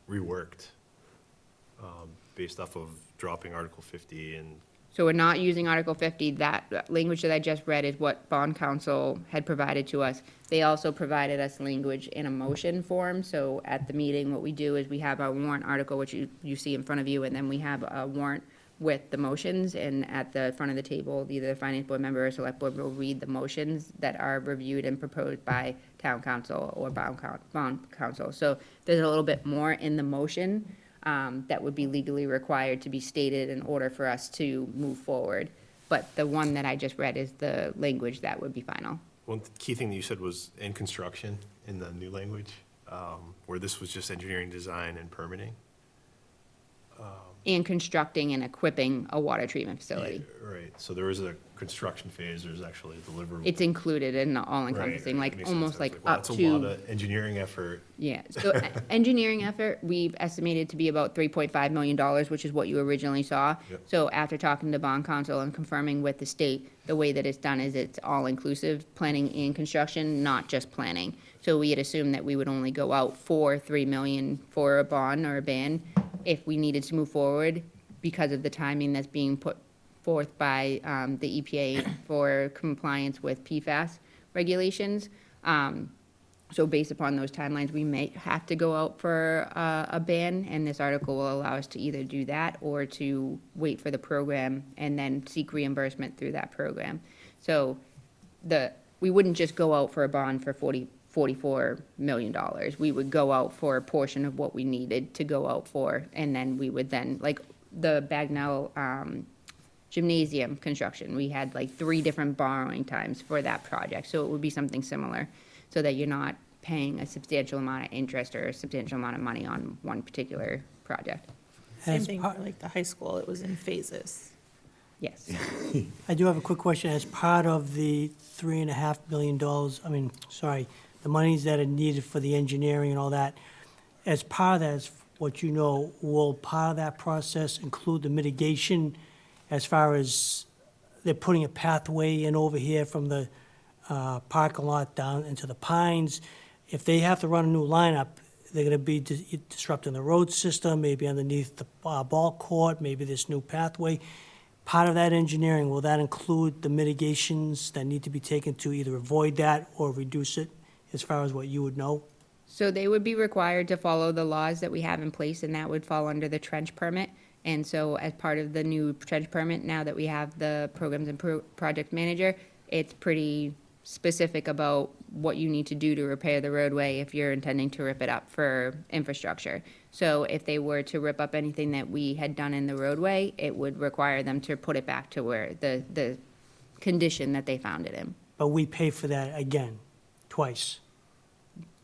[SPEAKER 8] reworked based off of dropping Article 50 and
[SPEAKER 3] So we're not using Article 50. That language that I just read is what bond counsel had provided to us. They also provided us language in a motion form. So at the meeting, what we do is we have our warrant article, which you see in front of you, and then we have a warrant with the motions, and at the front of the table, either the finance board member or select board will read the motions that are reviewed and proposed by town council or bond council. So there's a little bit more in the motion that would be legally required to be stated in order for us to move forward. But the one that I just read is the language that would be final.
[SPEAKER 8] one key thing that you said was in construction in the new language, where this was just engineering, design, and permitting.
[SPEAKER 3] And constructing and equipping a water treatment facility.
[SPEAKER 8] Yeah, right, so there is a construction phase, there's actually a deliverable.
[SPEAKER 3] It's included in the all
[SPEAKER 8] Right,
[SPEAKER 3] encompassing,
[SPEAKER 8] makes
[SPEAKER 3] like
[SPEAKER 8] sense.
[SPEAKER 3] almost
[SPEAKER 8] I was
[SPEAKER 3] like
[SPEAKER 8] wow,
[SPEAKER 3] up
[SPEAKER 8] that's a lot
[SPEAKER 3] to,
[SPEAKER 8] of engineering effort.
[SPEAKER 3] yeah. So engineering effort, we've estimated to be about $3.5 million, which is what you originally saw.
[SPEAKER 8] Yep.
[SPEAKER 3] So after talking to bond council and confirming with the state, the way that it's done is it's all inclusive, planning and construction, not just planning. So we had assumed that we would only go out for $3 million for a bond or a ban if we needed to move forward because of the timing that's being put forth by the EPA for compliance with PFAS regulations. So based upon those timelines, we may have to go out for a ban, and this article will allow us to either do that or to wait for the program and then seek reimbursement through that program. So we wouldn't just go out for a bond for $44 million. We would go out for a portion of what we needed to go out for, and then we would then, like the Bagnell gymnasium construction, we had like 3 different borrowing times for that project. So it would be something similar, so that you're not paying a substantial amount of interest or a substantial amount of money on one particular project.
[SPEAKER 1] Same
[SPEAKER 4] As
[SPEAKER 1] thing
[SPEAKER 4] par-
[SPEAKER 1] for like the high school, it was in phases.
[SPEAKER 3] Yes.
[SPEAKER 4] I do have a quick question. As part of the $3.5 million, the monies that are needed for the engineering and all that, as part of that, as what you know, will part of that process include the mitigation as far as they're putting a pathway in over here from the parking lot down into the Pines? If they have to run a new lineup, they're gonna be disrupting the road system, maybe underneath the ball court, maybe this new pathway. Part of that engineering, will that include the mitigations that need to be taken to either avoid that or reduce it, as far as what you would know?
[SPEAKER 3] So they would be required to follow the laws that we have in place, and that would fall under the trench permit. And so as part of the new trench permit, now that we have the programs and project manager, it's pretty specific about what you need to do to repair the roadway if you're intending to rip it up for infrastructure. So if they were to rip up anything that we had done in the roadway, it would require them to put it back to where the condition that they found it in.
[SPEAKER 4] But we pay for that again, twice.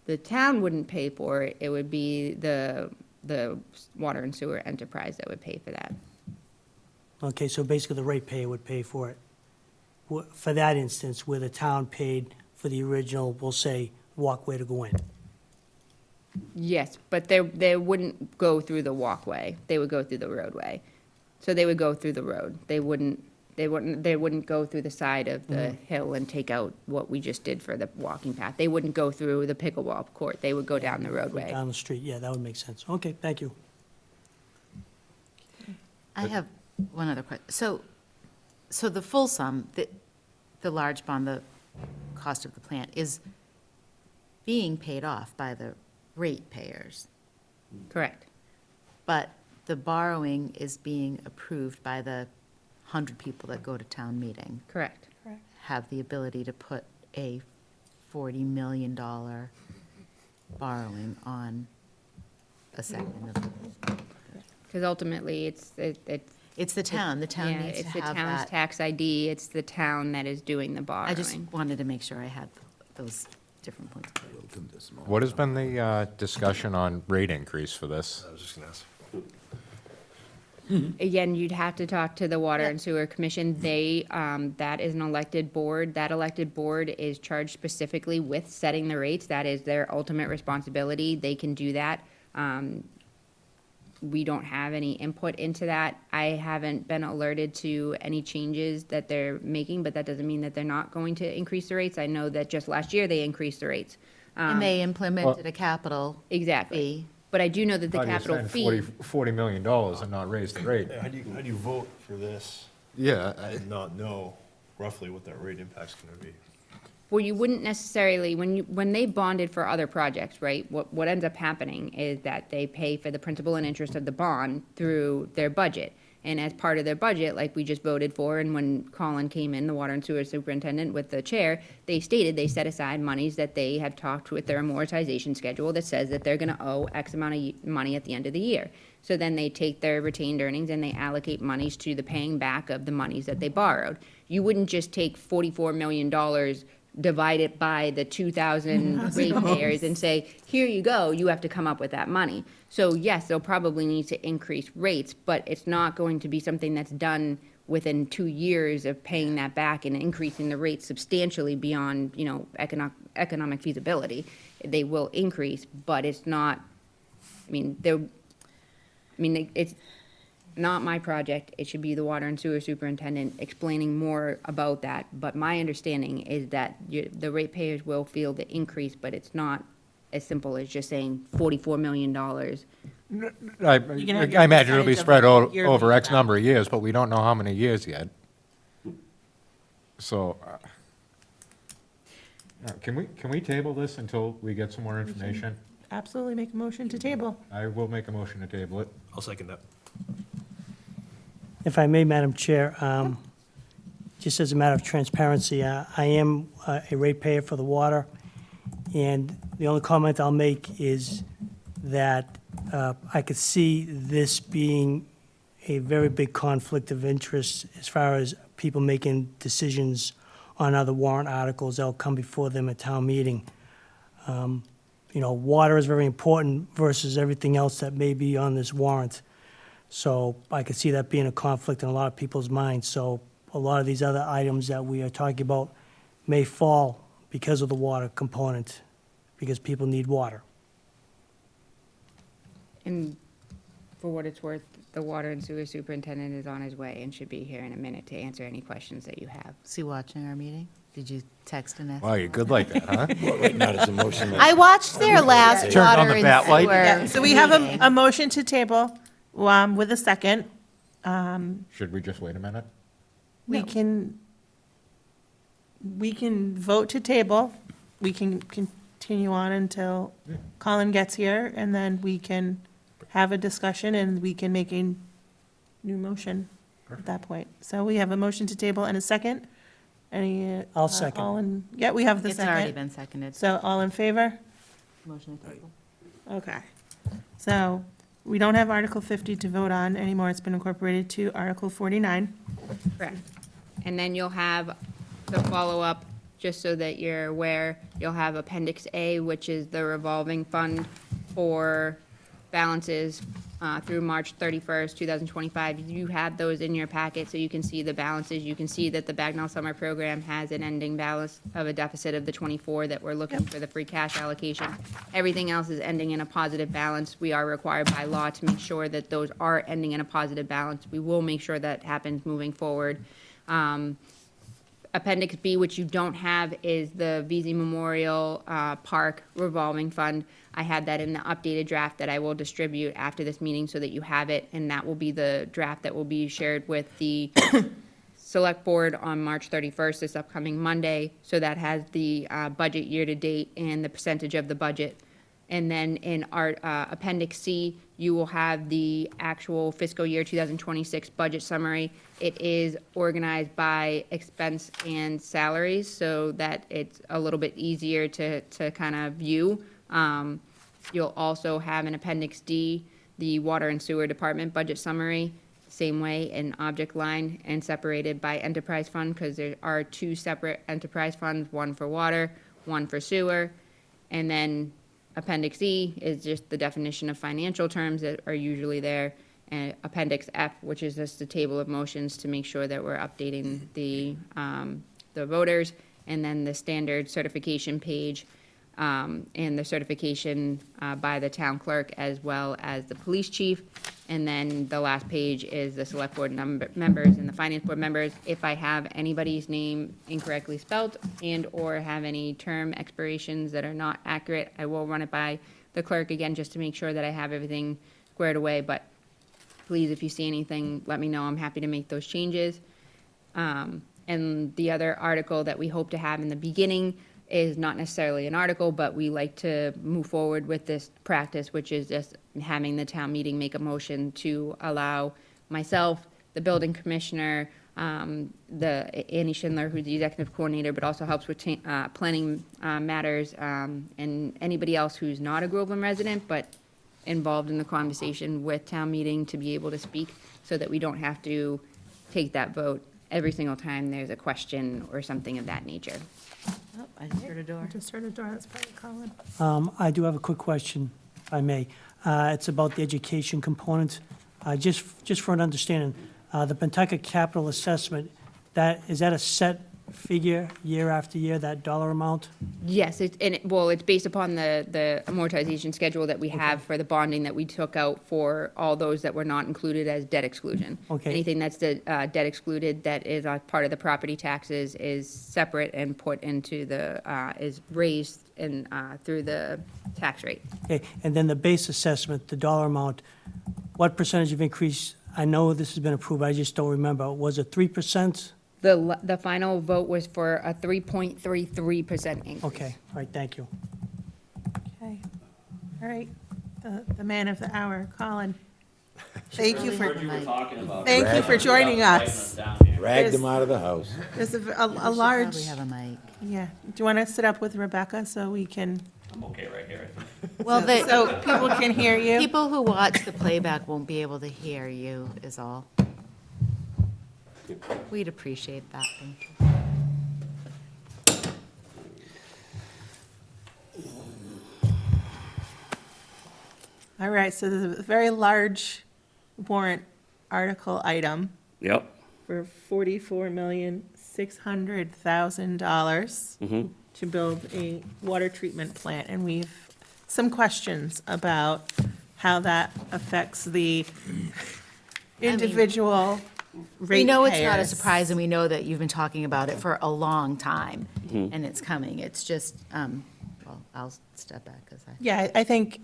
[SPEAKER 3] The town wouldn't pay for it, it would be the water and sewer enterprise that would pay for that.
[SPEAKER 4] Okay, so basically the ratepayer would pay for it. For that instance, where the town paid for the original, we'll say, walkway to go in.
[SPEAKER 3] Yes, but they wouldn't go through the walkway, they would go through the roadway. So they would go through the road, they wouldn't go through the side of the hill and take out what we just did for the walking path. They wouldn't go through the pickleball court, they would go down the roadway.
[SPEAKER 4] Down the street, yeah, that would make sense. Okay, thank you.
[SPEAKER 6] I have one other question. So the full sum, the large bond, the cost of the plant, is being paid off by the ratepayers,
[SPEAKER 3] Correct.
[SPEAKER 6] but the borrowing is being approved by the 100 people that go to town meeting,
[SPEAKER 3] Correct.
[SPEAKER 6] have the ability to put a $40 million borrowing on a segment of it.
[SPEAKER 3] Because ultimately, it's
[SPEAKER 6] It's the town
[SPEAKER 3] yeah,
[SPEAKER 6] needs to
[SPEAKER 3] it's the
[SPEAKER 6] have
[SPEAKER 3] town's
[SPEAKER 6] that.
[SPEAKER 3] tax ID, it's the town that is doing the borrowing.
[SPEAKER 6] I just wanted to make sure I had those different points.
[SPEAKER 2] Welcome to small
[SPEAKER 5] What has
[SPEAKER 2] town.
[SPEAKER 5] been the discussion on rate increase for this?
[SPEAKER 8] I was just gonna ask.
[SPEAKER 3] Again, you'd have to talk to the Water and Sewer Commission. They, that is an elected board. That elected board is charged specifically with setting the rates. That is their ultimate responsibility. They can do that. We don't have any input into that. I haven't been alerted to any changes that they're making, but that doesn't mean that they're not going to increase the rates. I know that just last year they increased the rates.
[SPEAKER 6] And they implemented a capital
[SPEAKER 3] Exactly.
[SPEAKER 6] fee.
[SPEAKER 3] But I do know that the
[SPEAKER 5] How do you
[SPEAKER 3] capital
[SPEAKER 5] spend
[SPEAKER 3] fee.
[SPEAKER 5] $40 million and not raise the rate?
[SPEAKER 8] How do you vote for this
[SPEAKER 5] Yeah,
[SPEAKER 8] and not know roughly what that rate impact's gonna be?
[SPEAKER 3] Well, you wouldn't necessarily, when they bonded for other projects, right, what ends up happening is that they pay for the principal and interest of the bond through their budget. And as part of their budget, like we just voted for, and when Colin came in, the water and sewer superintendent with the chair, they stated they set aside monies that they have talked with their amortization schedule that says that they're gonna owe X amount of money at the end of the year. So then they take their retained earnings and they allocate monies to the paying back of the monies that they borrowed. You wouldn't just take $44 million, divide it by the 2,000 ratepayers and say, here you go, you have to come up with that money. So yes, they'll probably need to increase rates, but it's not going to be something that's done within 2 years of paying that back and increasing the rates substantially beyond, economic feasibility. They will increase, but it's not, it's not my project. It should be the water and sewer superintendent explaining more about that. But my understanding is that the ratepayers will feel the increase, but it's not as simple as just saying $44 million.
[SPEAKER 5] I imagine it'll be
[SPEAKER 1] percentage of
[SPEAKER 5] spread
[SPEAKER 1] the year
[SPEAKER 5] over
[SPEAKER 1] being
[SPEAKER 5] X
[SPEAKER 1] back.
[SPEAKER 5] number of years, but we don't know how many years yet. So, can we table this until we get some more information?
[SPEAKER 1] Absolutely make a motion to table.
[SPEAKER 5] I will make a motion to table it.
[SPEAKER 8] I'll second that.
[SPEAKER 4] If I may, Madam Chair, just as a matter of transparency, I am a ratepayer for the water, and the only comment I'll make is that I could see this being a very big conflict of interest as far as people making decisions on other warrant articles that'll come before them at town meeting. Water is very important versus everything else that may be on this warrant. So I could see that being a conflict in a lot of people's minds. So a lot of these other items that we are talking about may fall because of the water component, because people need water.
[SPEAKER 3] And for what it's worth, the water and sewer superintendent is on his way and should be here in a minute to answer any questions that you have.
[SPEAKER 6] Is he watching our meeting? Did you text and ask?
[SPEAKER 5] Wow, you're good like that, huh?
[SPEAKER 2] Well, right now, it's a motion.
[SPEAKER 6] I watched their last
[SPEAKER 5] Turned on
[SPEAKER 6] water
[SPEAKER 5] the
[SPEAKER 6] and
[SPEAKER 5] bat light?
[SPEAKER 1] Yeah,
[SPEAKER 6] sewer
[SPEAKER 1] so we have
[SPEAKER 6] meeting.
[SPEAKER 1] a motion to table, with a second.
[SPEAKER 5] Should we just wait a minute?
[SPEAKER 1] We can vote to table. We can continue on until Colin gets here, and then we can have a discussion, and we can make a new motion at that point. So we have a motion to table and a second. Any?
[SPEAKER 4] I'll second.
[SPEAKER 1] Yeah, we have the
[SPEAKER 6] It's already
[SPEAKER 1] second.
[SPEAKER 6] been seconded.
[SPEAKER 1] So all in favor?
[SPEAKER 6] Motion to table.
[SPEAKER 1] Okay. So we don't have Article 50 to vote on anymore. It's been incorporated to Article 49.
[SPEAKER 3] Correct. And then you'll have the follow-up, just so that you're aware, you'll have Appendix A, which is the revolving fund for balances through March 31st, 2025. You have those in your packet, so you can see the balances. You can see that the Bagnell Summer Program has an ending balance of a deficit of the 24 that we're looking for the free cash allocation. Everything else is ending in a positive balance. We are required by law to make sure that those are ending in a positive balance. We will make sure that happens moving forward. Appendix B, which you don't have, is the VZ Memorial Park revolving fund. I had that in the updated draft that I will distribute after this meeting so that you have it, and that will be the draft that will be shared with the Select Board on March 31st, this upcoming Monday. So that has the budget year-to-date and the percentage of the budget. And then in our Appendix C, you will have the actual fiscal year 2026 budget summary. It is organized by expense and salaries so that it's a little bit easier to kind of view. You'll also have in Appendix D, the Water and Sewer Department budget summary, same way, an object line and separated by enterprise fund, because there are two separate enterprise funds, one for water, one for sewer. And then Appendix E is just the definition of financial terms that are usually there. And Appendix F, which is just the table of motions to make sure that we're updating the voters. And then the standard certification page, and the certification by the town clerk as well as the police chief. And then the last page is the select board members and the finance board members. If I have anybody's name incorrectly spelled and/or have any term expirations that are not accurate, I will run it by the clerk again, just to make sure that I have everything squared away. But please, if you see anything, let me know. I'm happy to make those changes. And the other article that we hope to have in the beginning is not necessarily an article, but we like to move forward with this practice, which is just having the town meeting make a motion to allow myself, the building commissioner, Annie Schindler, who's the executive coordinator, but also helps with planning matters, and anybody else who's not a Groveland resident, but involved in the conversation with town meeting, to be able to speak, so that we don't have to take that vote every single time there's a question or something of that nature.
[SPEAKER 6] Oh, I just heard a door.
[SPEAKER 1] Just heard a door, that's probably Colin.
[SPEAKER 4] I do have a quick question, if I may. It's about the education component. Just for an understanding, the Pentucket capital assessment, is that a set figure year after year, that dollar amount?
[SPEAKER 3] Yes, it's based upon the amortization schedule that we have for the bonding that we took out for all those that were not included as debt exclusion.
[SPEAKER 4] Okay.
[SPEAKER 3] Anything that's the debt excluded that is part of the property taxes is separate and put into is raised through the tax rate.
[SPEAKER 4] Okay, and then the base assessment, the dollar amount, what percentage of increase? I know this has been approved, I just don't remember. Was it 3%?
[SPEAKER 3] The final vote was for a 3.33% increase.
[SPEAKER 4] Okay, all right, thank you.
[SPEAKER 1] Okay, all right, the man of the hour, Colin. Thank you for, thank you for joining us.
[SPEAKER 2] Dragged them out of the house.
[SPEAKER 1] There's a
[SPEAKER 6] Probably
[SPEAKER 1] large,
[SPEAKER 6] have a mic.
[SPEAKER 1] yeah, do you want to sit up with Rebecca so we can,
[SPEAKER 11] I'm okay right here, I think.
[SPEAKER 6] Well,
[SPEAKER 1] so people can hear you?
[SPEAKER 6] people who watch the playback won't be able to hear you, is all. We'd appreciate that, thank you.
[SPEAKER 1] All right, so there's a very large warrant article item
[SPEAKER 11] Yep.
[SPEAKER 1] for $44,600,000 to build a water treatment plant, and we've some questions about how that affects the individual
[SPEAKER 6] We know it's not a
[SPEAKER 1] ratepayers.
[SPEAKER 6] surprise, and we know that you've been talking about it for a long time, and it's coming. It's just, well, I'll step back, because
[SPEAKER 1] Yeah, I think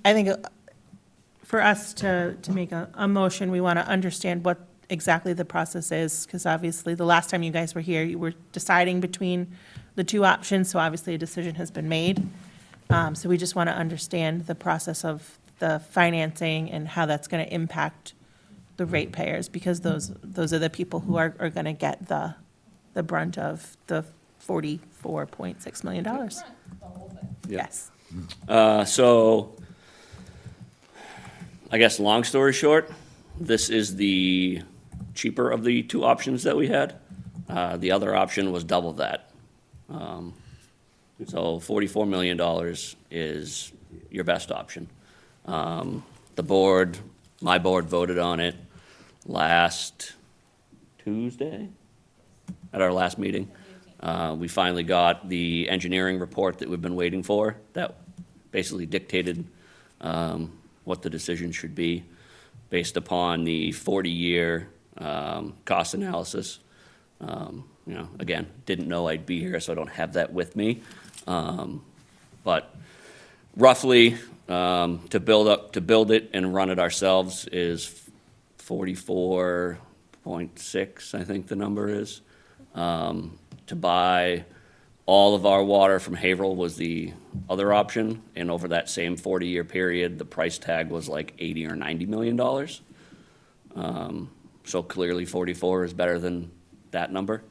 [SPEAKER 1] for us to make a motion, we want to understand what exactly the process is, because obviously, the last time you guys were here, you were deciding between the two options, so obviously a decision has been made. So we just want to understand the process of the financing and how that's going to impact the ratepayers, because those are the people who are going to get the brunt of the $44.6 million. Yes.
[SPEAKER 11] So, I guess, long story short, this is the cheaper of the two options that we had. The other option was double that. So $44 million is your best option. The board, my board voted on it last Tuesday, at our last meeting. We finally got the engineering report that we've been waiting for, that basically dictated what the decision should be, based upon the 40-year cost analysis. Again, didn't know I'd be here, so I don't have that with me. But roughly, to build it and run it ourselves is 44.6, I think the number is. To buy all of our water from Haverhill was the other option, and over that same 40-year period, the price tag was like $80 or $90 million. So clearly 44 is better than that number.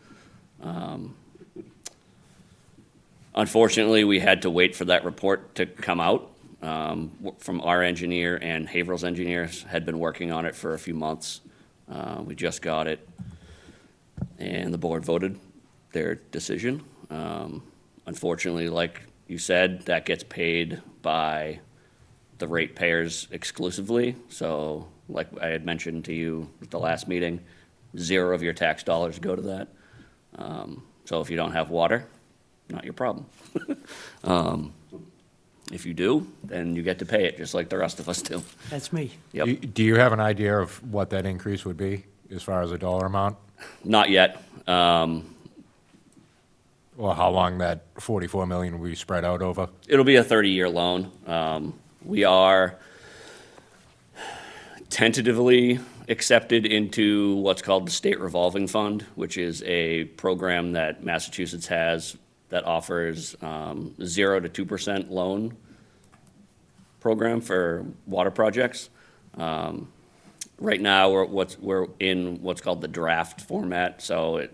[SPEAKER 11] Unfortunately, we had to wait for that report to come out. From our engineer and Haverhill's engineers had been working on it for a few months. We just got it, and the board voted their decision. Unfortunately, like you said, that gets paid by the ratepayers exclusively. So like I had mentioned to you at the last meeting, 0 of your tax dollars go to that. So if you don't have water, not your problem. If you do, then you get to pay it, just like the rest of us do.
[SPEAKER 4] That's me.
[SPEAKER 11] Yep,
[SPEAKER 5] Do you have an idea of what that increase would be as far as a dollar amount?
[SPEAKER 11] not yet.
[SPEAKER 5] Or how long that 44 million will be spread out over?
[SPEAKER 11] It'll be a 30-year loan. We are tentatively accepted into what's called the State Revolving Fund, which is a program that Massachusetts has that offers 0 to 2% loan program for water projects. Right now, we're in what's called the draft format, so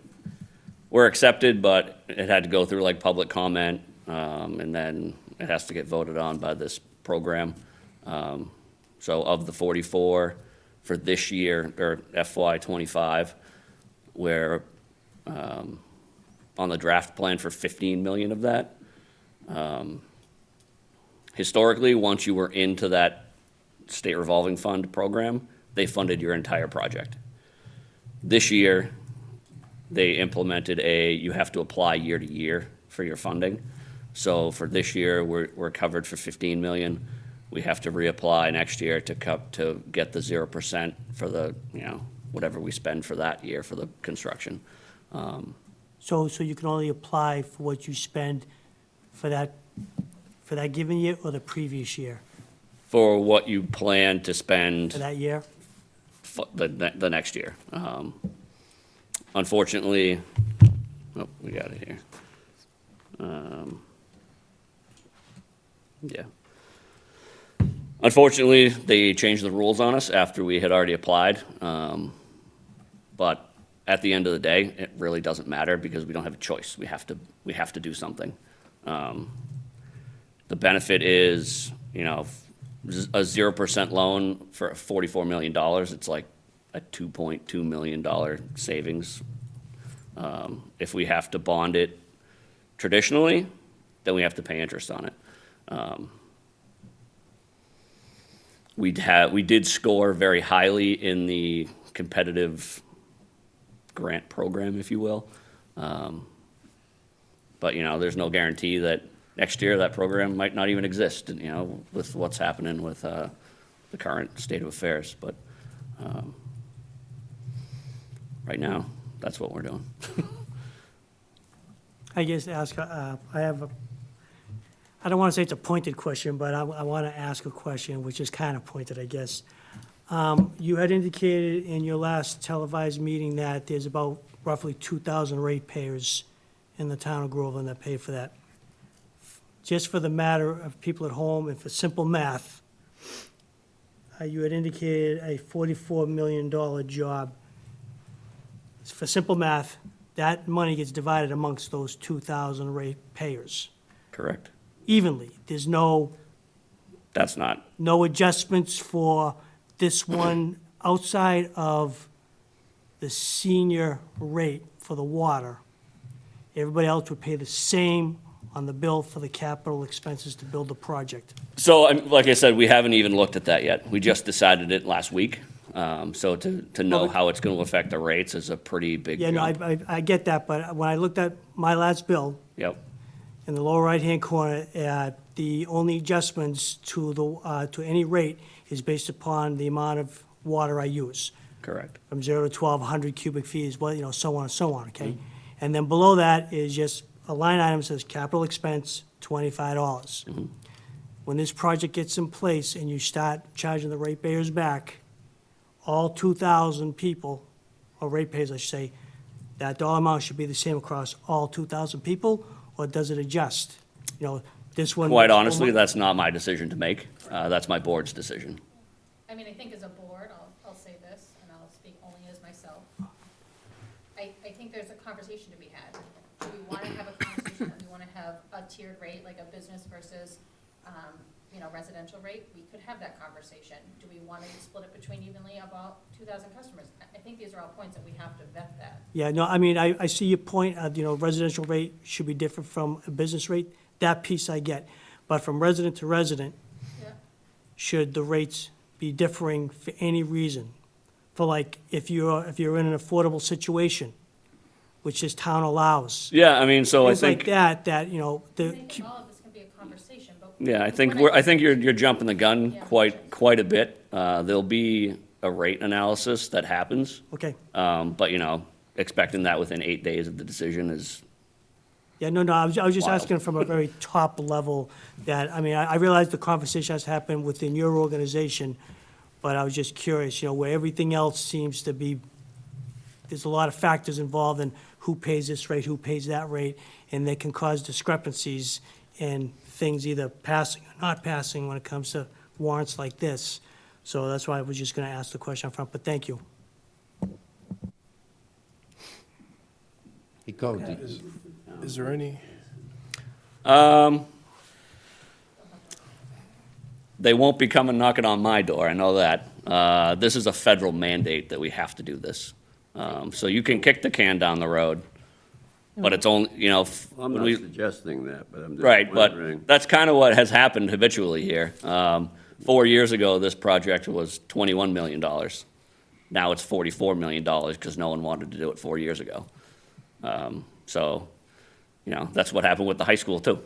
[SPEAKER 11] we're accepted, but it had to go through like public comment, and then it has to get voted on by this program. So of the 44 for this year, or FY '25, we're on the draft plan for 15 million of that. Historically, once you were into that state revolving fund program, they funded your entire project. This year, they implemented you have to apply year to year for your funding. So for this year, we're covered for 15 million. We have to reapply next year to get the 0% for the, whatever we spend for that year for the construction.
[SPEAKER 4] So you can only apply for what you spend for that given year or the previous year?
[SPEAKER 11] For what you plan to spend
[SPEAKER 4] For that year?
[SPEAKER 11] the next year. Unfortunately, we got it here. Yeah. Unfortunately, they changed the rules on us after we had already applied. But at the end of the day, it really doesn't matter because we don't have a choice. We have to do something. The benefit is, a 0% loan for $44 million, it's like a $2.2 million savings. If we have to bond it traditionally, then we have to pay interest on it. We did score very highly in the competitive grant program, if you will. But, there's no guarantee that next year that program might not even exist, with what's happening with the current state of affairs. But right now, that's what we're doing.
[SPEAKER 4] I guess I don't want to say it's a pointed question, but I want to ask a question, which is kind of pointed, I guess. You had indicated in your last televised meeting that there's about roughly 2,000 ratepayers in the town of Groveland that pay for that. Just for the matter of people at home and for simple math, you had indicated a $44 million job. For simple math, that money gets divided amongst those 2,000 ratepayers
[SPEAKER 11] Correct.
[SPEAKER 4] evenly. There's no adjustments for this one outside of the senior rate for the water. Everybody else would pay the same on the bill for the capital expenses to build the project.
[SPEAKER 11] So, like I said, we haven't even looked at that yet. We just decided it last week. So to know how it's going to affect the rates is a pretty big
[SPEAKER 4] Yeah, no,
[SPEAKER 11] jump.
[SPEAKER 4] I get that, but when I looked at my last bill,
[SPEAKER 11] Yep,
[SPEAKER 4] in the lower right-hand corner, the only adjustments to any rate is based upon the amount of water I use.
[SPEAKER 11] correct.
[SPEAKER 4] From 0 to 1,200 cubic feet is what, so on and so on, okay? And then below that is just a line item says capital expense, $25. When this project gets in place and you start charging the ratepayers back, all 2,000 people, or ratepayers, I should say, that dollar amount should be the same across all 2,000 people, or does it adjust? This one.
[SPEAKER 11] Quite honestly, that's not my decision to make. That's my board's decision.
[SPEAKER 12] I mean, I think as a board, I'll say this, and I'll speak only as myself. I think there's a conversation to be had. Do we want to have a conversation that we want to have a tiered rate, like a business versus residential rate, we could have that conversation. Do we want to split it between evenly about 2,000 customers? I think these are all points that we have to vet that.
[SPEAKER 4] Yeah, no, I mean, I see your point, residential rate should be different from a business rate. That piece I get. But from resident to resident,
[SPEAKER 12] Yeah.
[SPEAKER 4] should the rates be differing for any reason? For like, if you're in an affordable situation, which this town allows.
[SPEAKER 11] Yeah, I mean, so I
[SPEAKER 4] Things like
[SPEAKER 11] think,
[SPEAKER 4] that,
[SPEAKER 12] I think all of this can be a conversation, but.
[SPEAKER 11] yeah, I think
[SPEAKER 12] when
[SPEAKER 11] I think you're jumping the gun
[SPEAKER 12] Yeah.
[SPEAKER 11] quite a bit. There'll be a rate analysis that happens,
[SPEAKER 4] Okay,
[SPEAKER 11] but, expecting that within 8 days of the decision is,
[SPEAKER 4] yeah, no, I was just
[SPEAKER 11] Wild.
[SPEAKER 4] asking from a very top level that, I mean, I realize the conversation has happened within your organization, but I was just curious, where everything else seems to be, there's a lot of factors involved in who pays this rate, who pays that rate, and they can cause discrepancies in things either passing or not passing when it comes to warrants like this. So that's why I was just gonna ask the question up front, but thank you.
[SPEAKER 7] He called
[SPEAKER 8] Is there any?
[SPEAKER 11] they won't be coming knocking on my door, I know that. This is a federal mandate that we have to do this. So you can kick the can down the road, but it's only,
[SPEAKER 7] I'm
[SPEAKER 11] when
[SPEAKER 7] not
[SPEAKER 11] we,
[SPEAKER 7] suggesting that, but I'm just
[SPEAKER 11] right, but
[SPEAKER 7] wondering.
[SPEAKER 11] that's kind of what has happened habitually here. 4 years ago, this project was $21 million. Now it's $44 million because no one wanted to do it 4 years ago. So, that's what happened with the high school too.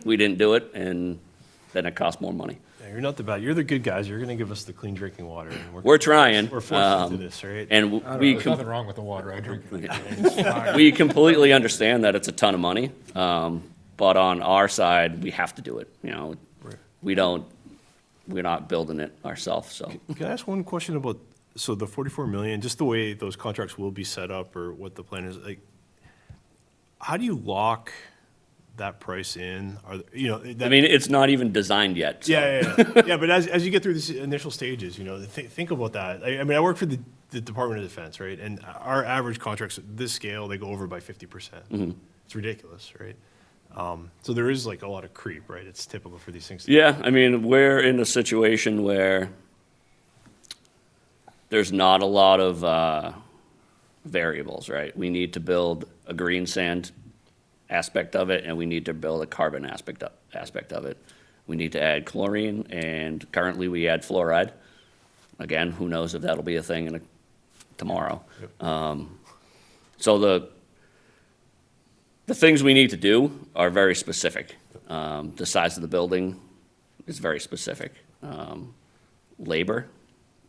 [SPEAKER 11] We didn't do it, and then it cost more money.
[SPEAKER 8] Yeah, you're not the bad. You're the good guys. You're going to give us the clean drinking water. And
[SPEAKER 11] We're trying.
[SPEAKER 8] We're forced into this, right?
[SPEAKER 11] And
[SPEAKER 5] I don't know,
[SPEAKER 11] we,
[SPEAKER 5] there's nothing wrong with the water I drink.
[SPEAKER 11] we completely understand that it's a ton of money, but on our side, we have to do it. We're not building it ourselves, so.
[SPEAKER 8] Can I ask one question about, so the 44 million, just the way those contracts will be set up or what the plan is, like, how do you lock that price in?
[SPEAKER 11] I mean, it's not even designed yet. So.
[SPEAKER 8] Yeah, but as you get through these initial stages, think about that. I mean, I work for the Department of Defense, right? And our average contracts at this scale, they go over by 50%. It's ridiculous, right? So there is like a lot of creep, right? It's typical for these things.
[SPEAKER 11] Yeah, I mean, we're in a situation where there's not a lot of variables, right? We need to build a green sand aspect of it, and we need to build a carbon aspect of it. We need to add chlorine, and currently we add fluoride. Again, who knows if that'll be a thing tomorrow. So the things we need to do are very specific. The size of the building is very specific. Labor,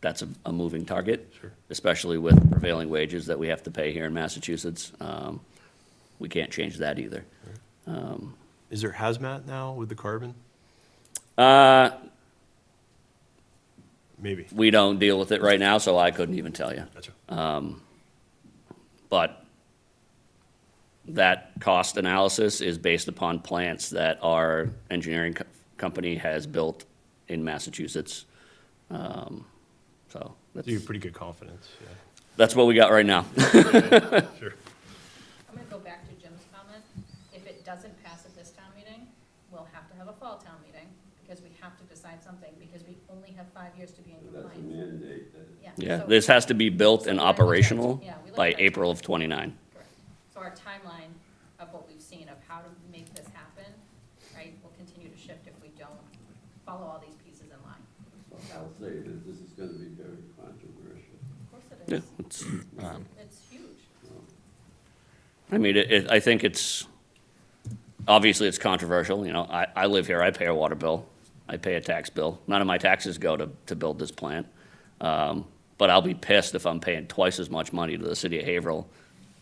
[SPEAKER 11] that's a moving target, especially with prevailing wages that we have to pay here in Massachusetts. We can't change that either.
[SPEAKER 8] Is there hazmat now with the carbon? Maybe.
[SPEAKER 11] We don't deal with it right now, so I couldn't even tell you.
[SPEAKER 8] Gotcha.
[SPEAKER 11] But that cost analysis is based upon plants that our engineering company has built in Massachusetts. So
[SPEAKER 8] So you have pretty good confidence, yeah.
[SPEAKER 11] that's what we got right now.
[SPEAKER 8] Sure.
[SPEAKER 12] I'm gonna go back to Jim's comment. If it doesn't pass at this town meeting, we'll have to have a fall town meeting, because we have to decide something, because we only have 5 years to be in
[SPEAKER 7] That's a
[SPEAKER 12] compliance.
[SPEAKER 7] mandate.
[SPEAKER 11] Yeah,
[SPEAKER 12] so-
[SPEAKER 11] this has to be built and
[SPEAKER 12] So we're looking at-
[SPEAKER 11] operational
[SPEAKER 12] yeah, we look
[SPEAKER 11] by
[SPEAKER 12] at-
[SPEAKER 11] April of '29.
[SPEAKER 12] Correct. So our timeline of what we've seen of how to make this happen, right, will continue to shift if we don't follow all these pieces in line.
[SPEAKER 7] I'll say that this is gonna be very controversial.
[SPEAKER 12] Of course it
[SPEAKER 11] Yeah,
[SPEAKER 12] is.
[SPEAKER 11] it's,
[SPEAKER 12] It's huge.
[SPEAKER 11] I mean, I think it's, obviously it's controversial, I live here, I pay a water bill, I pay a tax bill. None of my taxes go to build this plant. But I'll be pissed if I'm paying twice as much money to the city of Haverhill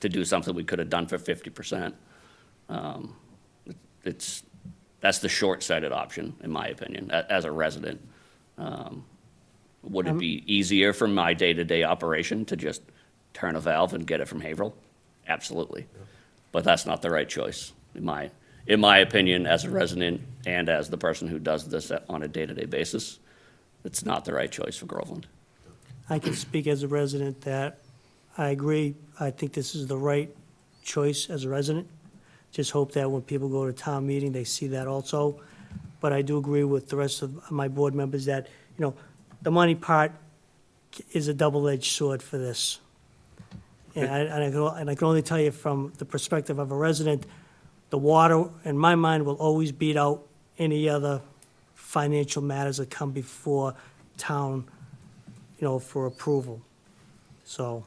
[SPEAKER 11] to do something we could have done for 50%. That's the short-sighted option, in my opinion, as a resident. Would it be easier for my day-to-day operation to just turn a valve and get it from Haverhill? Absolutely. But that's not the right choice, in my opinion, as a resident and as the person who does this on a day-to-day basis. It's not the right choice for Groveland.
[SPEAKER 4] I can speak as a resident that I agree. I think this is the right choice as a resident. Just hope that when people go to town meeting, they see that also. but I do agree with the rest of my board members that, you know, the money part is a double-edged sword for this. And I can only tell you from the perspective of a resident, the water, in my mind, will always beat out any other financial matters that come before town, you know, for approval. So,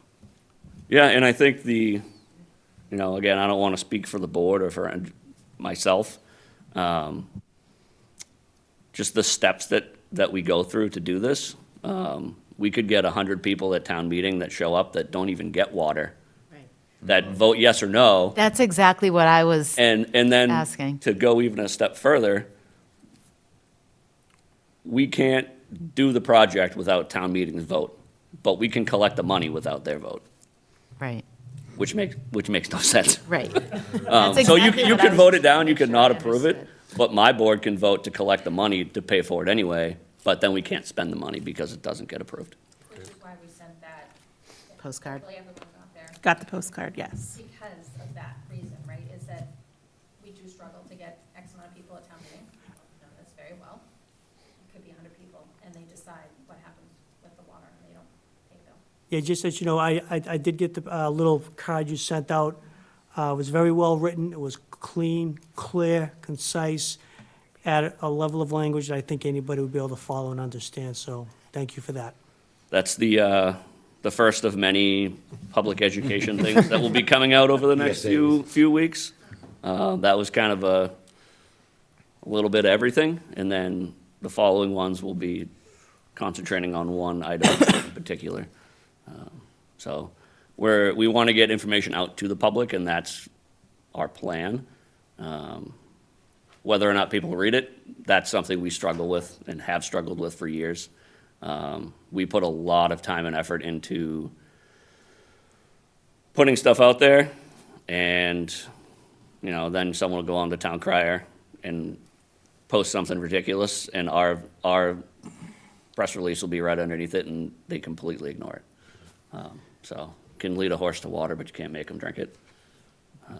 [SPEAKER 11] Yeah, and I think you know, again, I don't want to speak for the board or for myself. Just the steps that we go through to do this. We could get 100 people at town meeting that show up that don't even get water, that vote yes or no.
[SPEAKER 6] That's exactly what I was,
[SPEAKER 11] And then
[SPEAKER 6] asking.
[SPEAKER 11] to go even a step further, we can't do the project without town meeting's vote, but we can collect the money without their vote,
[SPEAKER 6] right,
[SPEAKER 11] which makes no sense.
[SPEAKER 6] right.
[SPEAKER 11] So you
[SPEAKER 6] exactly what I
[SPEAKER 11] can
[SPEAKER 6] was
[SPEAKER 11] vote it
[SPEAKER 6] just
[SPEAKER 11] down, you
[SPEAKER 6] making
[SPEAKER 11] can
[SPEAKER 6] sure
[SPEAKER 11] not
[SPEAKER 6] I
[SPEAKER 11] approve it,
[SPEAKER 6] understood.
[SPEAKER 11] but my board can vote to collect the money to pay for it anyway, but then we can't spend the money because it doesn't get approved.
[SPEAKER 12] Which is why we sent that.
[SPEAKER 6] Postcard.
[SPEAKER 12] Hopefully everyone got there.
[SPEAKER 1] Got the postcard, yes.
[SPEAKER 12] Because of that reason, right, is that we do struggle to get X amount of people at town meeting. You know this very well. It could be 100 people, and they decide what happens with the water, and they don't pay the bill.
[SPEAKER 4] yeah, just that, you know, I did get the little card you sent out. It was very well written. It was clean, clear, concise, at a level of language that I think anybody would be able to follow and understand, so thank you for that.
[SPEAKER 11] That's the first of many public education things that will be coming out over the next few weeks. That was kind of a little bit of everything, and then the following ones will be concentrating on one item in particular. So we want to get information out to the public, and that's our plan. Whether or not people read it, that's something we struggle with and have struggled with for years. We put a lot of time and effort into putting stuff out there, and, you know, then someone will go on the town crier and post something ridiculous, and our press release will be right underneath it, and they completely ignore it. So, can lead a horse to water, but you can't make them drink it.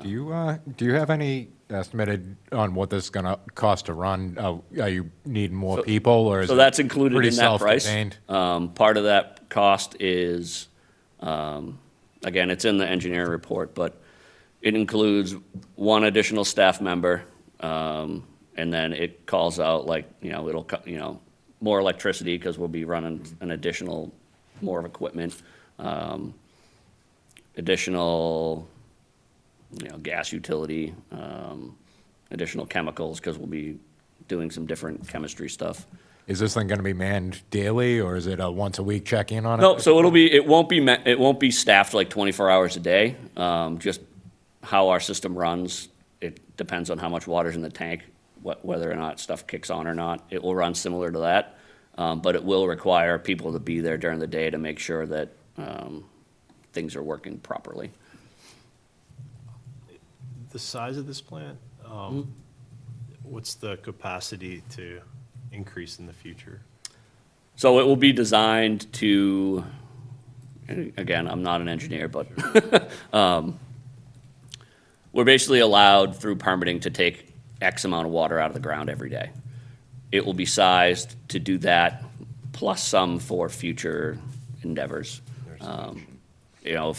[SPEAKER 5] Do you have any estimated on what this is gonna cost to run? Are you need more people, or is
[SPEAKER 11] So
[SPEAKER 5] it
[SPEAKER 11] that's included
[SPEAKER 5] pretty
[SPEAKER 11] in that price.
[SPEAKER 5] self-contained?
[SPEAKER 11] Part of that cost is, again, it's in the engineer report, but it includes one additional staff member, and then it calls out, like, you know, more electricity, because we'll be running an additional, more of equipment, additional, you know, gas utility, additional chemicals, because we'll be doing some different chemistry stuff.
[SPEAKER 5] Is this thing gonna be manned daily, or is it a once-a-week check-in on it?
[SPEAKER 11] No, so it won't be staffed like 24 hours a day. Just how our system runs, it depends on how much water's in the tank, whether or not stuff kicks on or not. It will run similar to that, but it will require people to be there during the day to make sure that things are working properly.
[SPEAKER 8] The size of this plant, what's the capacity to increase in the future?
[SPEAKER 11] So it will be designed to, and again, I'm not an engineer, but we're basically allowed through permitting to take X amount of water out of the ground every day. It will be sized to do that, plus some for future endeavors. You know,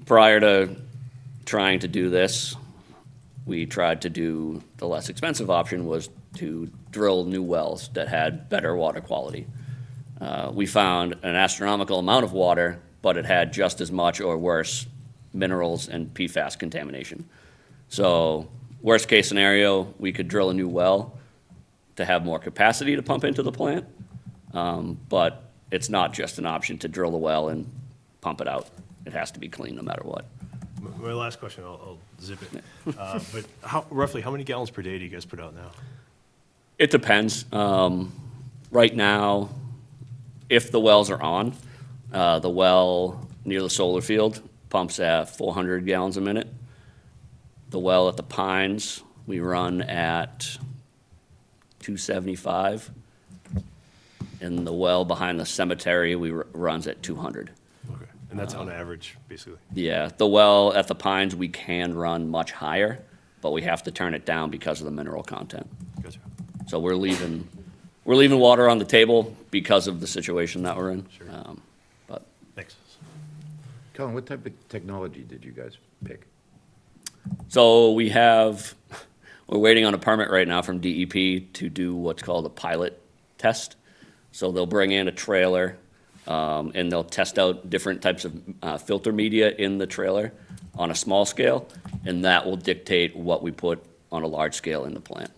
[SPEAKER 11] prior to trying to do this, we tried to do, the less expensive option was to drill new wells that had better water quality. We found an astronomical amount of water, but it had just as much or worse minerals and PFAS contamination. So worst case scenario, we could drill a new well to have more capacity to pump into the plant. But it's not just an option to drill the well and pump it out. It has to be clean no matter what.
[SPEAKER 8] My last question, I'll zip it. But roughly, how many gallons per day do you guys put out now?
[SPEAKER 11] It depends. Right now, if the wells are on, the well near the solar field pumps at 400 gallons a minute. The well at the Pines, we run at 275. And the well behind the cemetery, runs at 200.
[SPEAKER 8] Okay. And that's on average, basically?
[SPEAKER 11] Yeah, the well at the Pines, we can run much higher. but we have to turn it down because of the mineral content.
[SPEAKER 8] Gotcha.
[SPEAKER 11] So we're leaving water on the table because of the situation that we're in.
[SPEAKER 8] Sure.
[SPEAKER 11] But,
[SPEAKER 8] Thanks.
[SPEAKER 2] Colin, what type of technology did you guys pick?
[SPEAKER 11] so we're waiting on a permit right now from DEP to do what's called a pilot test. So they'll bring in a trailer, and they'll test out different types of filter media in the trailer on a small scale, and that will dictate what we put on a large scale in the plant.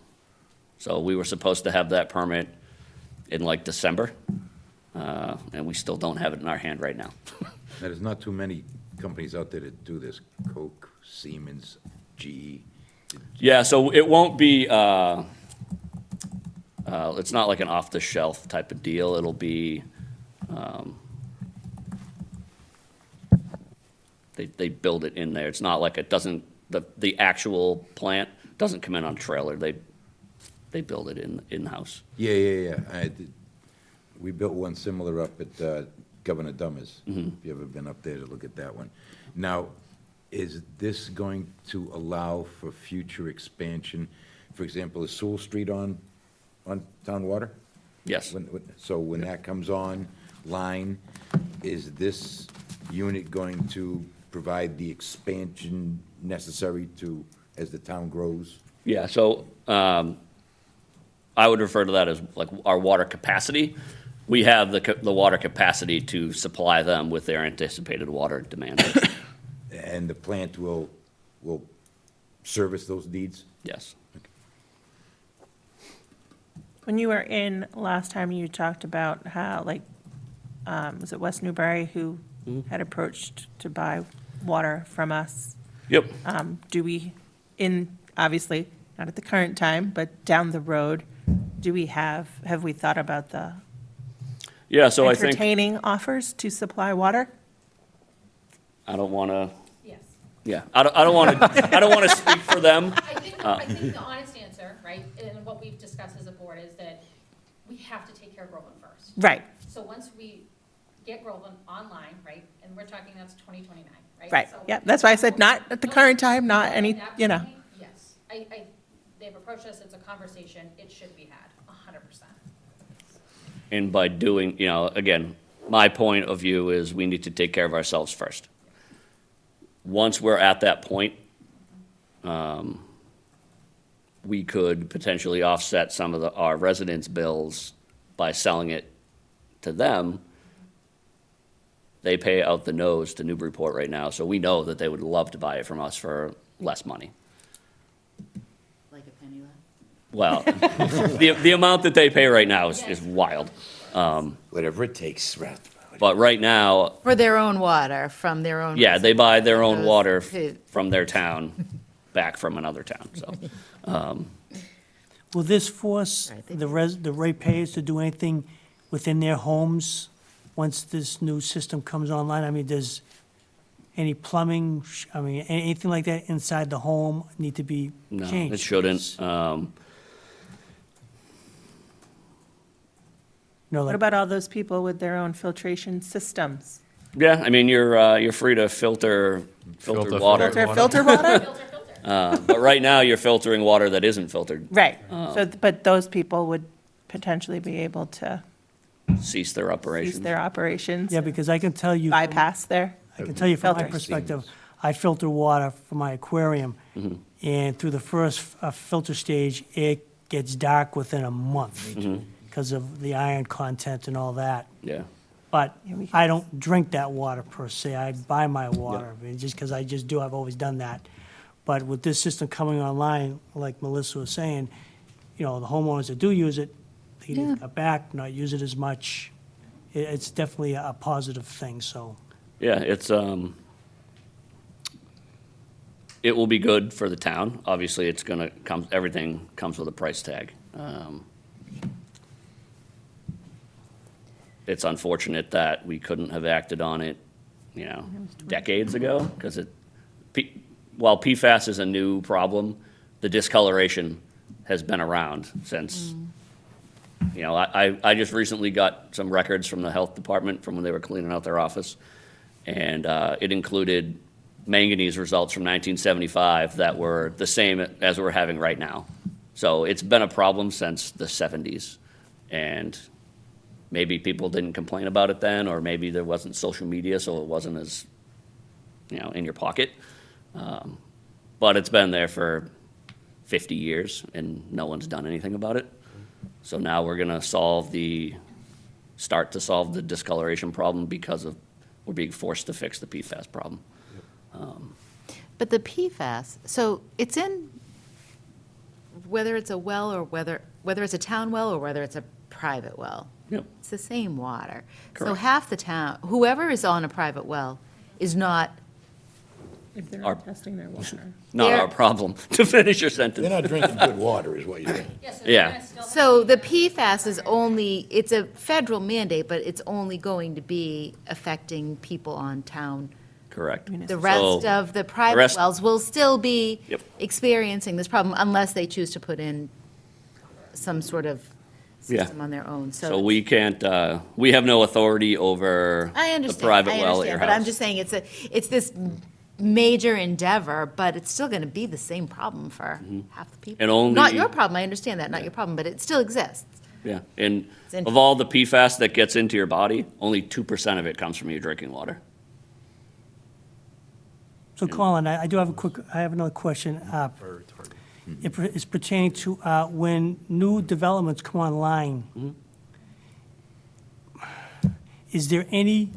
[SPEAKER 11] So we were supposed to have that permit in like December, and we still don't have it in our hand right now.
[SPEAKER 2] Now, there's not too many companies out there that do this, Coke, Siemens, GE.
[SPEAKER 11] Yeah, so it won't be, it's not like an off-the-shelf type of deal. It'll be, they build it in there. It's not like it doesn't, the actual plant doesn't come in on a trailer. They build it in-house.
[SPEAKER 2] Yeah. We built one similar up at Governor Dummers. If you ever been up there to look at that one. Now, is this going to allow for future expansion? For example, is Sewell Street on town water?
[SPEAKER 11] Yes.
[SPEAKER 2] So when that comes online, is this unit going to provide the expansion necessary to, as the town grows?
[SPEAKER 11] Yeah, so I would refer to that as like our water capacity. We have the water capacity to supply them with their anticipated water demand.
[SPEAKER 2] And the plant will service those needs?
[SPEAKER 11] Yes.
[SPEAKER 1] When you were in last time, you talked about how, like, was it West Newbury who had approached to buy water from us?
[SPEAKER 11] Yep.
[SPEAKER 1] Do we, obviously, not at the current time, but down the road, have we thought about the
[SPEAKER 11] Yeah, so I think,
[SPEAKER 1] entertaining offers to supply water?
[SPEAKER 11] I don't want to,
[SPEAKER 12] Yes.
[SPEAKER 11] yeah, I don't want to, I don't want to speak for them.
[SPEAKER 12] I think the honest answer, right, and what we've discussed as a board is that we have to take care of Groveland first.
[SPEAKER 1] Right,
[SPEAKER 12] So once we get Groveland online, right, and we're talking that's 2029, right?
[SPEAKER 1] right,
[SPEAKER 12] So-
[SPEAKER 1] yeah, that's why I said not at the current time, not any,
[SPEAKER 12] At that
[SPEAKER 1] you know.
[SPEAKER 12] point, Yes, they've approached us, it's a conversation, it should be had, 100%.
[SPEAKER 11] And by doing, again, my point of view is we need to take care of ourselves first. Once we're at that point, we could potentially offset some of our residents' bills by selling it to them. They pay out the nose to Newburyport right now, so we know that they would love to buy it from us for less money.
[SPEAKER 6] Like a penny less?
[SPEAKER 11] Well, the amount that they pay right now is wild.
[SPEAKER 2] Whatever it takes, right?
[SPEAKER 11] But right now,
[SPEAKER 6] For their own water, from their own.
[SPEAKER 11] yeah, they buy their own
[SPEAKER 6] Those
[SPEAKER 11] water
[SPEAKER 6] who-
[SPEAKER 11] from their town, back from another town, so.
[SPEAKER 4] Will this force
[SPEAKER 6] Right, they
[SPEAKER 4] the ratepayers to do anything within their homes once this new system comes online? I mean, does any plumbing, anything like that inside the home need to be
[SPEAKER 11] No,
[SPEAKER 4] changed?
[SPEAKER 11] it shouldn't.
[SPEAKER 4] You know,
[SPEAKER 1] What
[SPEAKER 4] like,
[SPEAKER 1] about all those people with their own filtration systems?
[SPEAKER 11] Yeah, I mean, you're free to filter
[SPEAKER 5] Filter
[SPEAKER 11] water.
[SPEAKER 1] Filter water?
[SPEAKER 12] Filter.
[SPEAKER 11] But right now, you're filtering water that isn't filtered.
[SPEAKER 1] Right, so, but those people would potentially be able to
[SPEAKER 11] Cease their
[SPEAKER 1] cease
[SPEAKER 11] operations.
[SPEAKER 1] their operations,
[SPEAKER 4] yeah, because I can tell you. from-
[SPEAKER 1] bypass their,
[SPEAKER 4] I can tell you from my
[SPEAKER 1] Filter.
[SPEAKER 4] perspective, I filter water for my aquarium, and through the first filter stage, it gets dark within a month because of the iron content and all that.
[SPEAKER 11] Yeah,
[SPEAKER 4] But
[SPEAKER 1] Yeah, we
[SPEAKER 4] I don't drink that water per se. I buy my water, I mean, just because I just do. I've always done that. But with this system coming online, like Melissa was saying, the homeowners that do use it, they need to cut back, not use it as much. It's definitely a positive thing, so.
[SPEAKER 11] yeah, it will be good for the town. Obviously, it's gonna come, everything comes with a price tag. It's unfortunate that we couldn't have acted on it, decades ago, because while PFAS is a new problem, the discoloration has been around since, I just recently got some records from the health department from when they were cleaning out their office, and it included manganese results from 1975 that were the same as we're having right now. So it's been a problem since the 70s. And maybe people didn't complain about it then, or maybe there wasn't social media, so it wasn't as, in your pocket. But it's been there for 50 years, and no one's done anything about it. So now we're gonna start to solve the discoloration problem because we're being forced to fix the PFAS problem.
[SPEAKER 6] But the PFAS, so it's in, whether it's a well or whether it's a town well or whether it's a private well.
[SPEAKER 11] Yep.
[SPEAKER 6] It's the same water. So
[SPEAKER 11] Correct.
[SPEAKER 6] half the town, whoever is on a private well is not,
[SPEAKER 1] If they're
[SPEAKER 11] Our-
[SPEAKER 1] not testing their water.
[SPEAKER 11] Not
[SPEAKER 6] They're-
[SPEAKER 11] our problem, to finish your
[SPEAKER 2] They're
[SPEAKER 11] sentence.
[SPEAKER 2] not drinking good water, is what you're saying.
[SPEAKER 12] Yeah, so
[SPEAKER 11] Yeah.
[SPEAKER 12] they're gonna still have
[SPEAKER 6] so the
[SPEAKER 12] PFAS.
[SPEAKER 6] PFAS is only, it's a federal mandate, but it's only going to be affecting people on town.
[SPEAKER 11] Correct.
[SPEAKER 6] The rest
[SPEAKER 11] So,
[SPEAKER 6] of the private
[SPEAKER 11] rest-
[SPEAKER 6] wells will still be
[SPEAKER 11] Yep.
[SPEAKER 6] experiencing this problem unless they choose to put in some sort of
[SPEAKER 11] Yeah.
[SPEAKER 6] system on their own.
[SPEAKER 11] So we can't, we have no authority over
[SPEAKER 6] I
[SPEAKER 11] the
[SPEAKER 6] understand,
[SPEAKER 11] private
[SPEAKER 6] I
[SPEAKER 11] well at your
[SPEAKER 6] understand,
[SPEAKER 11] house.
[SPEAKER 6] but I'm just saying, it's this major endeavor, but it's still gonna be the same problem for half the people.
[SPEAKER 11] And only-
[SPEAKER 6] Not your problem, I understand that, not your problem, but it still exists.
[SPEAKER 11] Yeah, and
[SPEAKER 6] It's
[SPEAKER 11] of all the PFAS that gets into your body, only 2% of it comes from your drinking water.
[SPEAKER 4] So Colin, I do have I have another question.
[SPEAKER 8] Or retardant.
[SPEAKER 4] It's pertaining to when new developments come online. Is there any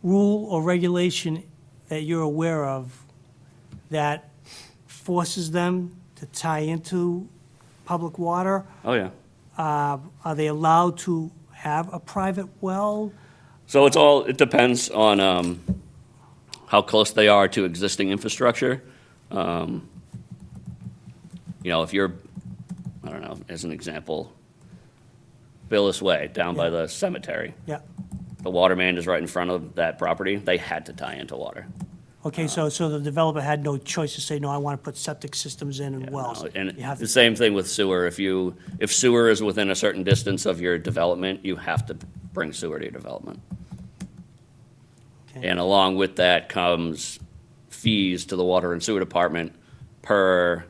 [SPEAKER 4] rule or regulation that you're aware of that forces them to tie into public water?
[SPEAKER 11] Oh, yeah.
[SPEAKER 4] Are they allowed to have a private well?
[SPEAKER 11] So it depends on how close they are to existing infrastructure. If you're, I don't know, as an example, Billis Way, down by the cemetery,
[SPEAKER 4] Yeah.
[SPEAKER 11] the water main is right in front of that property, they had to tie into water.
[SPEAKER 4] Okay, so the developer had no choice to say, no, I want to put septic systems in and wells.
[SPEAKER 11] And
[SPEAKER 4] You have
[SPEAKER 11] the
[SPEAKER 4] to-
[SPEAKER 11] same thing with sewer. If sewer is within a certain distance of your development, you have to bring sewer to your development.
[SPEAKER 4] Okay.
[SPEAKER 11] And along with that comes fees to the water and sewer department per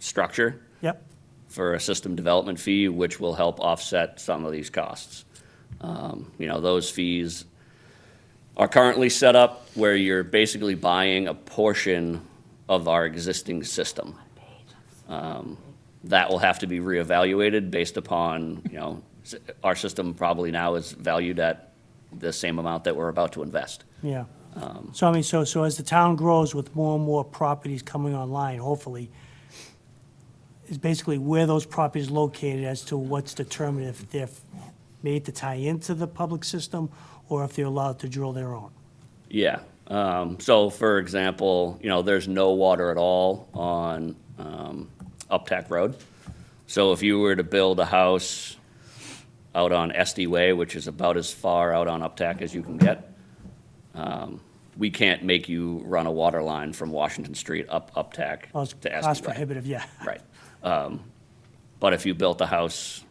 [SPEAKER 11] structure
[SPEAKER 4] Yep,
[SPEAKER 11] for a system development fee, which will help offset some of these costs. Those fees are currently set up where you're basically buying a portion of our existing system. That will have to be reevaluated based upon, our system probably now is valued at the same amount that we're about to invest.
[SPEAKER 4] yeah. So I mean, so as the town grows with more and more properties coming online, hopefully, is basically where those properties located as to what's determined if they're made to tie into the public system or if they're allowed to drill their own.
[SPEAKER 11] Yeah. So for example, there's no water at all on Uptack Road. So if you were to build a house out on SD Way, which is about as far out on Uptack as you can get, we can't make you run a water line from Washington Street up Uptack
[SPEAKER 4] Well, it's
[SPEAKER 11] to
[SPEAKER 4] cost
[SPEAKER 11] SD Way.
[SPEAKER 4] prohibitive, yeah.
[SPEAKER 11] Right. But if you built a house,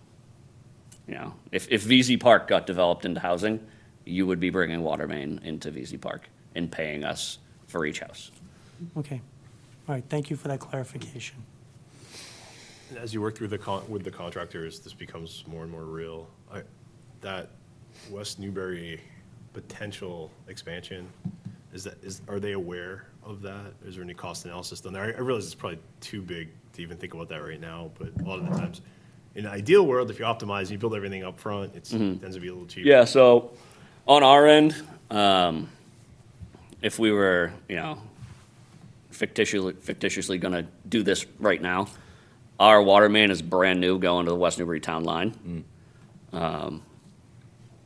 [SPEAKER 11] if VZ Park got developed into housing, you would be bringing water main into VZ Park and paying us for each house.
[SPEAKER 4] Okay. All right, thank you for that clarification.
[SPEAKER 8] And as you work through with the contractors, this becomes more and more real. That West Newbury potential expansion, are they aware of that? Is there any cost analysis done there? I realize it's probably too big to even think about that right now, but a lot of the times, in an ideal world, if you optimize and you build everything up front, it tends to be a little cheaper.
[SPEAKER 11] Yeah, so on our end, if we were, fictitiously gonna do this right now, our water main is brand new going to the West Newbury Town line.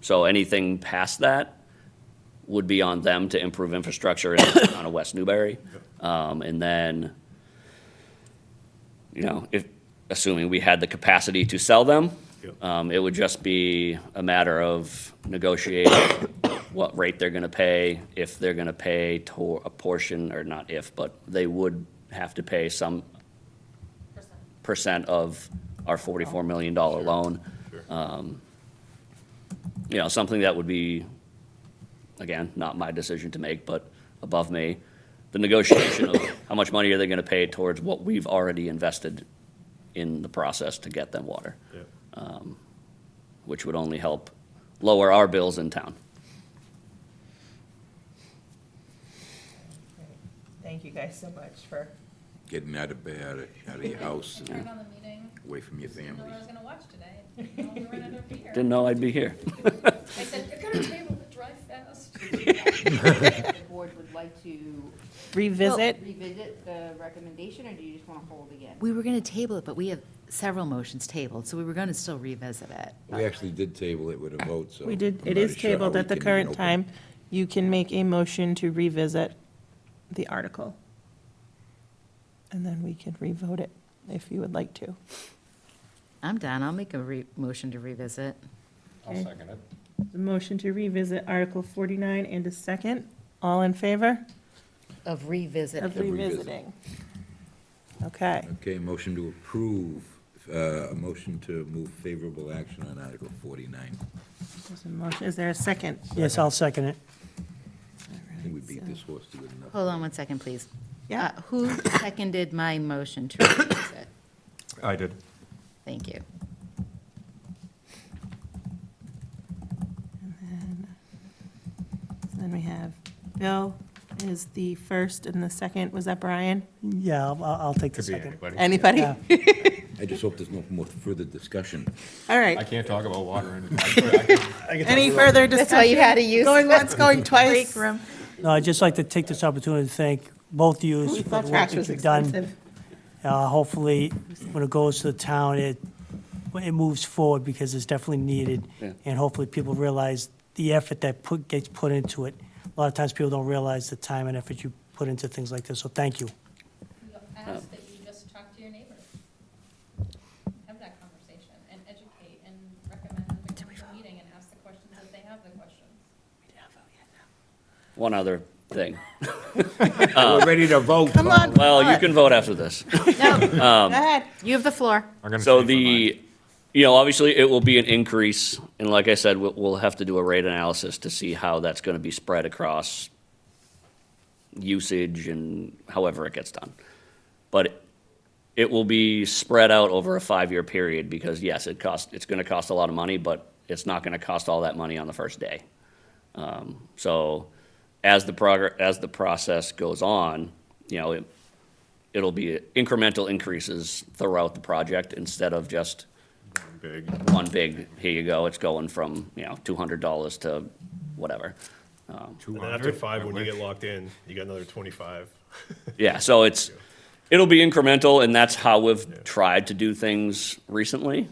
[SPEAKER 11] So anything past that would be on them to improve infrastructure on a West Newbury. And then, if, assuming we had the capacity to sell them,
[SPEAKER 8] Yep.
[SPEAKER 11] it would just be a matter of negotiating what rate they're gonna pay, if they're gonna pay a portion, or not if, but they would have to pay some percent of our $44 million loan.
[SPEAKER 8] Sure.
[SPEAKER 11] Something that would be, again, not my decision to make, but above me. the negotiation of how much money are they gonna pay towards what we've already invested in the process to get them water.
[SPEAKER 8] Yeah.
[SPEAKER 11] Which would only help lower our bills in town.
[SPEAKER 1] Thank you guys so much for.
[SPEAKER 2] Getting out of bed, out of your house,
[SPEAKER 12] I turned on the meeting,
[SPEAKER 2] away from your
[SPEAKER 12] didn't know
[SPEAKER 2] family.
[SPEAKER 12] what I was gonna watch today. Didn't know we were gonna end up here.
[SPEAKER 11] Didn't know I'd be here.
[SPEAKER 12] I said, you're gonna table it, drive fast.
[SPEAKER 3] The board would like to
[SPEAKER 1] Revisit?
[SPEAKER 3] revisit the recommendation, or do you just want to hold again?
[SPEAKER 6] We were going to table it, but we have several motions tabled, so we were going to still revisit it.
[SPEAKER 2] We actually did table it with a vote, so.
[SPEAKER 1] We did,
[SPEAKER 2] I'm
[SPEAKER 1] it
[SPEAKER 2] not
[SPEAKER 1] is
[SPEAKER 2] sure how
[SPEAKER 1] tabled
[SPEAKER 2] we
[SPEAKER 1] at the
[SPEAKER 2] can
[SPEAKER 1] current
[SPEAKER 2] open-
[SPEAKER 1] time. You can make a motion to revisit the article. And then we can revote it if you would like to.
[SPEAKER 6] I'm done. I'll make a motion to revisit.
[SPEAKER 5] I'll second it.
[SPEAKER 1] The motion to revisit Article 49 and a second. All in favor
[SPEAKER 6] Of revisit.
[SPEAKER 1] of
[SPEAKER 2] revisit.
[SPEAKER 1] revisiting? Okay.
[SPEAKER 2] Okay, motion to approve, a motion to move favorable action on Article 49.
[SPEAKER 1] There's a motion. Is there a second?
[SPEAKER 4] Yes, I'll second it.
[SPEAKER 2] I think we beat this horse to good enough.
[SPEAKER 6] Hold on one second, please.
[SPEAKER 1] Yeah.
[SPEAKER 6] Who seconded my motion to revisit?
[SPEAKER 5] I did.
[SPEAKER 6] Thank you.
[SPEAKER 1] Then we have Bill is the first and the second. Was that Brian?
[SPEAKER 4] Yeah, I'll take the
[SPEAKER 5] Could be
[SPEAKER 4] second.
[SPEAKER 5] anybody.
[SPEAKER 1] Anybody?
[SPEAKER 4] Yeah.
[SPEAKER 2] I just hope there's no more further discussion.
[SPEAKER 1] All
[SPEAKER 5] I
[SPEAKER 1] right.
[SPEAKER 5] can't talk about water and I can
[SPEAKER 1] Any further discussion?
[SPEAKER 6] That's why you had to use
[SPEAKER 1] Going once, going twice.
[SPEAKER 6] break room.
[SPEAKER 4] No, I'd just like to take this opportunity to thank both of you
[SPEAKER 1] We
[SPEAKER 4] for the
[SPEAKER 1] thought
[SPEAKER 4] work
[SPEAKER 1] trash
[SPEAKER 4] that
[SPEAKER 1] was
[SPEAKER 4] you've done.
[SPEAKER 1] expensive.
[SPEAKER 4] Hopefully, when it goes to the town, it moves forward because it's definitely needed.
[SPEAKER 11] Yeah.
[SPEAKER 4] And hopefully, people realize the effort that gets put into it. A lot of times, people don't realize the time and effort you put into things like this, so thank you.
[SPEAKER 12] We ask that you just talk to your neighbors. Have that conversation and educate and recommend them to come to the meeting and ask the questions if they have the questions.
[SPEAKER 11] One other thing.
[SPEAKER 2] We're ready to vote.
[SPEAKER 1] Come on.
[SPEAKER 11] Well, you can vote after this.
[SPEAKER 6] No,
[SPEAKER 1] Go ahead.
[SPEAKER 6] you have the floor.
[SPEAKER 5] I'm gonna
[SPEAKER 11] So
[SPEAKER 5] change my mind.
[SPEAKER 11] obviously it will be an increase, and like I said, we'll have to do a rate analysis to see how that's gonna be spread across usage and however it gets done. But it will be spread out over a 5-year period, because yes, it's gonna cost a lot of money, but it's not gonna cost all that money on the first day. So as the process goes on, it'll be incremental increases throughout the project instead of just
[SPEAKER 5] Big.
[SPEAKER 11] one big, here you go, it's going from, $200 to whatever.
[SPEAKER 8] And then after 5, when you get locked in, you got another 25.
[SPEAKER 11] Yeah, so it'll be incremental, and that's how we've tried to do things recently,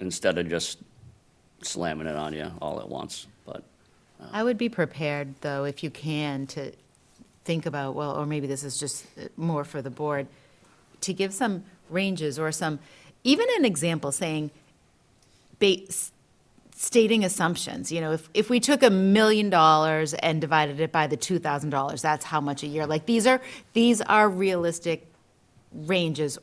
[SPEAKER 11] instead of just slamming it on you all at once, but.
[SPEAKER 6] I would be prepared, though, if you can, to think about, well, or maybe this is just more for the board, to give some ranges or even an example saying, stating assumptions. If we took $1 million and divided it by the $2,000, that's how much a year. Like, these are realistic ranges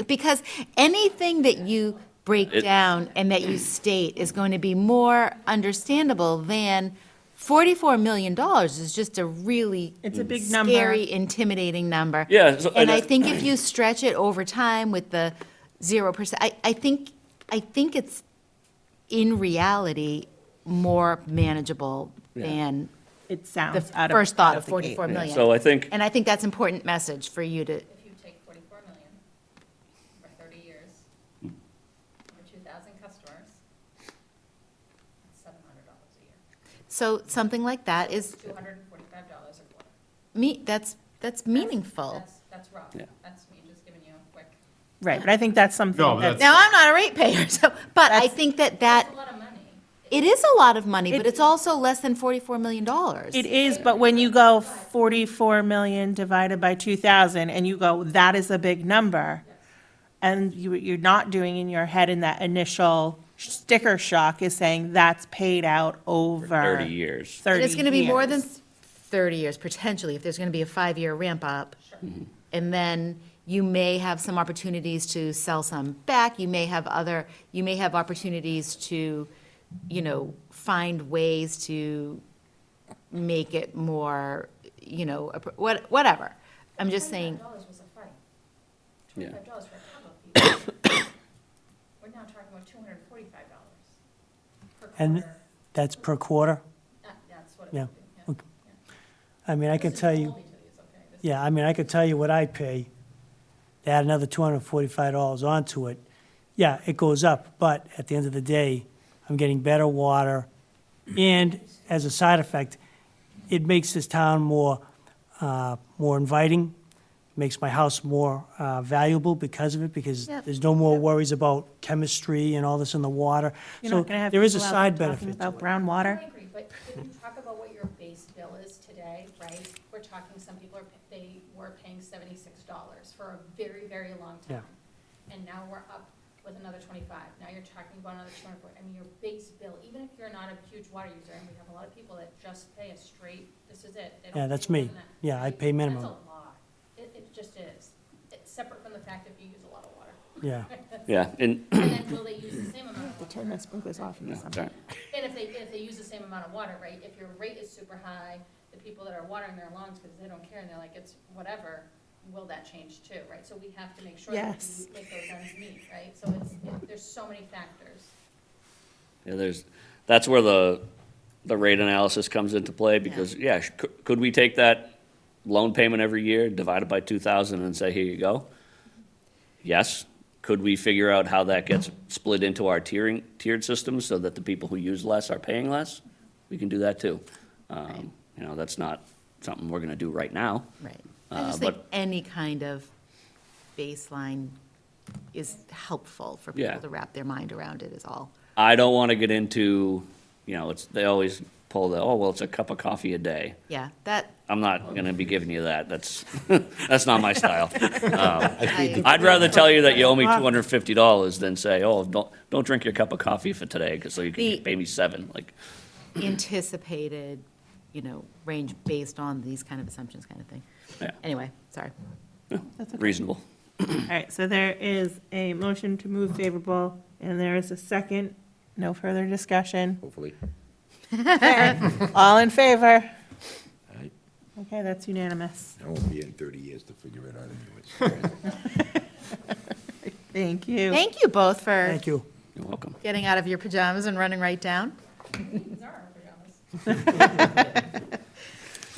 [SPEAKER 6] because anything that you break down and that you state is going to be more understandable than $44 million is just a really
[SPEAKER 1] It's a big number.
[SPEAKER 6] scary, intimidating number.
[SPEAKER 11] Yeah, so-
[SPEAKER 6] And I think if you stretch it over time with the 0%, I think it's, in reality, more manageable than
[SPEAKER 1] It
[SPEAKER 6] the
[SPEAKER 1] sounds out of.
[SPEAKER 6] first thought
[SPEAKER 1] out
[SPEAKER 6] of
[SPEAKER 1] the gate.
[SPEAKER 6] 44 million.
[SPEAKER 11] So I think,
[SPEAKER 6] And I think that's an important message for you to,
[SPEAKER 12] If you take 44 million for 30 years, for 2,000 customers, it's $700 a year.
[SPEAKER 6] so something like that is,
[SPEAKER 12] $245 a quarter.
[SPEAKER 6] that's meaningful.
[SPEAKER 12] That's rough.
[SPEAKER 11] Yeah.
[SPEAKER 12] That's me just giving you a quick,
[SPEAKER 1] Right, but I think that's something
[SPEAKER 5] No,
[SPEAKER 1] that's.
[SPEAKER 6] Now, I'm not a ratepayer, but I
[SPEAKER 1] That's-
[SPEAKER 6] think that
[SPEAKER 12] that's a lot of money.
[SPEAKER 6] it is a lot of money, but it's also less than $44 million.
[SPEAKER 1] It is, but when you go 44 million divided by 2,000 and you go, that is a big number, and you're not doing in your head in that initial sticker shock is saying that's paid out over
[SPEAKER 11] 30 years.
[SPEAKER 1] 30
[SPEAKER 6] But it's going to be more than
[SPEAKER 1] years.
[SPEAKER 6] 30 years, potentially, if there's going to be a 5-year ramp up. And then you may have some opportunities to sell some back, you may have opportunities to, find ways to make it more, whatever. I'm just saying,
[SPEAKER 12] $25 was a fight.
[SPEAKER 11] Yeah.
[SPEAKER 12] $25 for a couple of people. We're now talking about $245 per
[SPEAKER 4] And
[SPEAKER 12] quarter.
[SPEAKER 4] that's per quarter?
[SPEAKER 12] That's what it
[SPEAKER 4] Yeah,
[SPEAKER 12] would be, yeah.
[SPEAKER 4] okay. I mean, I could tell you, yeah, I mean, I could tell you what I pay, to add another $245 onto it. Yeah, it goes up, but at the end of the day, I'm getting better water, and as a side effect, it makes this town more inviting, makes my house more valuable because of it, because
[SPEAKER 6] Yep.
[SPEAKER 4] there's no more worries about chemistry and all this in the water.
[SPEAKER 1] You're
[SPEAKER 4] So
[SPEAKER 1] not gonna have
[SPEAKER 4] there is a
[SPEAKER 1] people out
[SPEAKER 4] side
[SPEAKER 1] there talking
[SPEAKER 4] benefit to
[SPEAKER 1] about
[SPEAKER 4] it.
[SPEAKER 1] brown water.
[SPEAKER 12] I agree, but if you talk about what your base bill is today, right? We're talking, some people they were paying $76 for a very, very long time. And now we're up with another 25. Now you're talking about another 240. I mean, your base bill, even if you're not a huge water user, and we have a lot of people that just pay a straight, this is it. They don't
[SPEAKER 4] Yeah, that's
[SPEAKER 12] pay more
[SPEAKER 4] me.
[SPEAKER 12] than that,
[SPEAKER 4] Yeah, I
[SPEAKER 12] right?
[SPEAKER 4] pay minimum.
[SPEAKER 12] That's a lot. It just is. It's separate from the fact if you use a lot of water.
[SPEAKER 4] Yeah.
[SPEAKER 11] Yeah, and,
[SPEAKER 12] And then will they use the same amount of
[SPEAKER 1] To
[SPEAKER 12] water?
[SPEAKER 1] turn my sprinklers off in the
[SPEAKER 11] yeah,
[SPEAKER 1] summer.
[SPEAKER 11] sorry.
[SPEAKER 12] And if they use the same amount of water, right, if your rate is super high, the people that are watering their lawns because they don't care and they're like, it's whatever, will that change too, right? So we have to make sure that
[SPEAKER 1] Yes.
[SPEAKER 12] we make those ends meet, right? So there's so many factors.
[SPEAKER 11] Yeah, that's where the rate analysis comes into play, because, yeah, could we take that loan payment every year, divide it by 2,000 and say, here you go? Yes. Could we figure out how that gets split into our tiered systems so that the people who use less are paying less? We can do that too. That's not something we're gonna do right now.
[SPEAKER 6] right. I just think
[SPEAKER 11] but-
[SPEAKER 6] any kind of baseline is helpful for
[SPEAKER 11] Yeah.
[SPEAKER 6] people to wrap their mind around it is all.
[SPEAKER 11] I don't wanna get into, they always pull it's a cup of coffee a day.
[SPEAKER 6] Yeah, that,
[SPEAKER 11] I'm not gonna be giving you that. That's not my style.
[SPEAKER 6] I,
[SPEAKER 11] I'd rather tell you that you owe me $250 than say, don't drink your cup of coffee for today, so you
[SPEAKER 6] The-
[SPEAKER 11] can pay me $7. Like,
[SPEAKER 6] anticipated, range based on these kind of assumptions kind of thing.
[SPEAKER 11] yeah,
[SPEAKER 6] Anyway, sorry.
[SPEAKER 1] That's okay.
[SPEAKER 11] reasonable.
[SPEAKER 1] All right, so there is a motion to move favorable, and there is a second. No further discussion.
[SPEAKER 2] Hopefully.
[SPEAKER 1] All in favor?
[SPEAKER 2] Aye.
[SPEAKER 1] Okay, that's unanimous.
[SPEAKER 2] I won't be in 30 years to figure it out anyways.
[SPEAKER 1] Thank you.
[SPEAKER 6] Thank you both for
[SPEAKER 4] Thank you.
[SPEAKER 11] You're welcome.
[SPEAKER 6] getting out of your pajamas and running right down.
[SPEAKER 12] These are our pajamas.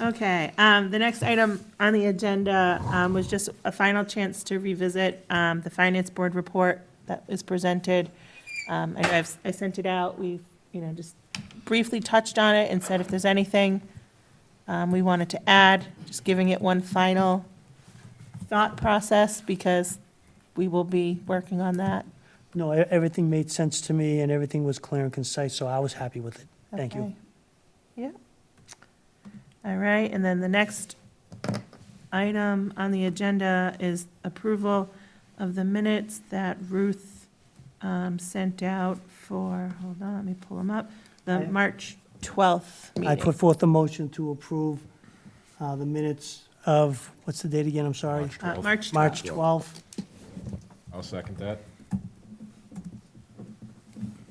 [SPEAKER 1] Okay, the next item on the agenda was just a final chance to revisit the Finance Board report that was presented. I know I sent it out, we've, just briefly touched on it and said if there's anything we wanted to add, just giving it one final thought process, because we will be working on that.
[SPEAKER 4] No, everything made sense to me, and everything was clear and concise, so I was happy with it. Thank you.
[SPEAKER 1] Okay. Yeah. All right, and then the next item on the agenda is approval of the minutes that Ruth sent out for, hold on, let me pull them up, the March 12th
[SPEAKER 4] I
[SPEAKER 1] meeting.
[SPEAKER 4] put forth a motion to approve the minutes of, what's the date again, I'm sorry?
[SPEAKER 1] March 12th.
[SPEAKER 4] March 12th.
[SPEAKER 5] I'll second that.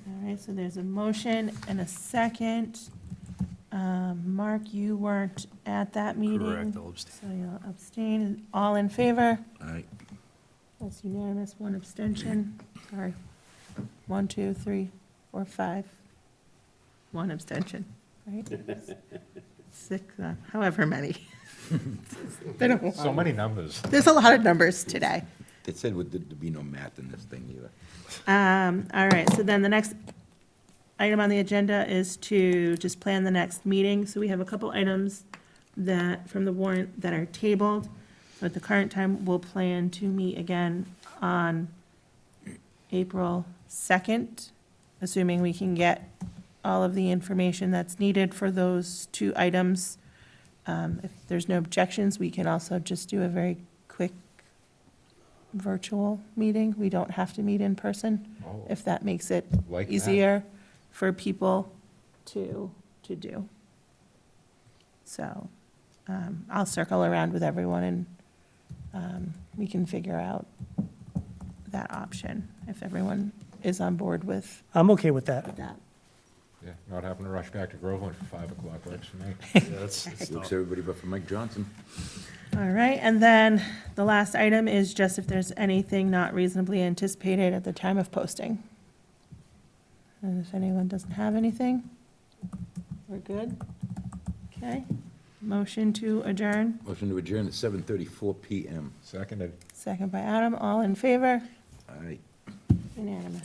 [SPEAKER 1] All right, so there's a motion and a second. Mark, you weren't at that meeting.
[SPEAKER 8] Correct, I'll abstain.
[SPEAKER 1] So you'll abstain. All in favor?
[SPEAKER 2] All right.
[SPEAKER 1] That's unanimous, one abstention. Sorry. 1, 2, 3, 4, 5. One abstention, right? 6, however many. Been a
[SPEAKER 5] So
[SPEAKER 1] while.
[SPEAKER 5] many numbers.
[SPEAKER 1] There's a lot of numbers today.
[SPEAKER 2] They said there'd be no math in this thing either.
[SPEAKER 1] All right, so then the next item on the agenda is to just plan the next meeting. So we have a couple items that, from the warrant, that are tabled. So at the current time, we'll plan to meet again on April 2nd, assuming we can get all of the information that's needed for those two items. If there's no objections, we can also just do a very quick virtual meeting. We don't have to meet in person,
[SPEAKER 5] Oh.
[SPEAKER 1] if that makes it
[SPEAKER 5] Like that.
[SPEAKER 1] easier for people to do. So I'll circle around with everyone, and we can figure out that option, if everyone is on board with
[SPEAKER 4] I'm okay with that.
[SPEAKER 1] that.
[SPEAKER 5] Yeah, not having to rush back to Groveland for 5 o'clock works for me.
[SPEAKER 8] Yeah, that's
[SPEAKER 2] Works
[SPEAKER 8] tough.
[SPEAKER 2] everybody but for Mike Johnson.
[SPEAKER 1] All right, and then the last item is just if there's anything not reasonably anticipated at the time of posting. And if anyone doesn't have anything, we're good? Okay, motion to adjourn,
[SPEAKER 2] Motion to adjourn at 7:34 PM.
[SPEAKER 5] Seconded.
[SPEAKER 1] second by Adam, all in favor?
[SPEAKER 2] Aye.
[SPEAKER 1] Unanimous.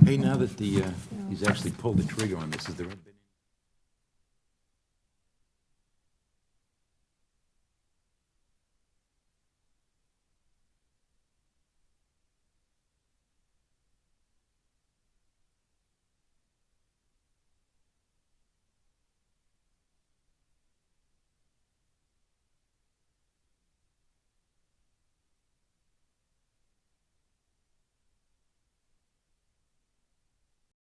[SPEAKER 2] Hey, now that he's actually pulled the trigger on this, is there